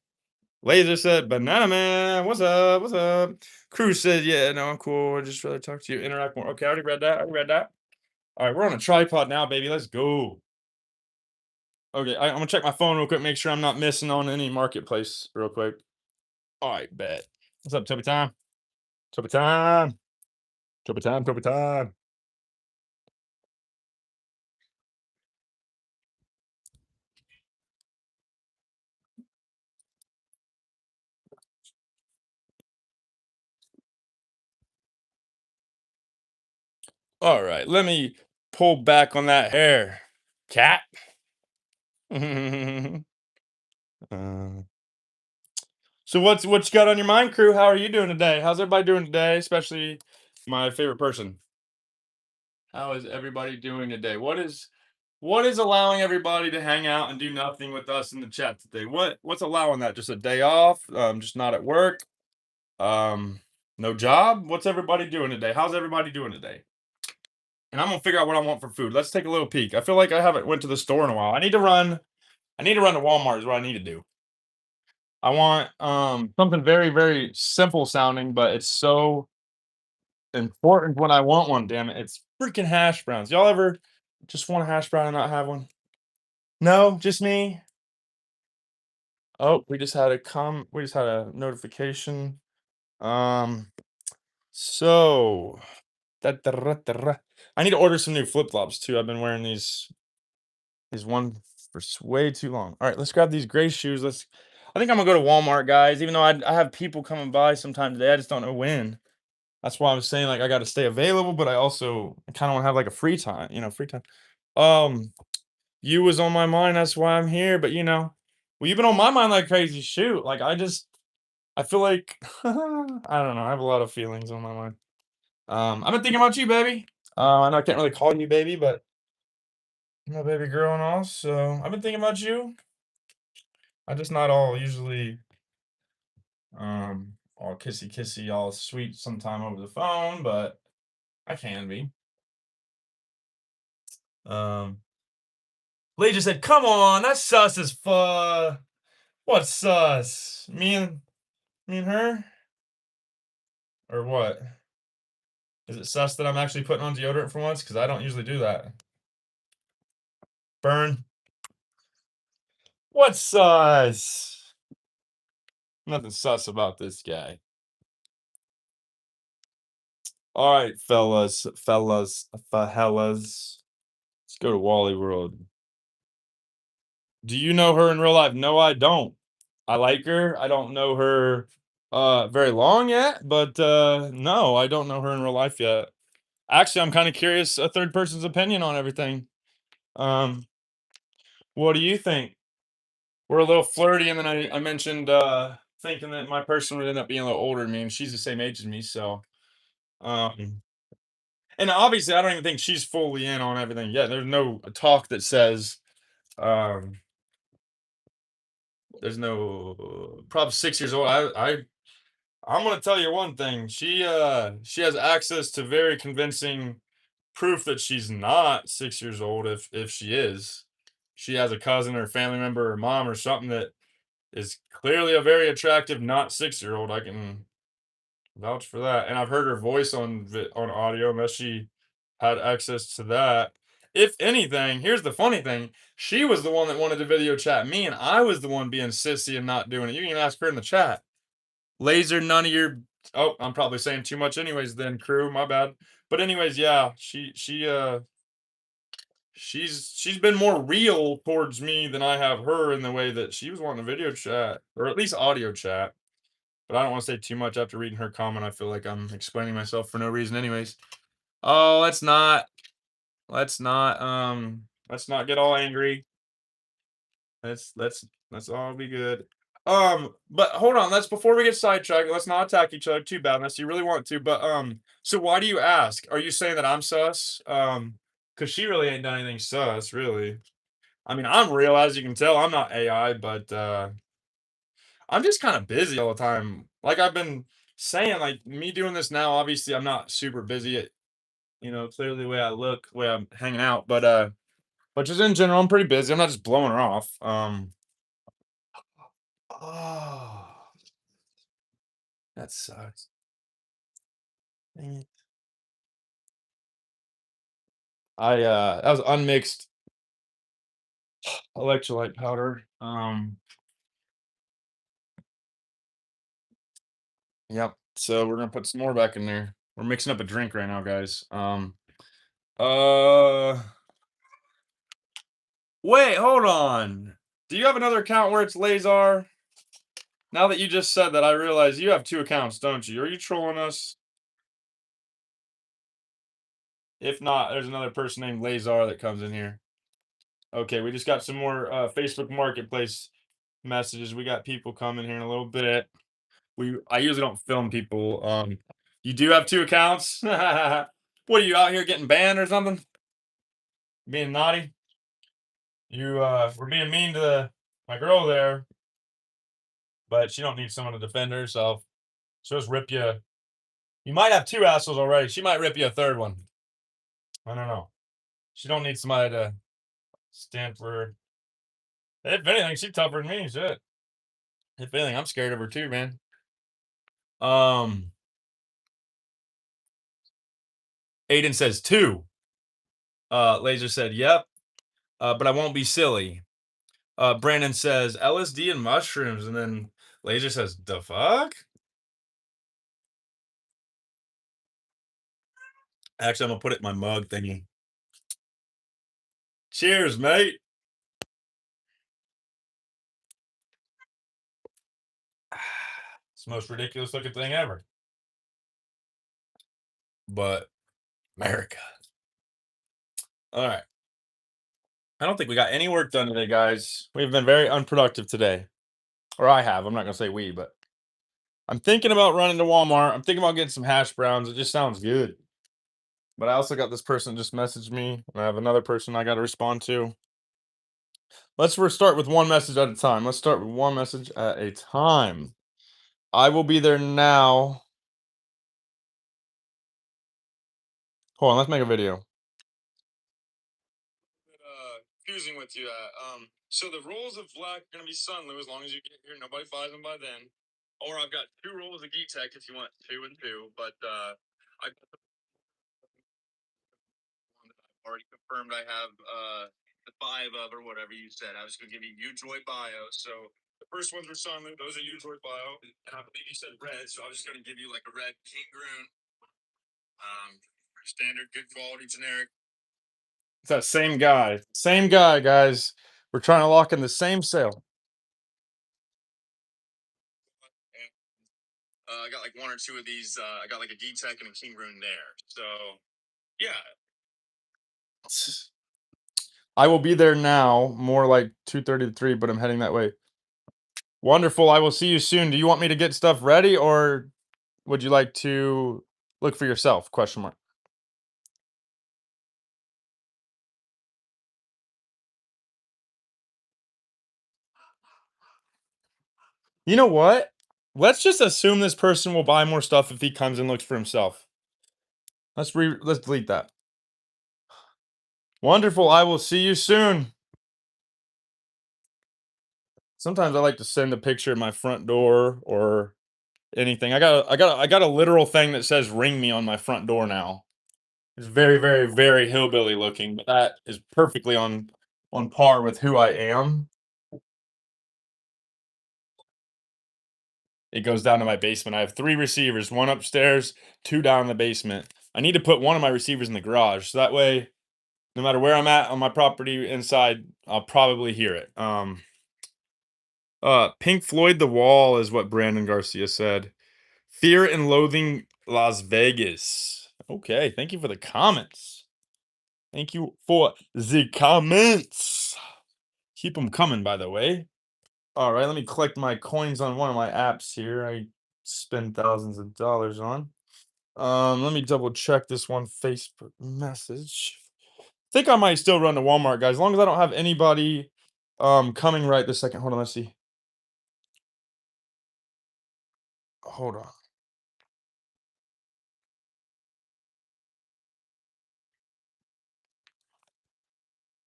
Laser said, "Banana man, what's up? What's up?" Cruz said, "Yeah, no, I'm cool. I'd just rather talk to you, interact more." Okay, I already read that. I already read that. All right, we're on a tripod now, baby. Let's go. Okay, I'm gonna check my phone real quick, make sure I'm not missing on any marketplace real quick. All right, bet. What's up, Toby time? Toby time. Toby time. Toby time. All right, let me pull back on that hair, cat. Uh, so what you got on your mind, crew? How are you doing today? How's everybody doing today? Especially my favorite person. How is everybody doing today? What is allowing everybody to hang out and do nothing with us in the chat today? What's allowing that? Just a day off? Just not at work? Um, no job? What's everybody doing today? How's everybody doing today? And I'm gonna figure out what I want for food. Let's take a little peek. I feel like I haven't went to the store in a while. I need to run to Walmart is what I need to do. I want something very, very simple sounding, but it's so important when I want one, damn it. It's freaking hash browns. Y'all ever just want a hash brown and not have one? No, just me. Oh, we just had a notification. Um so I need to order some new flip-flops too. I've been wearing these one for way too long. All right, let's grab these gray shoes. I think I'm gonna go to Walmart, guys. Even though I have people coming by sometime today, I just don't know when. That's why I'm saying like I got to stay available, but I kind of want to have like a free time, free time. Um, you was on my mind. That's why I'm here. But well, you've been on my mind like crazy. Shoot, like I feel like I don't know. I have a lot of feelings on my mind. I've been thinking about you, baby. I know I can't really call you baby, but my baby girl and all. So I've been thinking about you. I just not all usually all kissy kissy, all sweet sometime over the phone, but I can be. Um, Lee just said, "Come on, that's sus as fuck." What's sus? Me and her, or what? Is it sus that I'm actually putting on deodorant for once? Because I don't usually do that. Burn. What's sus? Nothing sus about this guy. All right, fellas. Let's go to Wally World. Do you know her in real life? No, I don't. I like her. I don't know her very long yet, but no, I don't know her in real life yet. Actually, I'm kind of curious a third person's opinion on everything. Um, what do you think? We're a little flirty, and then I mentioned thinking that my person would end up being a little older than me, and she's the same age as me, so um and obviously I don't even think she's fully in on everything yet. There's no talk that says um there's no probably 6 years old. I'm gonna tell you one thing. She has access to very convincing proof that she's not 6 years old if she is. She has a cousin or family member or mom or something that is clearly a very attractive not 6 year old. I can vouch for that. And I've heard her voice on audio unless she had access to that. If anything, here's the funny thing. She was the one that wanted to video chat me, and I was the one being sissy and not doing it. You can even ask her in the chat. Laser, none of your. Oh, I'm probably saying too much, anyways. Then crew, my bad. But anyways, yeah, she's been more real towards me than I have her in the way that she was wanting a video chat or at least audio chat. but I don't want to say too much after reading her comment. I feel like I'm explaining myself for no reason, anyways. Oh, let's not get all angry. Let's all be good. But hold on. Let's before we get sidetracked. Let's not attack each other too bad unless you really want to. But so why do you ask? Are you saying that I'm sus? Because she really ain't done anything sus, really. I mean, I'm real, as you can tell. I'm not AI, but I'm just kind of busy all the time. Like I've been saying, like me doing this now. Obviously, I'm not super busy. Clearly the way I look, the way I'm hanging out, but just in general, I'm pretty busy. I'm not just blowing her off. Oh, that sucks. Dang it. That was unmixed electrolyte powder. Yep. So we're gonna put some more back in there. We're mixing up a drink right now, guys. Uh, Wait, hold on. Do you have another account where it's Lazar? Now that you just said that, I realize you have two accounts, don't you? Are you trolling us? If not, there's another person named Lazar that comes in here. Okay, we just got some more Facebook Marketplace messages. We got people coming here in a little bit. I usually don't film people. You do have two accounts? What are you out here getting banned or something? Being naughty? You were being mean to my girl there, but she don't need someone to defend herself. She'll just rip you. You might have two assholes already. She might rip you a third one. I don't know. She don't need somebody to stand for her. If anything, she's tougher than me. Shit. If anything, I'm scared of her too, man. Um, Aiden says two. Laser said, "Yep." But I won't be silly. Brandon says LSD and mushrooms, and then Laser says, "The fuck?" Actually, I'm gonna put it in my mug thingy. Cheers, mate. It's the most ridiculous looking thing ever. But America. All right. I don't think we got any work done today, guys. We've been very unproductive today. Or I have. I'm not gonna say we, but I'm thinking about running to Walmart. I'm thinking about getting some hash browns. It just sounds good. But I also got this person just messaged me, and I have another person I got to respond to. Let's start with one message at a time. Let's start with one message at a time. I will be there now. Hold on, let's make a video. Confusing with you. So the rolls of black are gonna be Sunloo as long as you get here. Nobody buys them by then. Or I've got two rolls of Geek Tech if you want two and two. But I already confirmed I have the five of or whatever you said. I was gonna give you Ujoy Bio. So the first ones were Sunloo. Those are Ujoy Bio, and I believe you said red. So I was just gonna give you like a red King Groon. Standard, good quality, generic. It's that same guy. Same guy, guys. We're trying to lock in the same sale. I got like one or two of these. I got like a D-Tech and a King Rune there. So, yeah. I will be there now, more like 2:30 to 3, but I'm heading that way. Wonderful. I will see you soon. Do you want me to get stuff ready or would you like to look for yourself? Question mark. You know what? Let's just assume this person will buy more stuff if he comes and looks for himself. Let's delete that. Wonderful. I will see you soon. Sometimes I like to send a picture of my front door or anything. I got a literal thing that says ring me on my front door now. It's very, very, very hillbilly looking, but that is perfectly on par with who I am. It goes down to my basement. I have 3 receivers, 1 upstairs, 2 down in the basement. I need to put 1 of my receivers in the garage, so that way, no matter where I'm at on my property inside, I'll probably hear it. Pink Floyd The Wall is what Brandon Garcia said. Fear and Loathing Las Vegas. Okay, thank you for the comments. Thank you for the comments. Keep them coming, by the way. All right, let me collect my coins on one of my apps here. I spend thousands of dollars on. Let me double check this one Facebook message. Think I might still run to Walmart, guys, as long as I don't have anybody coming right this second. Hold on, let's see. Hold on.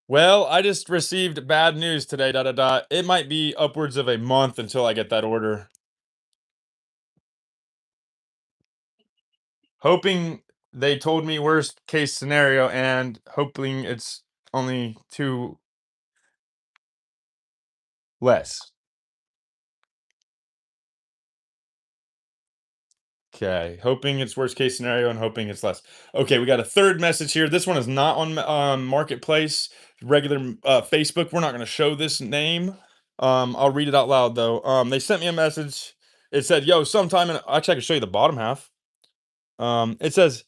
Well, I just received bad news today. Da da da. It might be upwards of a month until I get that order. Hoping they told me worst case scenario and hoping it's only two less. Okay, hoping it's worst case scenario and hoping it's less. Okay, we got a third message here. This one is not on Marketplace, regular Facebook. We're not going to show this name. I'll read it out loud though. They sent me a message. It said, "Yo, sometime in actually I can show you the bottom half. It says,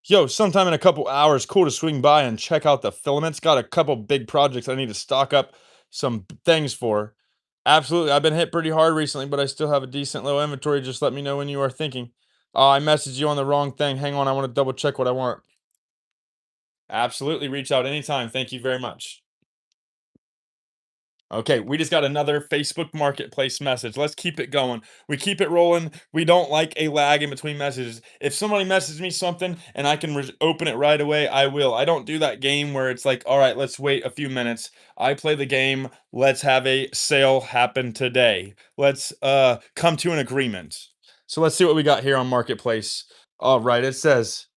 "Yo, sometime in a couple hours, cool to swing by and check out the filaments. Got a couple big projects I need to stock up some things for. Absolutely. I've been hit pretty hard recently, but I still have a decent little inventory. Just let me know when you are thinking. I messaged you on the wrong thing. Hang on, I want to double check what I want." Absolutely. Reach out anytime. Thank you very much. Okay, we just got another Facebook Marketplace message. Let's keep it going. We keep it rolling. We don't like a lag in between messages. If somebody messages me something and I can open it right away, I will. I don't do that game where it's like, all right, let's wait a few minutes. I play the game. Let's have a sale happen today. Let's come to an agreement. So let's see what we got here on Marketplace. All right, it says,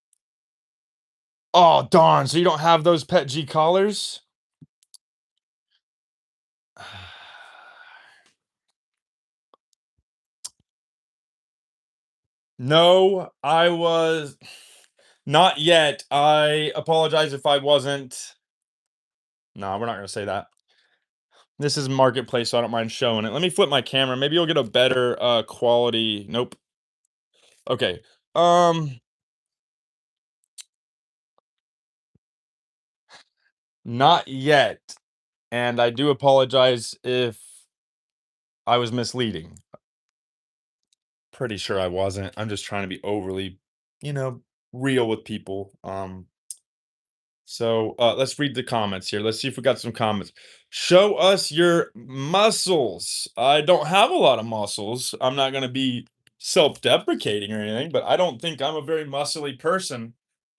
oh, darn. So you don't have those Pet G collars? No, I was not yet. I apologize if I wasn't. No, we're not gonna say that. This is Marketplace, so I don't mind showing it. Let me flip my camera. Maybe you'll get a better quality. Nope. Okay. Um, Not yet. And I do apologize if I was misleading. Pretty sure I wasn't. I'm just trying to be overly, you know, real with people. So let's read the comments here. Let's see if we got some comments. Show us your muscles. I don't have a lot of muscles. I'm not going to be self-deprecating or anything, but I don't think I'm a very muscly person.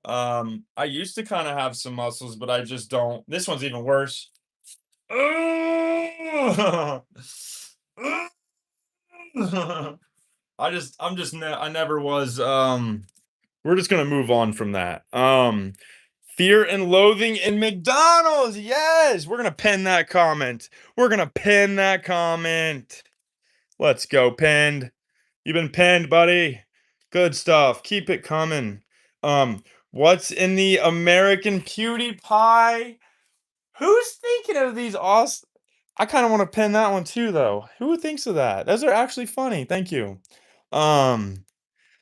I used to kind of have some muscles, but I just don't. This one's even worse. Ugh! I never was. We're just gonna move on from that. Fear and Loathing in McDonald's. Yes, we're gonna pin that comment. We're gonna pin that comment. Let's go, pinned. You've been pinned, buddy. Good stuff. Keep it coming. What's in the American Cutie Pie? Who's thinking of these awesome? I kind of want to pin that one too, though. Who thinks of that? Those are actually funny. Thank you. Um,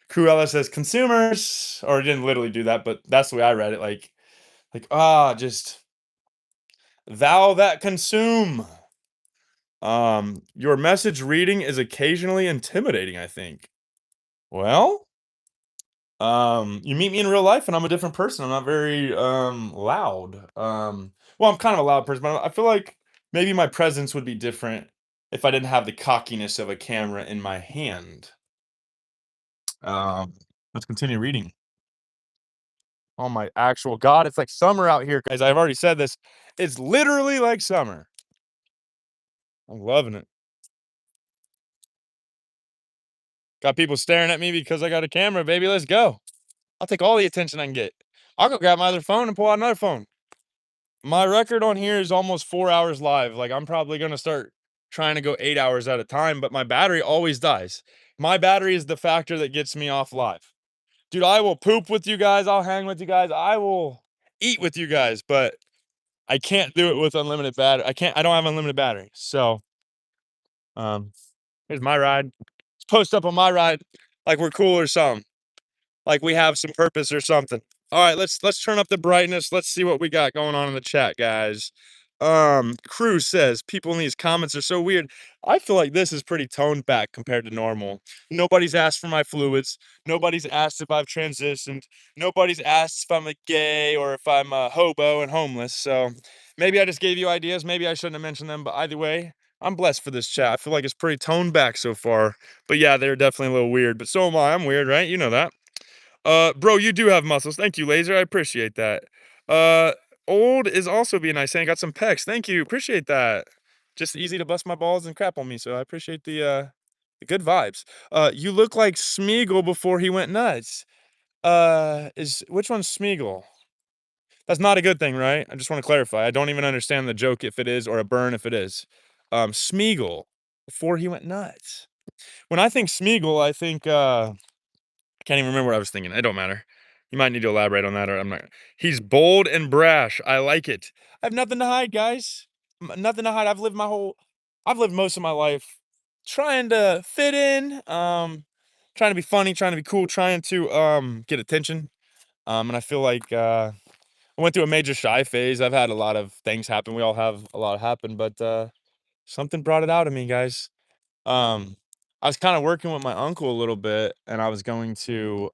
Cruella says consumers, or it didn't literally do that, but that's the way I read it. Just thou that consume. Your message reading is occasionally intimidating, I think. Well, you meet me in real life and I'm a different person. I'm not very loud. Well, I'm kind of a loud person, but I feel like maybe my presence would be different if I didn't have the cockiness of a camera in my hand. Um, let's continue reading. Oh my actual God, it's like summer out here, guys. I've already said this. It's literally like summer. I'm loving it. Got people staring at me because I got a camera, baby. Let's go. I'll take all the attention I can get. I'll go grab my other phone and pull out another phone. My record on here is almost 4 hours live. Like, I'm probably gonna start trying to go 8 hours at a time, but my battery always dies. My battery is the factor that gets me off live. Dude, I will poop with you guys. I'll hang with you guys. I will eat with you guys, but I can't do it with unlimited battery. I don't have unlimited battery. So, um, here's my ride. Let's post up on my ride like we're cool or something. Like we have some purpose or something. All right, let's turn up the brightness. Let's see what we got going on in the chat, guys. Cruz says people in these comments are so weird. I feel like this is pretty toned back compared to normal. Nobody's asked for my fluids. Nobody's asked if I've transitioned. Nobody's asked if I'm a gay or if I'm a hobo and homeless. So maybe I just gave you ideas. Maybe I shouldn't have mentioned them. But either way, I'm blessed for this chat. I feel like it's pretty toned back so far. But yeah, they're definitely a little weird. But so am I. I'm weird, right? You know that. Bro, you do have muscles. Thank you, Laser. I appreciate that. Uh, Old is also being nice, saying got some pecs. Thank you. Appreciate that. Just easy to bust my balls and crap on me, so I appreciate the good vibes. You look like Smeagol before he went nuts. Is which one's Smeagol? That's not a good thing, right? I just want to clarify. I don't even understand the joke if it is or a burn if it is. Smeagol before he went nuts. When I think Smeagol, I think I can't even remember what I was thinking. It don't matter. You might need to elaborate on that, or I'm not. He's bold and brash. I like it. I have nothing to hide, guys. Nothing to hide. I've lived most of my life trying to fit in, trying to be funny, trying to be cool, trying to get attention. And I feel like I went through a major shy phase. I've had a lot of things happen. We all have a lot happen, but something brought it out of me, guys. Um, I was kind of working with my uncle a little bit, and I was going to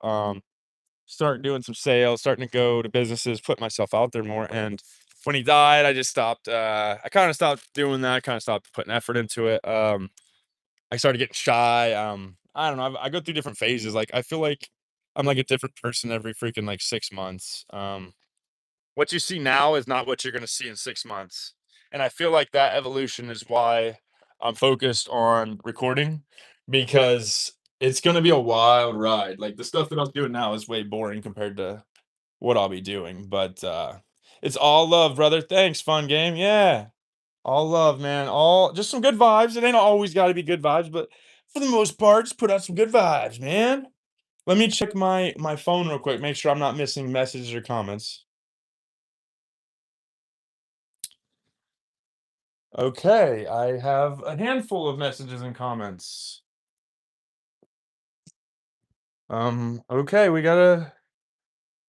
start doing some sales, starting to go to businesses, put myself out there more. And when he died, I just stopped. I kind of stopped doing that. Kind of stopped putting effort into it. I started getting shy. I don't know. I go through different phases. Like I feel like I'm like a different person every freaking like 6 months. What you see now is not what you're gonna see in 6 months, and I feel like that evolution is why I'm focused on recording because it's gonna be a wild ride. Like the stuff that I'm doing now is way boring compared to what I'll be doing, but, it's all love, brother. Thanks, fun game. Yeah. All love, man. All just some good vibes. It ain't always gotta be good vibes, but for the most part, just put out some good vibes, man. Let me check my phone real quick, make sure I'm not missing messages or comments. Okay, I have a handful of messages and comments. Okay, we gotta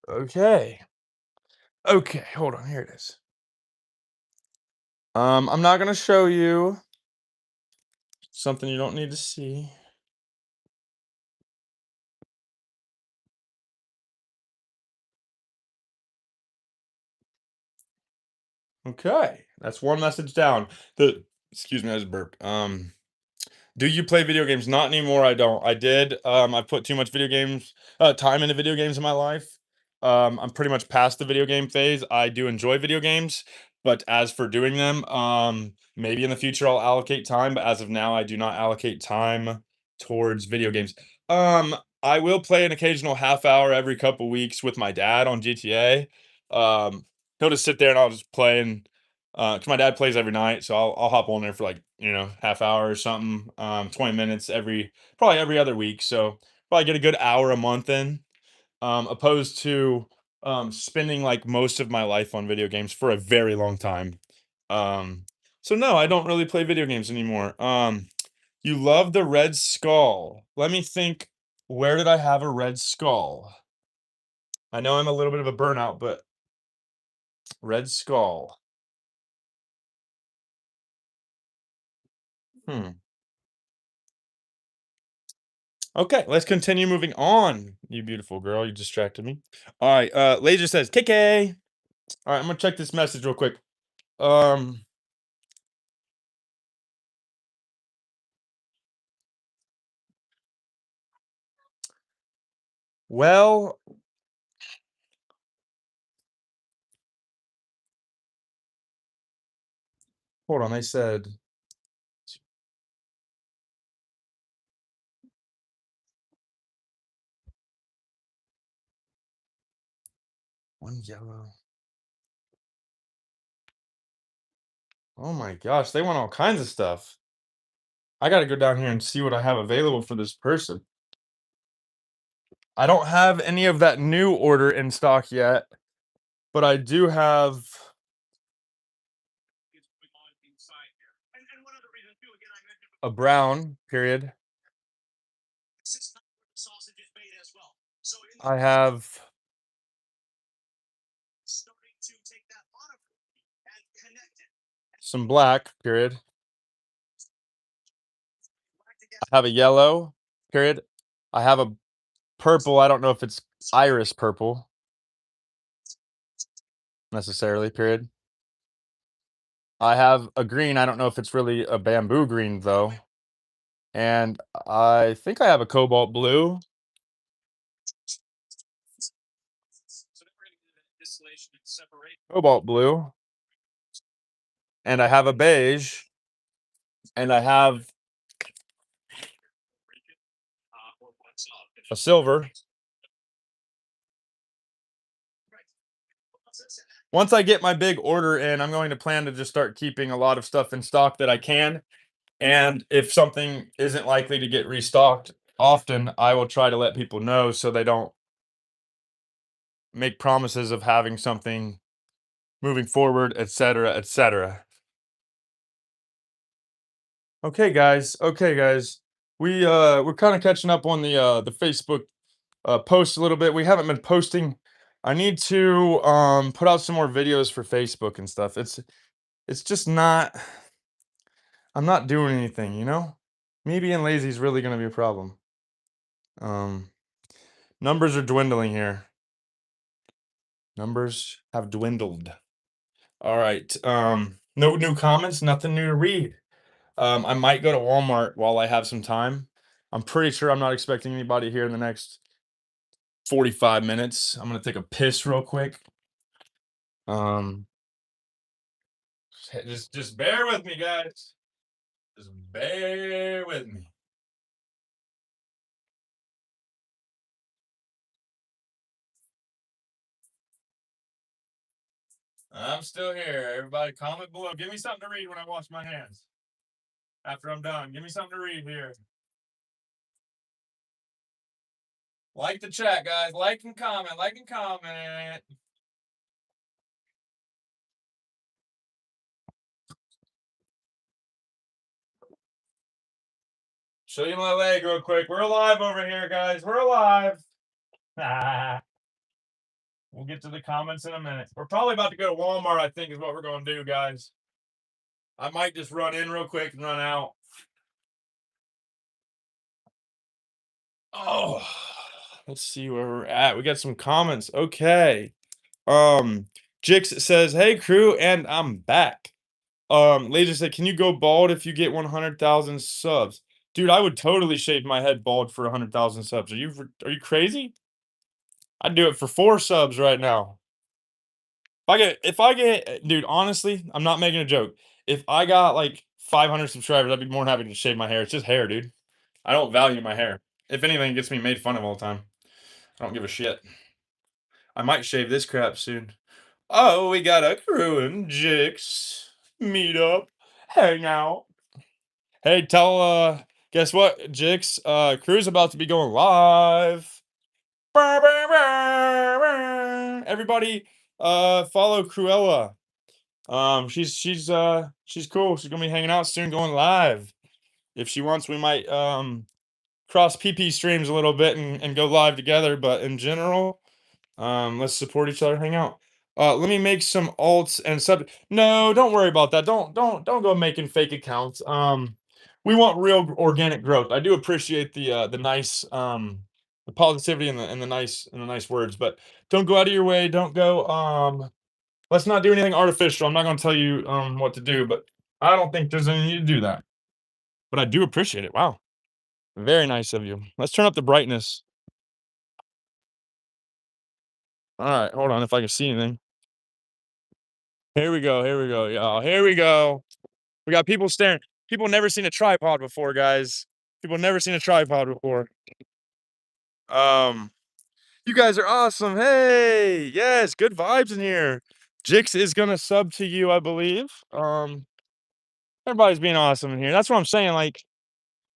okay. Okay, hold on, here it is. I'm not gonna show you something you don't need to see. Okay, that's one message down. The excuse me, I just burped. Do you play video games? Not anymore, I don't. I did, I put too much video games time into video games in my life. I'm pretty much past the video game phase. I do enjoy video games, but as for doing them, maybe in the future I'll allocate time, but as of now, I do not allocate time towards video games. Um, I will play an occasional half hour every couple weeks with my dad on GTA. He'll just sit there and I'll just play and 'cause my dad plays every night, so I'll hop on there for like, half hour or something, 20 minutes probably every other week. So probably get a good hour a month in, opposed to spending like most of my life on video games for a very long time. Um, so no, I don't really play video games anymore. You love the Red Skull. Let me think, where did I have a Red Skull? I know I'm a little bit of a burnout, but Red Skull. Hmm. Okay, let's continue moving on. You beautiful girl, you distracted me. All right, Laser says, KK. All right, I'm gonna check this message real quick. Um, well, hold on. They said one yellow. Oh my gosh, they want all kinds of stuff. I gotta go down here and see what I have available for this person. I don't have any of that new order in stock yet, but I do have. A brown, period. I have some black, period. I have a yellow, period. I have a purple, I don't know if it's iris purple necessarily, period. I have a green, I don't know if it's really a bamboo green though. And I think I have a cobalt blue. Cobalt blue. And I have a beige. And I have a silver. Once I get my big order in, I'm going to plan to just start keeping a lot of stuff in stock that I can. And if something isn't likely to get restocked often, I will try to let people know so they don't make promises of having something moving forward, etc., etc. Okay, guys. Okay, guys. We're kind of catching up on the Facebook posts a little bit. We haven't been posting. I need to put out some more videos for Facebook and stuff. It's just not. I'm not doing anything, you know? Me being lazy is really gonna be a problem. Um, Numbers are dwindling here. Numbers have dwindled. All right. No new comments, nothing new to read. I might go to Walmart while I have some time. I'm pretty sure I'm not expecting anybody here in the next 45 minutes. I'm gonna take a piss real quick. Um, just bear with me, guys. Just bear with me. I'm still here. Everybody comment below. Give me something to read when I wash my hands. After I'm done, give me something to read here. Like the chat, guys. Like and comment. Like and comment. Show you my leg real quick. We're alive over here, guys. We're alive. We'll get to the comments in a minute. We're probably about to go to Walmart, I think, is what we're going to do, guys. I might just run in real quick and run out. Oh, let's see where we're at. We got some comments. Okay. Jix says, "Hey crew, and I'm back." Laser said, "Can you go bald if you get 100,000 subs?" Dude, I would totally shave my head bald for 100,000 subs. Are you crazy? I'd do it for 4 subs right now. Dude, honestly, I'm not making a joke. If I got like 500 subscribers, I'd be more than happy to shave my hair. It's just hair, dude. I don't value my hair. If anything, it gets me made fun of all the time. I don't give a shit. I might shave this crap soon. Oh, we got a crew and Jix. Meet up. Hang out. Hey, guess what, Jix? Crew's about to be going live. Everybody, follow Cruella. She's cool. She's gonna be hanging out soon, going live. If she wants, we might cross PP streams a little bit and go live together. But in general, let's support each other, hang out. Let me make some alts and sub. No, don't worry about that. Don't go making fake accounts. We want real organic growth. I do appreciate the nice the positivity and the nice words, but don't go out of your way. Don't go let's not do anything artificial. I'm not going to tell you what to do, but I don't think there's any need to do that. But I do appreciate it. Wow. Very nice of you. Let's turn up the brightness. All right, hold on if I can see anything. Here we go. Here we go, y'all. Here we go. We got people staring. People never seen a tripod before, guys. People never seen a tripod before. Um, you guys are awesome. Hey, yes, good vibes in here. Jix is gonna sub to you, I believe. Everybody's being awesome in here. That's what I'm saying. Like,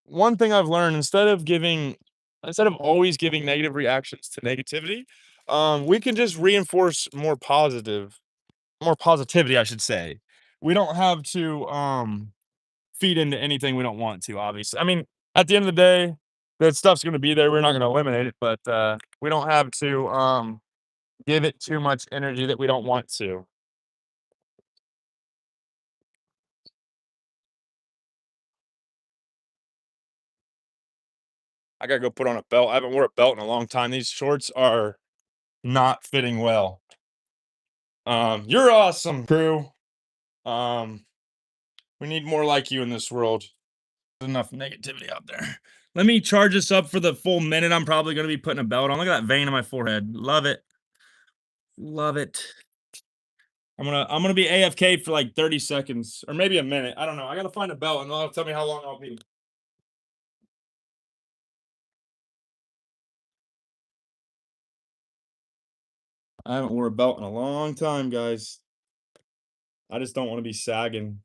one thing I've learned instead of always giving negative reactions to negativity, we can just reinforce more positivity, I should say. we don't have to feed into anything we don't want to, obviously. I mean, at the end of the day, that stuff's gonna be there. We're not gonna eliminate it, but we don't have to give it too much energy that we don't want to. I gotta go put on a belt. I haven't wore a belt in a long time. These shorts are not fitting well. You're awesome, crew. Um, we need more like you in this world. There's enough negativity out there. Let me charge this up for the full minute. I'm probably gonna be putting a belt on. Look at that vein on my forehead. Love it. Love it. I'm gonna be AFK for like 30 seconds or maybe a minute. I don't know. I gotta find a belt and they'll tell me how long I'll be. I haven't wore a belt in a long time, guys. I just don't want to be sagging.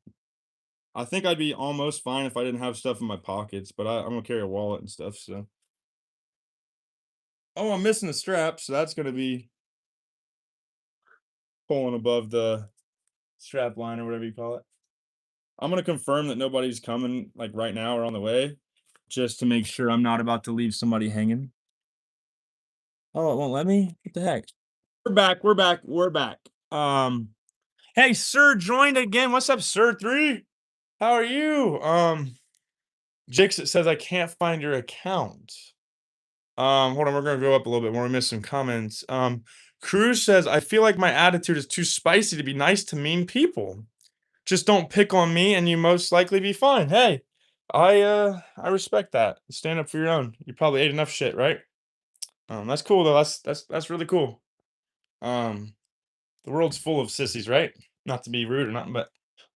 I think I'd be almost fine if I didn't have stuff in my pockets, but I'm gonna carry a wallet and stuff. So, oh, I'm missing the strap, so that's gonna be pulling above the strap line or whatever you call it. I'm gonna confirm that nobody's coming like right now or on the way, just to make sure I'm not about to leave somebody hanging. Oh, it won't let me? What the heck? We're back, we're back, we're back. Hey, Sir joined again. What's up, Sir 3? How are you? Jix, it says I can't find your account. Hold on, we're gonna go up a little bit more. We missed some comments. Cruz says, I feel like my attitude is too spicy to be nice to mean people. Just don't pick on me and you most likely be fine. Hey, I respect that. Stand up for your own. You probably ate enough shit, right? That's cool though. That's really cool. Um, the world's full of sissies, right? Not to be rude or nothing, but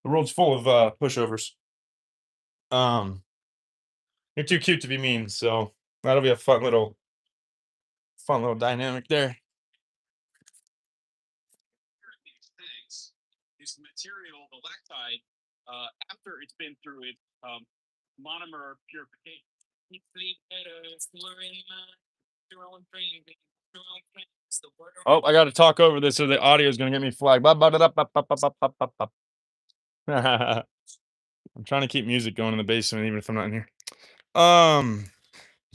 the world's full of pushovers. Um, you're too cute to be mean, so that'll be a fun little dynamic there. These things, this material, the lactide, after it's been through its monomer purification. Oh, I got to talk over this, or the audio is going to get me flagged. I'm trying to keep music going in the basement, even if I'm not in here.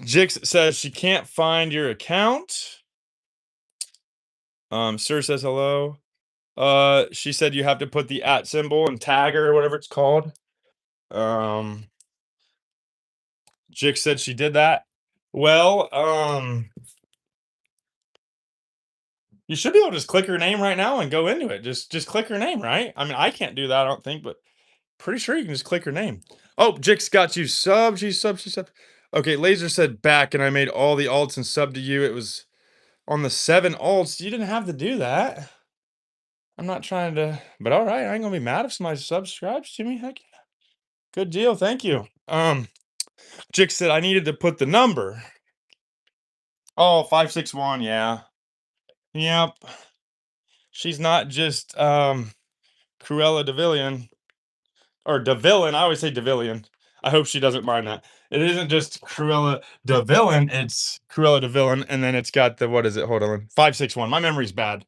Jix says she can't find your account. Sir says hello. She said you have to put the @ symbol and tag her or whatever it's called. Jix said she did that. Well, you should be able to just click her name right now and go into it. Just click her name, right? I mean, I can't do that, I don't think, but pretty sure you can just click her name. Oh, Jix got you sub. She sub. Okay, Laser said back, and I made all the alts and sub to you. It was on the 7 alts. You didn't have to do that. I'm not trying to, but all right, I ain't gonna be mad if somebody subscribes to me. Heck yeah. Good deal, thank you. Jix said I needed to put the number. Oh, 561, yeah. Yep. She's not just Cruella de Villian or de Villain. I always say de Villian. I hope she doesn't mind that. It isn't just Cruella de Villain, it's Cruella de Villain, and then it's got the, what is it? Hold on. 561. My memory's bad.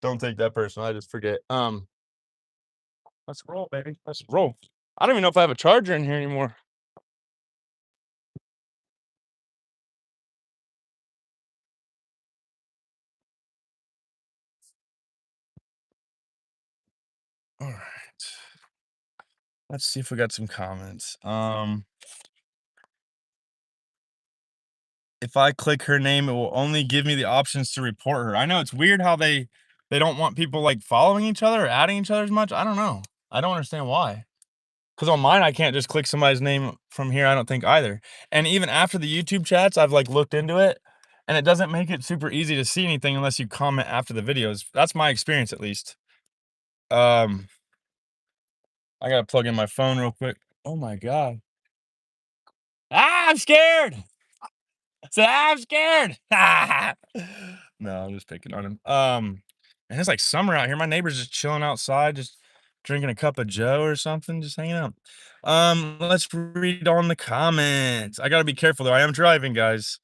Don't take that personal. I just forget. Let's roll, baby. Let's roll. I don't even know if I have a charger in here anymore. All right. Let's see if we got some comments. If I click her name, it will only give me the options to report her. I know it's weird how they don't want people like following each other or adding each other as much. I don't know. I don't understand why. Because on mine, I can't just click somebody's name from here. I don't think either. And even after the YouTube chats, I've like looked into it, and it doesn't make it super easy to see anything unless you comment after the videos. That's my experience, at least. I gotta plug in my phone real quick. Oh my god. Ah, I'm scared. I'm scared. No, I'm just picking on him. And it's like summer out here. My neighbor's just chilling outside, just drinking a cup of Joe or something, just hanging out. Let's read on the comments. I gotta be careful though. I am driving, guys.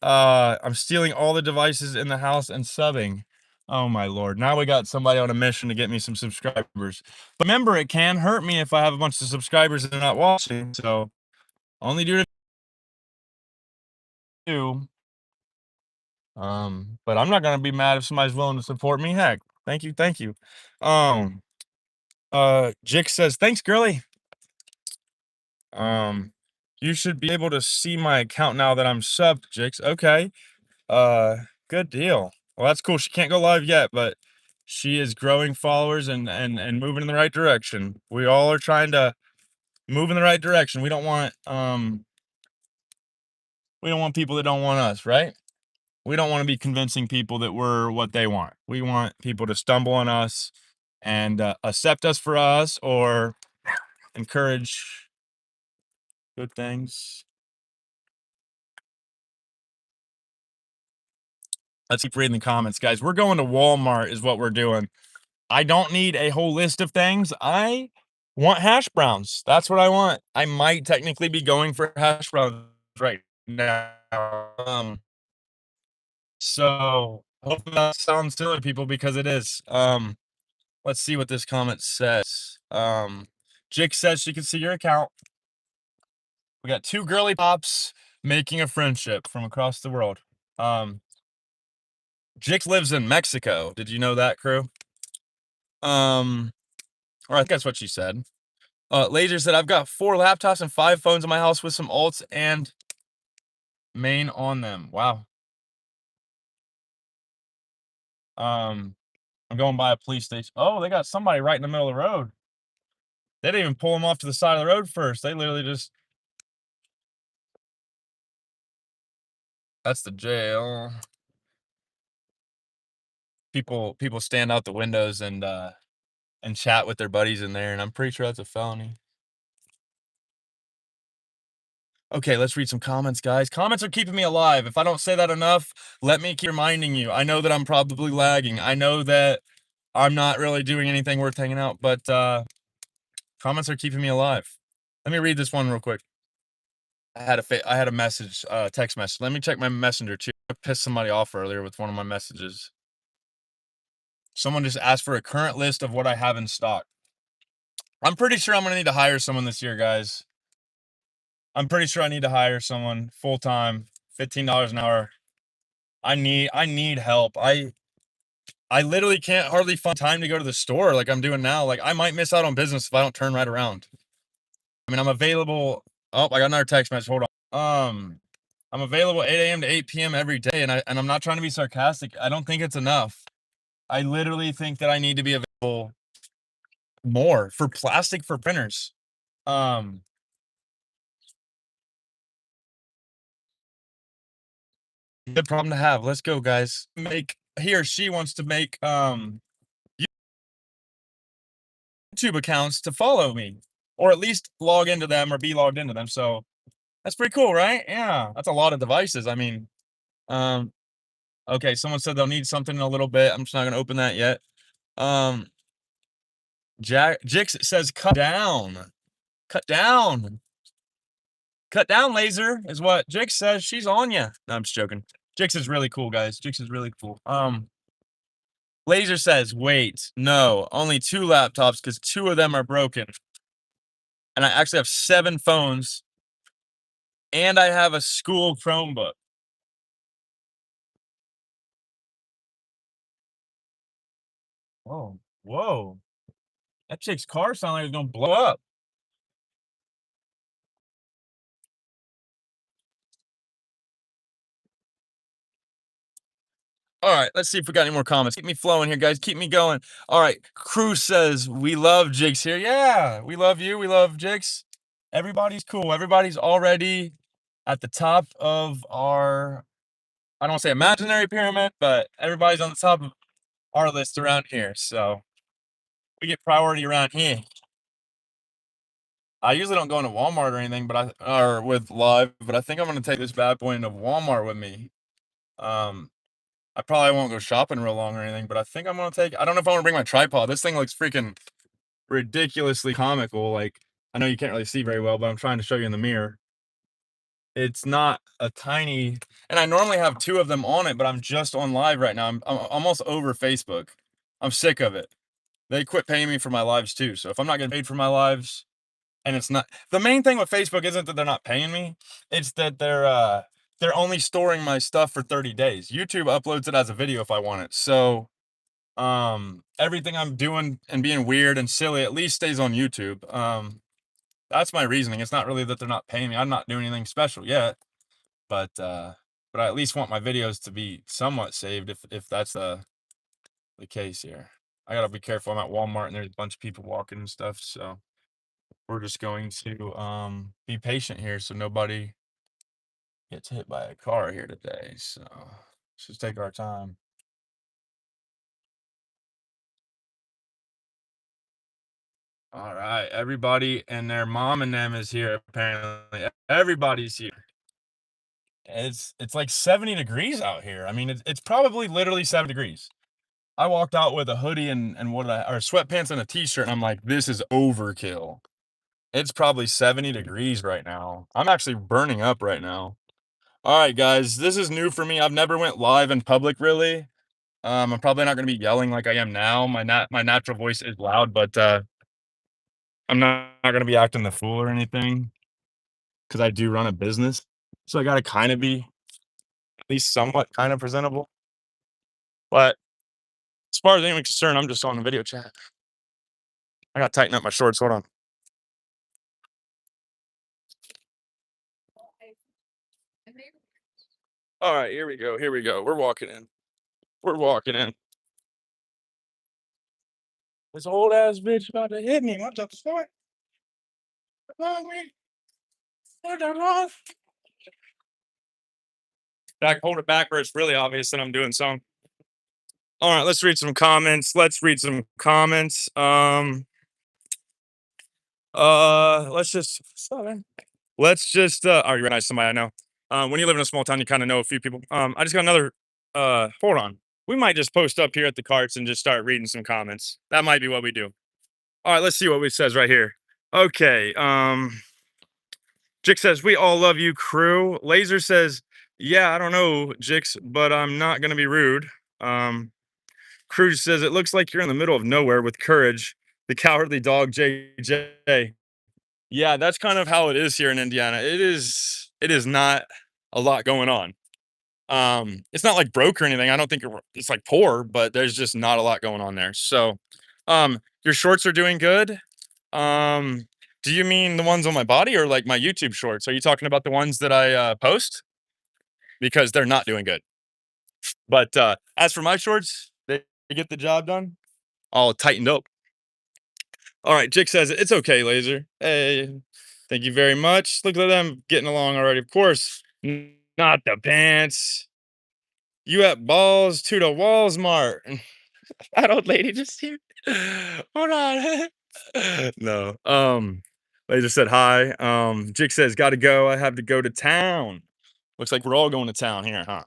I'm stealing all the devices in the house and subbing. Oh my lord. Now we got somebody on a mission to get me some subscribers. But remember, it can hurt me if I have a bunch of subscribers and they're not watching. So only do it do. But I'm not gonna be mad if somebody's willing to support me. Heck, thank you, thank you. Um, Jix says, thanks, girly. Um, you should be able to see my account now that I'm subbed, Jix. Okay. Good deal. Well, that's cool. She can't go live yet, but she is growing followers and moving in the right direction. We all are trying to move in the right direction. We don't want people that don't want us, right? We don't want to be convincing people that we're what they want. We want people to stumble on us and accept us for us or encourage good things. Let's keep reading the comments, guys. We're going to Walmart is what we're doing. I don't need a whole list of things. I want hash browns. That's what I want. I might technically be going for hash browns right now. So hopefully that sounds silly, people, because it is. Let's see what this comment says. Jake says she can see your account. We got 2 girly pops making a friendship from across the world. Jake lives in Mexico. Did you know that, crew? Or I think that's what she said. Laser said, I've got 4 laptops and 5 phones in my house with some alts and main on them. Wow. I'm going by a police station. Oh, they got somebody right in the middle of the road. They didn't even pull them off to the side of the road first. They literally just. That's the jail. People stand out the windows and chat with their buddies in there, and I'm pretty sure that's a felony. Okay, let's read some comments, guys. Comments are keeping me alive. If I don't say that enough, let me keep reminding you. I know that I'm probably lagging. I know that I'm not really doing anything worth hanging out, but comments are keeping me alive. Let me read this one real quick. I had a message, text message. Let me check my messenger too. I pissed somebody off earlier with one of my messages. Someone just asked for a current list of what I have in stock. I'm pretty sure I'm gonna need to hire someone this year, guys. I'm pretty sure I need to hire someone full time, $15 an hour. I need help. I literally can't hardly find time to go to the store like I'm doing now. Like I might miss out on business if I don't turn right around. I mean, I'm available. Oh, I got another text message. Hold on. I'm available 8 a.m. to 8 p.m. every day, and I'm not trying to be sarcastic. I don't think it's enough. I literally think that I need to be available more for plastic for printers. Good problem to have. Let's go, guys. He or she wants to make YouTube accounts to follow me, or at least log into them or be logged into them. So that's pretty cool, right? Yeah, that's a lot of devices. I mean, okay, someone said they'll need something in a little bit. I'm just not gonna open that yet. Jix says cut down. Cut down. Cut down, laser, is what Jix says. She's on ya. No, I'm just joking. Jix is really cool, guys. Jix is really cool. Laser says, wait, no, only 2 laptops because 2 of them are broken. And I actually have 7 phones. And I have a school Chromebook. Whoa, whoa. That chick's car sounded like it's gonna blow up. All right, let's see if we got any more comments. Keep me flowing here, guys. Keep me going. All right, Cruz says, we love Jigs here. Yeah, we love you. We love Jigs. Everybody's cool. Everybody's already at the top of our, I don't want to say imaginary pyramid, but everybody's on the top of our list around here. So we get priority around here. I usually don't go into Walmart or anything, or with live, but I think I'm gonna take this bad boy into Walmart with me. I probably won't go shopping real long or anything, but I think I'm gonna take. I don't know if I want to bring my tripod. This thing looks freaking ridiculously comical. Like I know you can't really see very well, but I'm trying to show you in the mirror. It's not a tiny, and I normally have 2 of them on it, but I'm just on live right now. I'm almost over Facebook. I'm sick of it. They quit paying me for my lives too. So if I'm not getting paid for my lives, and it's not the main thing with Facebook isn't that they're not paying me, it's that they're only storing my stuff for 30 days. YouTube uploads it as a video if I want it. So everything I'm doing and being weird and silly at least stays on YouTube. That's my reasoning. It's not really that they're not paying me. I'm not doing anything special yet, but I at least want my videos to be somewhat saved if that's the case here. I gotta be careful. I'm at Walmart and there's a bunch of people walking and stuff, so we're just going to be patient here so nobody gets hit by a car here today. So let's just take our time. All right, everybody and their mom and them is here apparently. Everybody's here. It's like 70 degrees out here. I mean, it's probably literally 7 degrees. I walked out with a hoodie and what or sweatpants and a t-shirt and I'm like, this is overkill. It's probably 70 degrees right now. I'm actually burning up right now. All right, guys, this is new for me. I've never went live in public really. I'm probably not going to be yelling like I am now. My natural voice is loud, but I'm not going to be acting the fool or anything because I do run a business. So I got to kind of be at least somewhat kind of presentable. But as far as anyone's concerned, I'm just on the video chat. I got to tighten up my shorts. Hold on. All right, here we go. Here we go. We're walking in. We're walking in. This old ass bitch about to hit me. What the fuck? What the fuck? I hold it back where it's really obvious that I'm doing something. All right, let's read some comments. Let's just oh, you recognize somebody I know. When you live in a small town, you kind of know a few people. I just got another hold on. We might just post up here at the carts and just start reading some comments. That might be what we do. All right, let's see what it says right here. Okay. Jix says, we all love you, crew. Laser says, yeah, I don't know, Jix, but I'm not gonna be rude. Cruz says, it looks like you're in the middle of nowhere with courage. The cowardly dog JJ. Yeah, that's kind of how it is here in Indiana. It is not a lot going on. It's not like broke or anything. I don't think it's like poor, but there's just not a lot going on there. So, your shorts are doing good. Do you mean the ones on my body or like my YouTube shorts? Are you talking about the ones that I post? Because they're not doing good. But as for my shorts, they get the job done. All tightened up. All right, Jake says it's okay, Laser. Hey, thank you very much. Look at them getting along already. Of course, not the pants. You at balls to the walls, Mart. That old lady just here. Hold on. No. Laser said hi. Jake says gotta go. I have to go to town. Looks like we're all going to town here, huh?